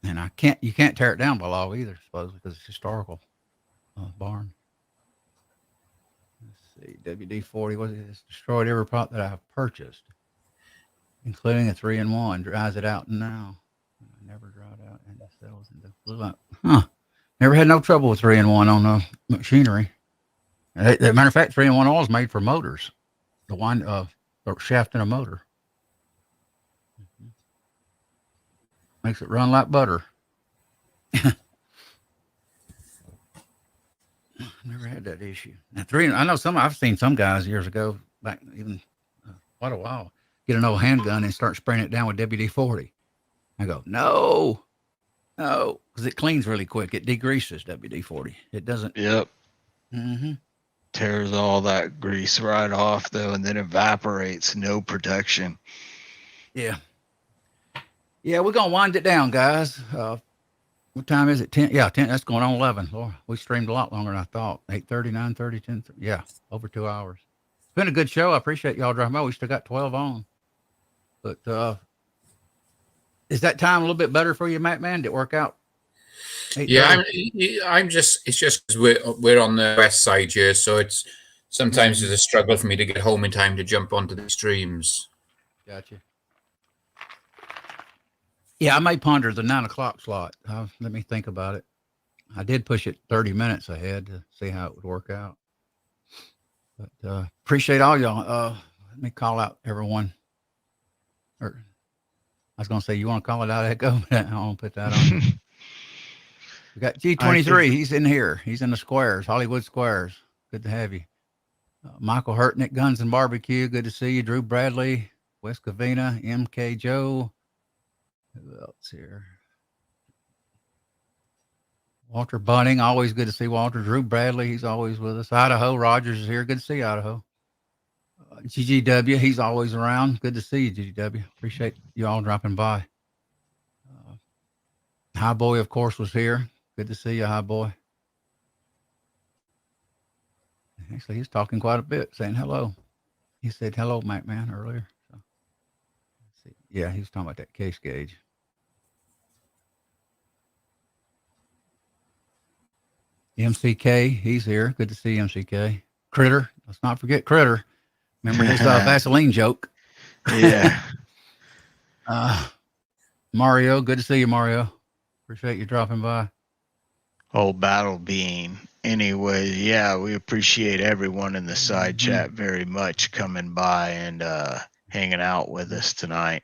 And you can't tear it down by law either, supposedly, because it's historical barn. Let's see, WD-40, it's destroyed every pot that I have purchased, including a 3-in-1. Dries it out now. I never dried out and the cells and blew up. Huh. Never had no trouble with 3-in-1 on the machinery. As a matter of fact, 3-in-1 oil is made for motors. The shaft in a motor. Makes it run like butter. Never had that issue. Now, I know I've seen some guys years ago, back even quite a while, get an old handgun and start spraying it down with WD-40. I go, no, because it cleans really quick. It degreases WD-40. It doesn't. Yep. Mm-hmm. Tears all that grease right off though, and then evaporates. No protection. Yeah. Yeah, we're gonna wind it down, guys. What time is it? 10? Yeah, 10. That's going on 11. Lord, we streamed a lot longer than I thought. 8:30, 9:30, 10:30. Yeah, over 2 hours. It's been a good show. I appreciate y'all driving by. We still got 12 on. But is that time a little bit better for you, Matt? Man, did it work out? Yeah, I'm just. It's just 'cause we're on the west side here, so it's sometimes it's a struggle for me to get home in time to jump onto the streams. Gotcha. Yeah, I may ponder the 9 o'clock slot. Let me think about it. I did push it 30 minutes ahead to see how it would work out. But appreciate all y'all. Let me call out everyone. Or I was going to say, you want to call it out, Echo? I won't put that on. We got G23. He's in here. He's in the squares, Hollywood Squares. Good to have you. Michael Hurtnick, Guns and Barbecue. Good to see you. Drew Bradley, West Covina, MK Joe. Who else here? Walter Bunning, always good to see Walter. Drew Bradley, he's always with us. Idaho, Rogers is here. Good to see Idaho. GGW, he's always around. Good to see you, GGW. Appreciate you all dropping by. High Boy, of course, was here. Good to see you, High Boy. Actually, he's talking quite a bit, saying hello. He said hello, Mac Man, earlier. So, let's see. Yeah, he was talking about that case gauge. MCK, he's here. Good to see MCK. Critter, let's not forget Critter. Remember his Vaseline joke? Yeah. Mario, good to see you, Mario. Appreciate you dropping by. Oh, Battle Bean. Anyway, yeah, we appreciate everyone in the side chat very much coming by and hanging out with us tonight.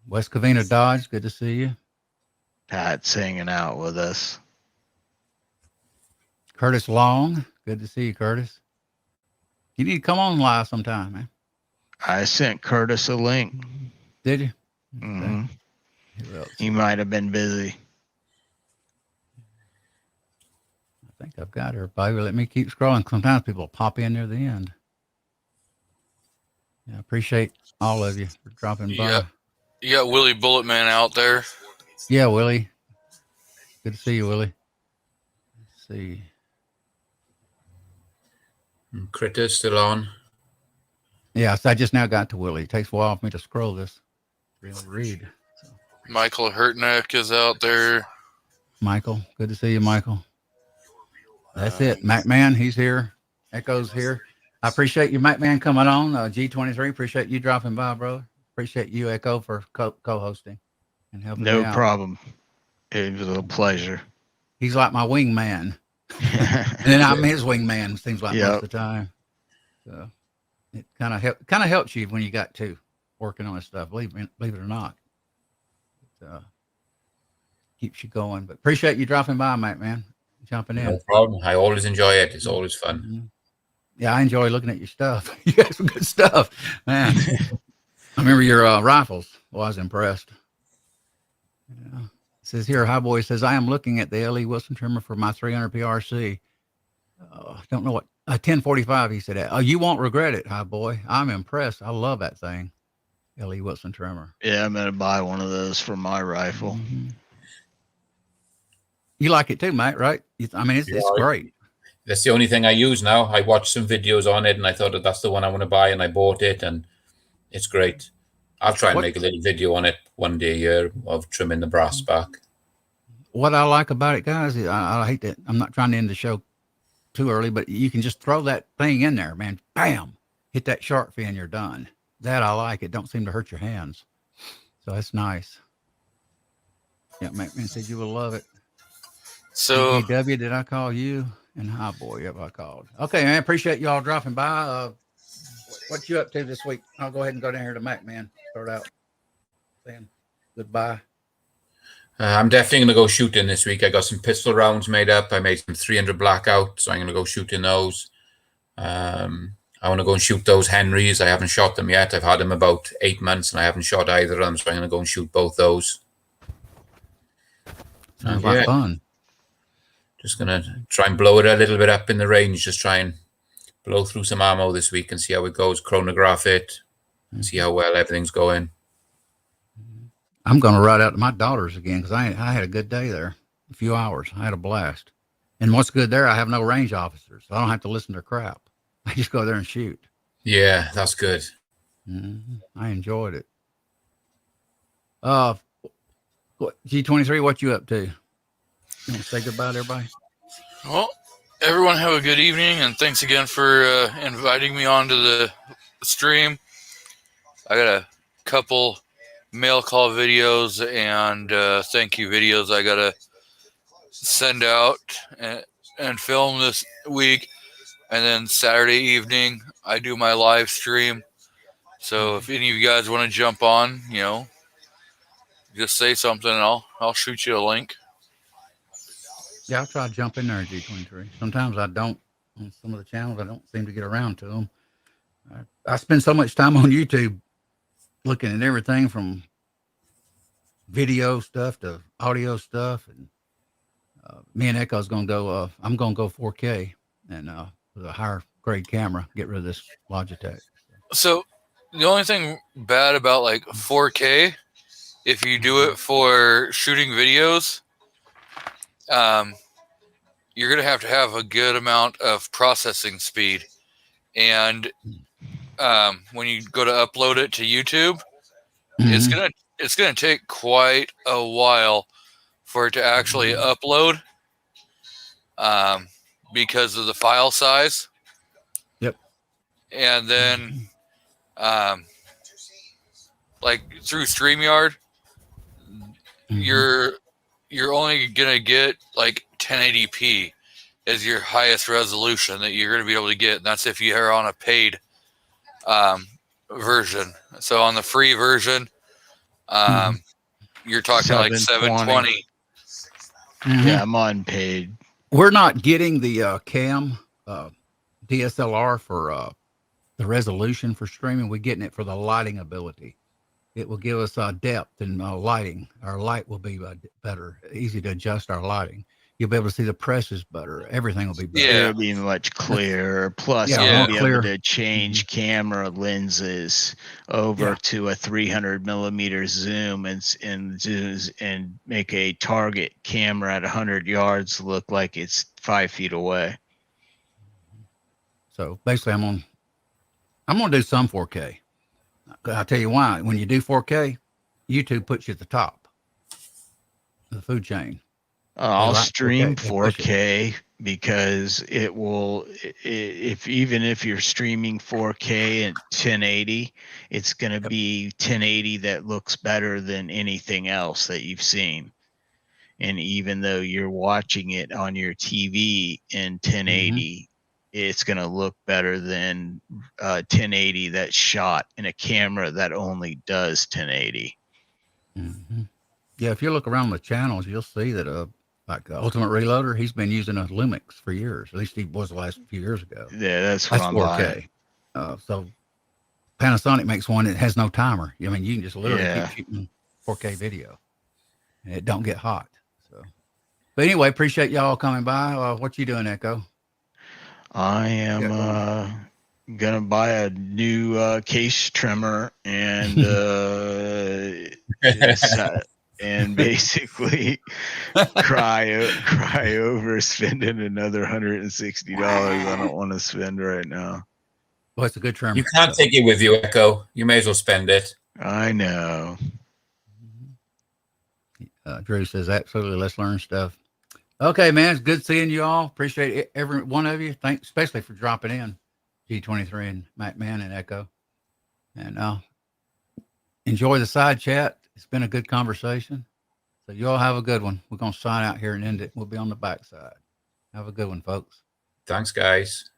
West Covina Dodge, good to see you. Pat's hanging out with us. Curtis Long, good to see you, Curtis. You need to come on live sometime, man. I sent Curtis a link. Did you? Mm-hmm. Okay. He might have been busy. I think I've got everybody. Let me keep scrolling. Sometimes people pop in near the end. Yeah, I appreciate all of you for dropping by. Yeah. You got Willie Bullet Man out there. Yeah, Willie. Good to see you, Willie. Let's see. Critter's still on. Yeah, so I just now got to Willie. It takes a while for me to scroll this. Really read. So. Michael Hurtnick is out there. Michael, good to see you, Michael. That's it. Mac Man, he's here. Echo's here. I appreciate you, Mac Man, coming on. G23, appreciate you dropping by, brother. Appreciate you, Echo, for co-hosting and helping me out. No problem. It was a pleasure. He's like my wingman. And then I'm his wingman, seems like most of the time. So it kind of helps you when you got two working on this stuff, believe it or not. It keeps you going. But appreciate you dropping by, Mac Man. Jumping in. No problem. I always enjoy it. It's always fun. Mm-hmm. Yeah, I enjoy looking at your stuff. You got some good stuff, man. I remember your rifles. Well, I was impressed. Yeah. It says here, High Boy says, I am looking at the L.E. Wilson trimmer for my 300 PRC. Don't know what, 1045, he said. Oh, you won't regret it, High Boy. I'm impressed. I love that thing. L.E. Wilson trimmer. Yeah, I'm going to buy one of those for my rifle. Mm-hmm. You like it too, mate, right? I mean, it's great. That's the only thing I use now. I watched some videos on it, and I thought that that's the one I want to buy, and I bought it, and it's great. I'll try and What- make a little video on it one day a year of trimming the brass back. What I like about it, guys, is I hate that I'm not trying to end the show too early, but you can just throw that thing in there, man. Bam, hit that shark fin, you're done. That I like. It don't seem to hurt your hands, so that's nice. Yeah, McMahon said you will love it. So W, did I call you? And hi, boy, yep, I called. Okay, man, appreciate y'all dropping by. What you up to this week? I'll go ahead and go down here to Mac, man. Start out saying goodbye. I'm definitely going to go shooting this week. I got some pistol rounds made up. I made some 300 blackout, so I'm going to go shooting those. I want to go and shoot those Henrys. I haven't shot them yet. I've had them about 8 months, and I haven't shot either of them, so I'm going to go and shoot both those. Sounds like fun. Just going to try and blow it a little bit up in the range. Just try and blow through some ammo this week and see how it goes. Chronograph it and see how well everything's going. I'm going to ride out to my daughter's again because I had a good day there. A few hours. I had a blast. And what's good there, I have no range officers. So I don't have to listen to crap. I just go there and shoot. Yeah, that's good. I enjoyed it. G23, what you up to? You want to say goodbye to everybody? Well, everyone have a good evening, and thanks again for inviting me onto the stream. I got a couple mail call videos and thank you videos I got to send out and film this week. And then Saturday evening, I do my live stream. So if any of you guys want to jump on, just say something and I'll shoot you a link. Yeah, I'll try to jump in there, G23. Sometimes I don't. On some of the channels, I don't seem to get around to them. I spend so much time on YouTube looking at everything from video stuff to audio stuff. And me and Echo's going to go, I'm going to go 4K and with a higher grade camera, get rid of this Logitech. So the only thing bad about like 4K, if you do it for shooting videos, you're going to have a good amount of processing speed. And when you go to upload it to YouTube, it's gonna take quite a while for it to actually upload because of the file size. Yep. And then like through StreamYard, you're only gonna get like 1080p as your highest resolution that you're gonna be able to get, and that's if you are on a paid version. So on the free version, you're talking like 720. Yeah, I'm on paid. We're not getting the cam DSLR for the resolution for streaming. We're getting it for the lighting ability. It will give us depth and lighting. Our light will be better, easy to adjust our lighting. You'll be able to see the presses better. Everything will be better. Yeah, it'll be much clearer. Plus, Yeah, you'll be able to change camera lenses over to a 300 millimeter zoom and make a target camera at 100 yards look like it's 5 feet away. So basically, I'm gonna do some 4K. I'll tell you why. When you do 4K, YouTube puts you at the top of the food chain. I'll stream 4K because it will. Even if you're streaming 4K at 1080, it's going to be 1080 that looks better than anything else that you've seen. And even though you're watching it on your TV in 1080, it's going to look better than 1080 that's shot in a camera that only does 1080. Yeah, if you look around the channels, you'll see that like Ultimate Reloader, he's been using a Lumix for years. At least he was the last few years ago. Yeah, that's 4K. So Panasonic makes one that has no timer. I mean, you can just literally keep shooting 4K video, and it don't get hot. So, but anyway, appreciate y'all coming by. What you doing, Echo? I am gonna buy a new case trimmer and and basically cry over spending another $160 I don't want to spend right now. Well, it's a good trimmer. You can't take it with you, Echo. You may as well spend it. I know. Drew says, absolutely. Let's learn stuff. Okay, man. It's good seeing you all. Appreciate it, every one of you. Thanks, especially for dropping in, G23 and MacMan and Echo. And enjoy the side chat. It's been a good conversation. So you all have a good one. We're going to sign out here and end it. We'll be on the backside. Have a good one, folks. Thanks, guys.